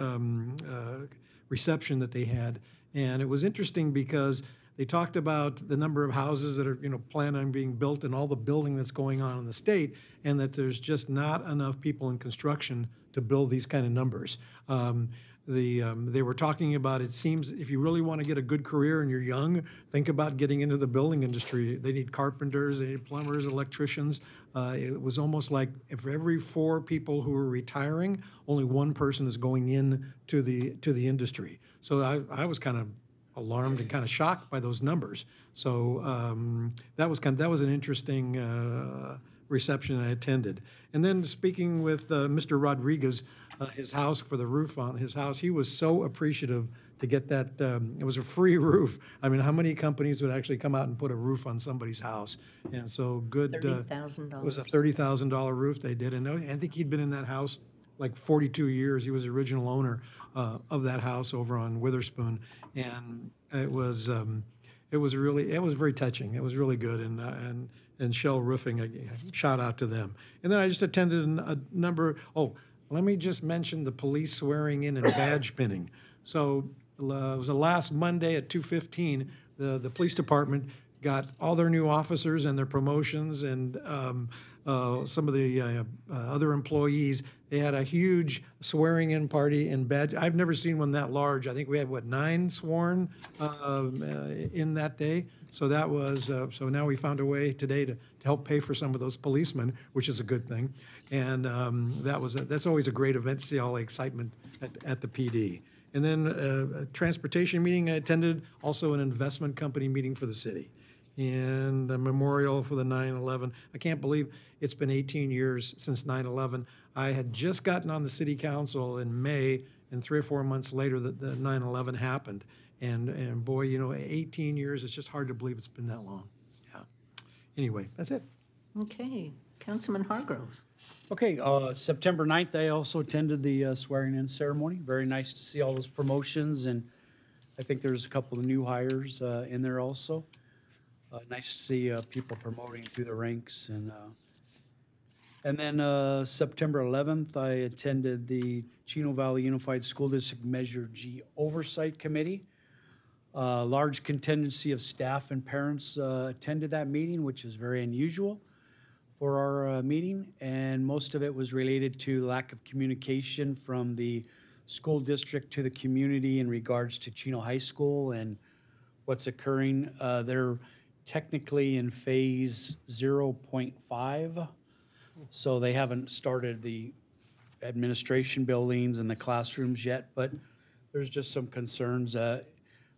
[SPEAKER 2] reception that they had. And it was interesting because they talked about the number of houses that are, planned on being built and all the building that's going on in the state, and that there's just not enough people in construction to build these kind of numbers. They were talking about, it seems, if you really want to get a good career and you're young, think about getting into the building industry. They need carpenters, they need plumbers, electricians. It was almost like if every 4 people who are retiring, only 1 person is going in to the industry. So I was kind of alarmed and kind of shocked by those numbers. So that was an interesting reception I attended. And then speaking with Mr. Rodriguez, his house, for the roof on his house, he was so appreciative to get that. It was a free roof. I mean, how many companies would actually come out and put a roof on somebody's house? And so good.
[SPEAKER 1] $30,000.
[SPEAKER 2] It was a $30,000 roof they did. And I think he'd been in that house like 42 years. He was the original owner of that house over on Witherspoon. And it was very touching. It was really good. And Shell Roofing, shout out to them. And then I just attended a number. Let me just mention the police swearing in and badge pinning. So it was the last Monday at 2:15. The police department got all their new officers and their promotions, and some of the other employees. They had a huge swearing-in party and badge. I've never seen one that large. I think we had 9 sworn in that day. So that was so now we found a way today to help pay for some of those policemen, which is a good thing. And that's always a great event to see all the excitement at the PD. And then a transportation meeting I attended, also an investment company meeting for the city, and a memorial for the 9/11. I can't believe it's been 18 years since 9/11. I had just gotten on the city council in May, and 3 or 4 months later that the 9/11 happened. And boy, 18 years, it's just hard to believe it's been that long. Yeah. Anyway, that's it.
[SPEAKER 1] Okay, Councilman Hargrove.
[SPEAKER 21] Okay, September 9th, I also attended the swearing-in ceremony. Very nice to see all those promotions, and I think there's a couple of new hires in there also. Nice to see people promoting through the ranks. And then September 11th, I attended the Chino Valley Unified School District Measure G Oversight Committee. Large contingency of staff and parents attended that meeting, which is very unusual for our meeting, and most of it was related to lack of communication from the school district to the community in regards to Chino High School and what's occurring. They're technically in phase 0.5, so they haven't started the administration buildings and the classrooms yet, but there's just some concerns.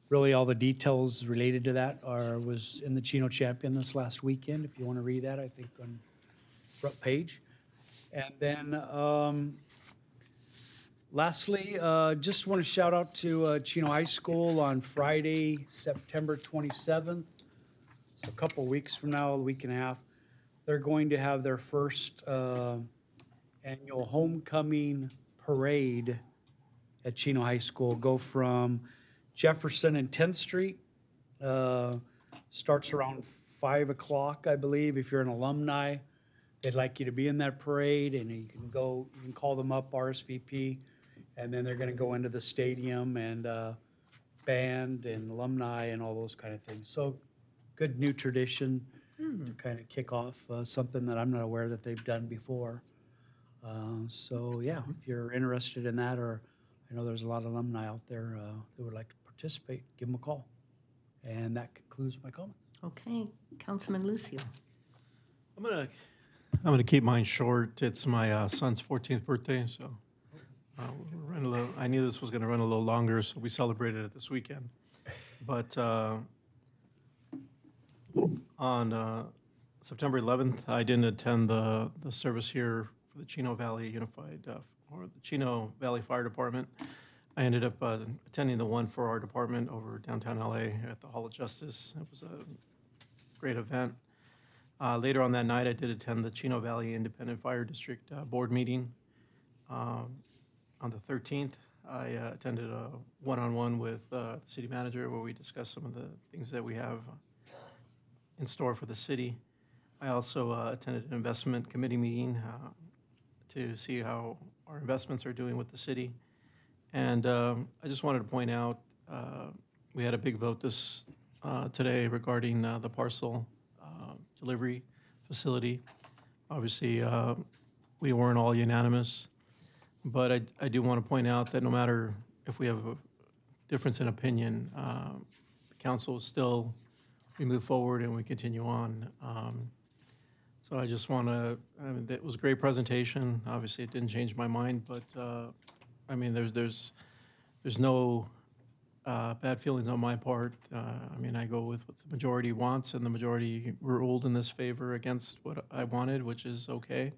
[SPEAKER 21] Really, all the details related to that was in the Chino Champion this last weekend. If you want to read that, I think on front page. And then lastly, just want to shout out to Chino High School on Friday, September 27th. So a couple weeks from now, a week and a half, they're going to have their first annual homecoming parade at Chino High School. Go from Jefferson and 10th Street. Starts around 5 o'clock, I believe. If you're an alumni, they'd like you to be in that parade, and you can call them up, RSVP, and then they're going to go into the stadium and band and alumni and all those kind of things. So good new tradition to kind of kick off something that I'm not aware that they've done before. So yeah, if you're interested in that, or I know there's a lot of alumni out there that would like to participate, give them a call. And that concludes my comment.
[SPEAKER 1] Okay, Councilman Lucio.
[SPEAKER 19] I'm gonna keep mine short. It's my son's 14th birthday, so we're running a little. I knew this was gonna run a little longer, so we celebrated it this weekend. But on September 11th, I didn't attend the service here for the Chino Valley Unified or the Chino Valley Fire Department. I ended up attending the one for our department over downtown LA at the Hall of Justice. It was a great event. Later on that night, I did attend the Chino Valley Independent Fire District board meeting. On the 13th, I attended a one-on-one with the city manager where we discussed some of the things that we have in store for the city. I also attended an investment committee meeting to see how our investments are doing with the city. And I just wanted to point out, we had a big vote today regarding the parcel delivery facility. Obviously, we weren't all unanimous, but I do want to point out that no matter if we have a difference in opinion, the council still, we move forward and we continue on. So I just want to, that was a great presentation. Obviously, it didn't change my mind, but I mean, there's no bad feelings on my part. I mean, I go with what the majority wants, and the majority ruled in this favor against what I wanted, which is okay.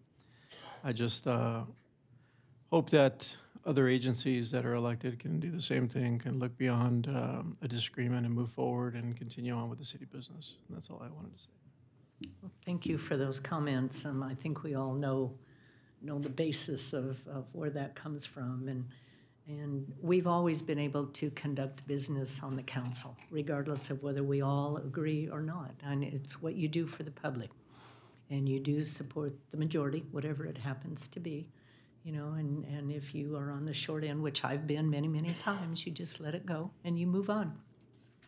[SPEAKER 19] I just hope that other agencies that are elected can do the same thing, can look beyond a disagreement and move forward and continue on with the city business. And that's all I wanted to say.
[SPEAKER 1] Well, thank you for those comments. I think we all know the basis of where that comes from. And we've always been able to conduct business on the council, regardless of whether we all agree or not. And it's what you do for the public. And you do support the majority, whatever it happens to be. You know, and if you are on the short end, which I've been many, many times, you just let it go and you move on.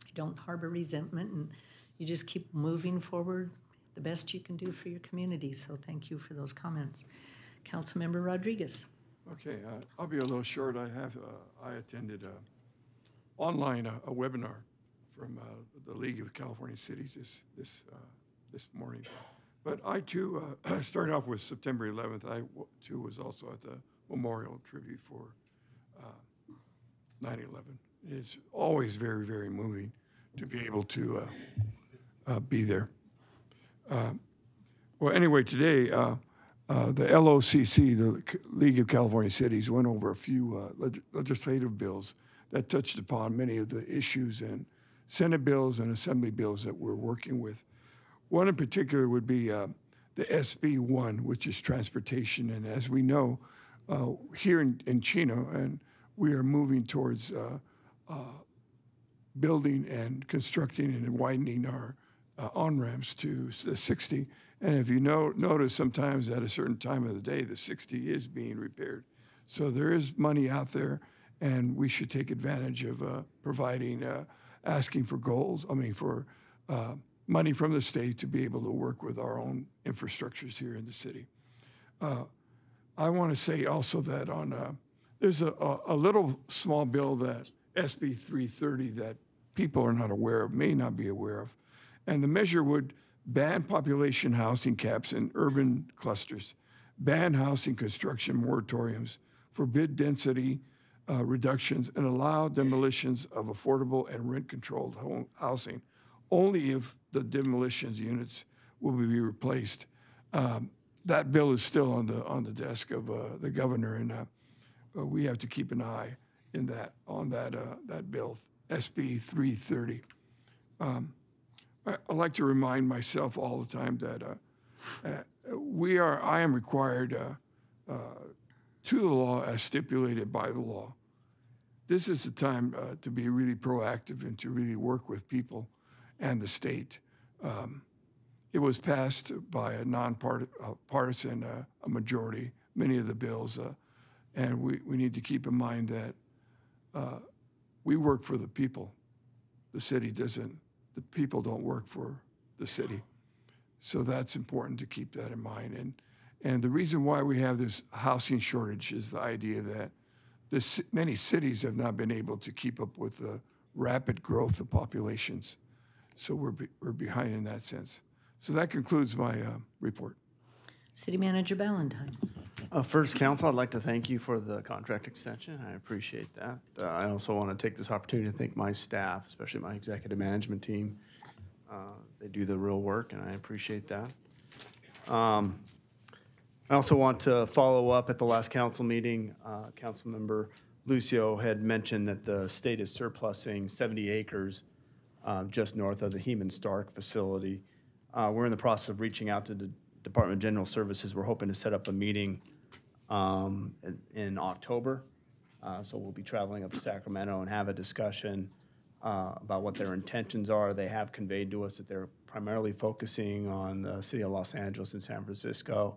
[SPEAKER 1] You don't harbor resentment, and you just keep moving forward the best you can do for your community. So thank you for those comments. Councilmember Rodriguez.
[SPEAKER 18] Okay, I'll be a little short. I attended online a webinar from the League of California Cities this morning. But I too started off with September 11th. I too was also at the memorial tribute for 9/11. It's always very, very moving to be able to be there. Well, anyway, today the LOCC, the League of California Cities, went over a few legislative bills that touched upon many of the issues and Senate bills and Assembly bills that we're working with. One in particular would be the SB1, which is transportation. And as we know, here in Chino, and we are moving towards building and constructing and widening our on-ramps to the 60. And if you notice, sometimes at a certain time of the day, the 60 is being repaired. So there is money out there, and we should take advantage of providing, asking for goals, for money from the state to be able to work with our own infrastructures here in the city. I want to say also that there's a little small bill that SB 330 that people are not aware of, may not be aware of. And the measure would ban population housing caps in urban clusters, ban housing construction moratoriums, forbid density reductions, and allow demolitions of affordable and rent-controlled housing only if the demolitions units will be replaced. That bill is still on the desk of the governor, and we have to keep an eye on that bill, SB 330. I like to remind myself all the time that I am required to the law as stipulated by the law. This is the time to be really proactive and to really work with people and the state. It was passed by a non-partisan a majority, many of the bills, and we need to keep in mind that we work for the people. The city doesn't. The people don't work for the city. So that's important to keep that in mind. And the reason why we have this housing shortage is the idea that many cities have not been able to keep up with the rapid growth of populations. So we're behind in that sense. So that concludes my report.
[SPEAKER 1] City Manager Ballantyne.
[SPEAKER 14] First, Council, I'd like to thank you for the contract extension. I appreciate that. I also want to take this opportunity to thank my staff, especially my executive management team. They do the real work, and I appreciate that. I also want to follow up at the last council meeting. Councilmember Lucio had mentioned that the state is surplusing 70 acres just north of the Heman Stark facility. We're in the process of reaching out to the Department of General Services. We're hoping to set up a meeting in October. So we'll be traveling up to Sacramento and have a discussion about what their intentions are. They have conveyed to us that they're primarily focusing on the city of Los Angeles and San Francisco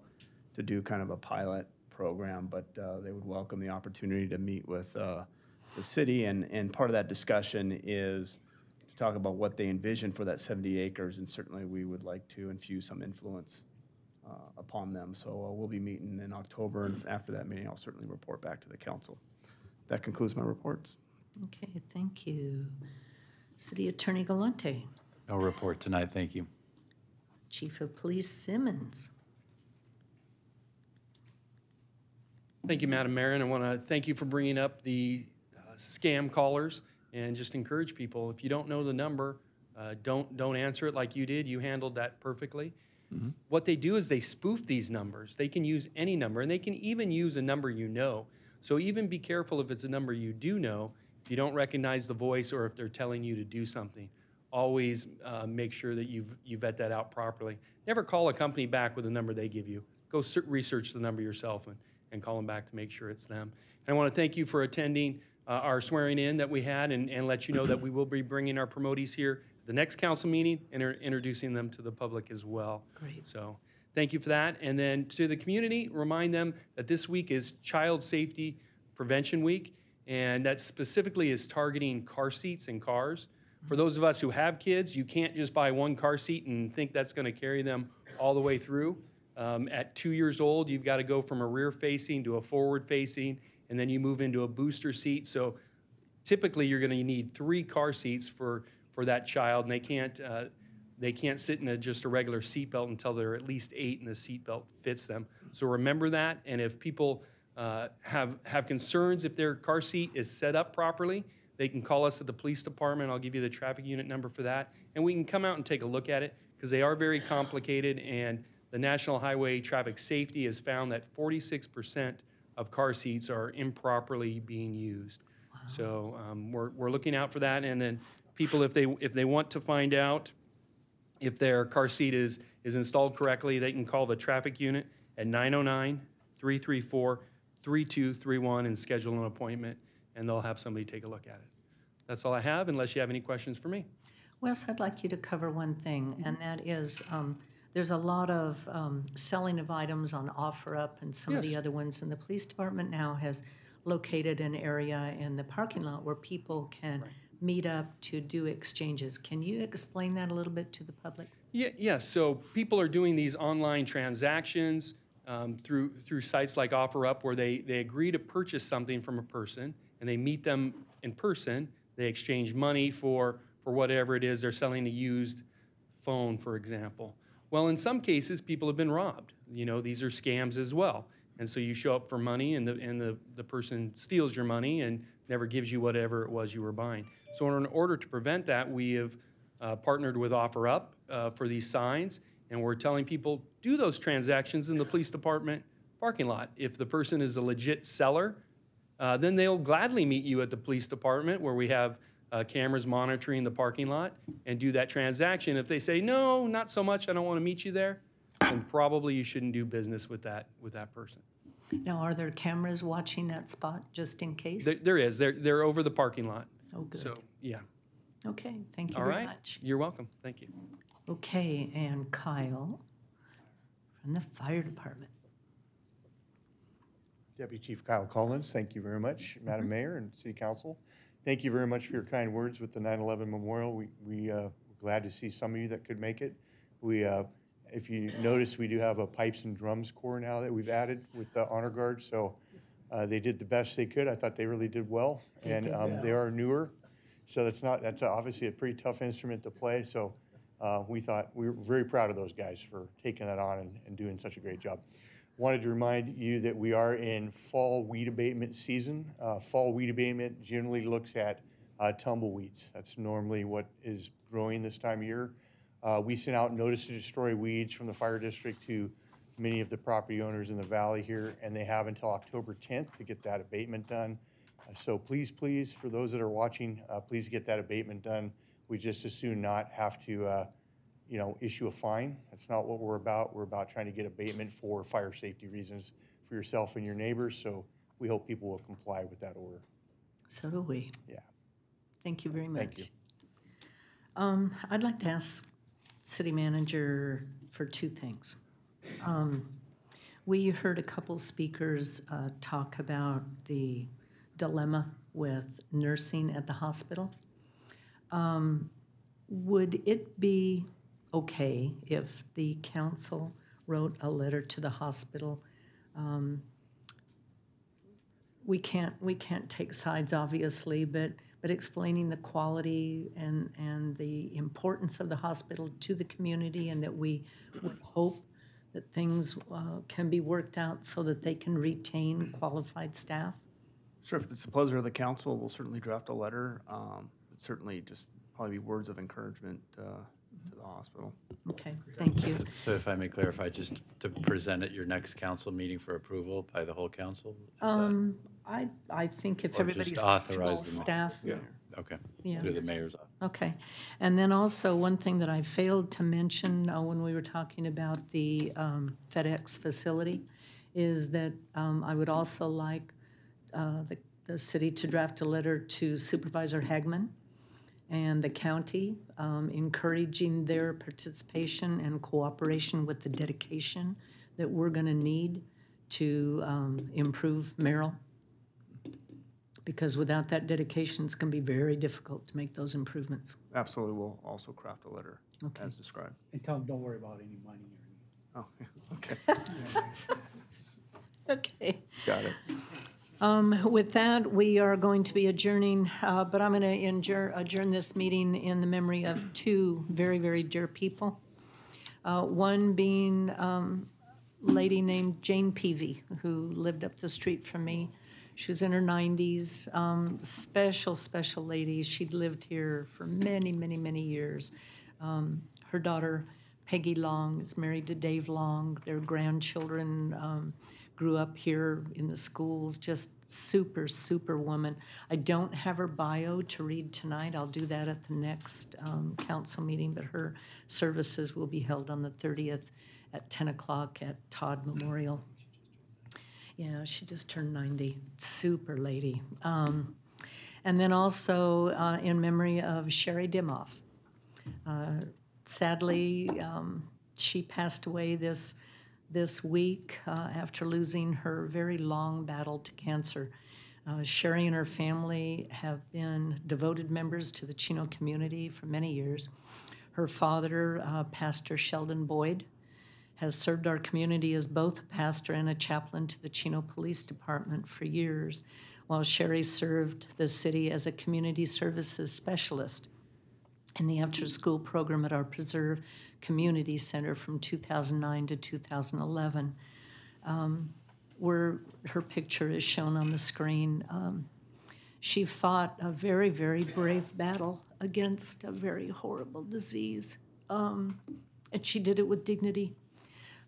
[SPEAKER 14] to do kind of a pilot program, but they would welcome the opportunity to meet with the city. And part of that discussion is to talk about what they envision for that 70 acres, and certainly we would like to infuse some influence upon them. So we'll be meeting in October, and after that meeting, I'll certainly report back to the council. That concludes my reports.
[SPEAKER 1] Okay, thank you. City Attorney Galante.
[SPEAKER 6] No report tonight, thank you.
[SPEAKER 1] Chief of Police Simmons.
[SPEAKER 20] Thank you, Madam Mayor, and I want to thank you for bringing up the scam callers and just encourage people. If you don't know the number, don't answer it like you did. You handled that perfectly. Mm-hmm. What they do is they spoof these numbers. They can use any number, and they can even use a number you know. So even be careful if it's a number you do know, if you don't recognize the voice or if they're telling you to do something. Always make sure that you vet that out properly. Never call a company back with a number they give you. Go research the number yourself and call them back to make sure it's them. And I want to thank you for attending our swearing in that we had and let you know that we will be bringing our promotees here at the next council meeting and introducing them to the public as well.
[SPEAKER 1] Great.
[SPEAKER 20] So thank you for that. And then to the community, remind them that this week is Child Safety Prevention Week, and that specifically is targeting car seats and cars. For those of us who have kids, you can't just buy one car seat and think that's going to carry them all the way through. At 2 years old, you've got to go from a rear-facing to a forward-facing, and then you move into a booster seat. So typically, you're going to need 3 car seats for that child, and they can't sit in just a regular seatbelt until they're at least 8 and the seatbelt fits them. So remember that, and if people have concerns if their car seat is set up properly, they can call us at the police department. I'll give you the traffic unit number for that, and we can come out and take a look at it because they are very complicated, and the National Highway Traffic Safety has found that 46% of car seats are improperly being used. Wow. So we're looking out for that, and then people, if they want to find out if their car seat is installed correctly, they can call the traffic unit at 909-334-3231 and schedule an appointment, and they'll have somebody take a look at it. That's all I have, unless you have any questions for me.
[SPEAKER 1] Wes, I'd like you to cover one thing, and that is there's a lot of selling of items on OfferUp and some of the other ones, and the police department now has located an area in the parking lot where people can meet up to do exchanges. Can you explain that a little bit to the public?
[SPEAKER 20] Yeah, so people are doing these online transactions through sites like OfferUp, where they agree to purchase something from a person, and they meet them in person. They exchange money for whatever it is they're selling, a used phone, for example. Well, in some cases, people have been robbed. You know, these are scams as well. And so you show up for money, and the person steals your money and never gives you whatever it was you were buying. So in order to prevent that, we have partnered with OfferUp for these signs, and we're telling people, do those transactions in the police department parking lot. If the person is a legit seller, then they'll gladly meet you at the police department, where we have cameras monitoring the parking lot, and do that transaction. If they say, no, not so much, I don't want to meet you there, then probably you shouldn't do business with that person.
[SPEAKER 1] Now, are there cameras watching that spot just in case?
[SPEAKER 20] There is. They're over the parking lot.
[SPEAKER 1] Oh, good.
[SPEAKER 20] So, yeah.
[SPEAKER 1] Okay, thank you
[SPEAKER 20] All
[SPEAKER 1] very
[SPEAKER 20] right.
[SPEAKER 1] much.
[SPEAKER 20] You're welcome. Thank you.
[SPEAKER 1] Okay, and Kyle from the fire department.
[SPEAKER 9] Deputy Chief Kyle Collins, thank you very much, Madam Mayor and City Council. Thank you very much for your kind words with the 9/11 Memorial. We're glad to see some of you that could make it. If you notice, we do have a pipes and drums corps now that we've added with the honor guard. So they did the best they could. I thought they really did well, and they are newer. So that's obviously a pretty tough instrument to play. So we were very proud of those guys for taking that on and doing such a great job. Wanted to remind you that we are in fall weed abatement season. Fall weed abatement generally looks at tumbleweeds. That's normally what is growing this time of year. We sent out notice to destroy weeds from the fire district to many of the property owners in the valley here, and they have until October 10th to get that abatement done. So please, for those that are watching, please get that abatement done. We just as soon not have to issue a fine. That's not what we're about. We're about trying to get abatement for fire safety reasons for yourself and your neighbors. So we hope people will comply with that order.
[SPEAKER 1] So do we.
[SPEAKER 9] Yeah.
[SPEAKER 1] Thank you very much.
[SPEAKER 9] Thank you.
[SPEAKER 1] I'd like to ask City Manager for two things. We heard a couple speakers talk about the dilemma with nursing at the hospital. Would it be okay if the council wrote a letter to the hospital? We can't take sides, obviously, but explaining the quality and the importance of the hospital to the community, and that we would hope that things can be worked out so that they can retain qualified staff?
[SPEAKER 10] Sure, if it's the pleasure of the council, we'll certainly draft a letter. Certainly just probably be words of encouragement to the hospital.
[SPEAKER 1] Okay, thank you.
[SPEAKER 6] So if I may clarify, just to present at your next council meeting for approval by the whole council?
[SPEAKER 1] I think if
[SPEAKER 6] Or
[SPEAKER 1] everybody's
[SPEAKER 6] just
[SPEAKER 1] comfortable,
[SPEAKER 6] authorize them?
[SPEAKER 1] staff.
[SPEAKER 6] Yeah. Okay,
[SPEAKER 1] Yeah.
[SPEAKER 6] through the mayor's office.
[SPEAKER 1] Okay, and then also one thing that I failed to mention when we were talking about the FedEx facility is that I would also like the city to draft a letter to Supervisor Hagman and the county, encouraging their participation and cooperation with the dedication that we're going to need to improve Merrill. Because without that dedication, it's going to be very difficult to make those improvements.
[SPEAKER 10] Absolutely, we'll also craft a letter
[SPEAKER 1] Okay.
[SPEAKER 10] as described.
[SPEAKER 21] And tell them, don't worry about any money or anything.
[SPEAKER 10] Oh, okay.
[SPEAKER 1] Okay.
[SPEAKER 10] Got it.
[SPEAKER 1] With that, we are going to be adjourning, but I'm going to adjourn this meeting in the memory of two very, very dear people. One being a lady named Jane Peavy, who lived up the street from me. She was in her 90s, special lady. She'd lived here for many, many, many years. Her daughter, Peggy Long, is married to Dave Long. Their grandchildren grew up here in the schools, just super, super woman. I don't have her bio to read tonight. I'll do that at the next council meeting, but her services will be held on the 30th at 10 o'clock at Todd Memorial. Yeah, she just turned 90. Super lady. And then also in memory of Sherry Dimoff. Sadly, she passed away this week after losing her very long battle to cancer. Sherry and her family have been devoted members to the Chino community for many years. Her father, Pastor Sheldon Boyd, has served our community as both a pastor and a chaplain to the Chino Police Department for years, while Sherry served the city as a community services specialist in the after-school program at our Preserve Community Center from 2009 to 2011. Where her picture is shown on the screen. She fought a very, very brave battle against a very horrible disease. And she did it with dignity.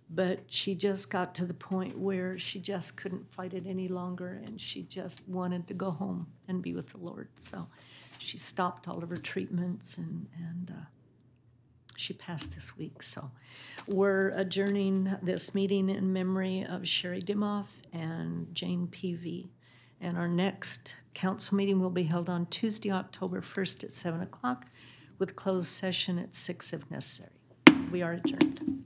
[SPEAKER 1] But she just got to the point where she just couldn't fight it any longer, and she just wanted to go home and be with the Lord. So she stopped all of her treatments, and she passed this week. So we're adjourning this meeting in memory of Sherry Dimoff and Jane Peavy. And our next council meeting will be held on Tuesday, October 1st at 7 o'clock, with closed session at 6 if necessary. We are adjourned.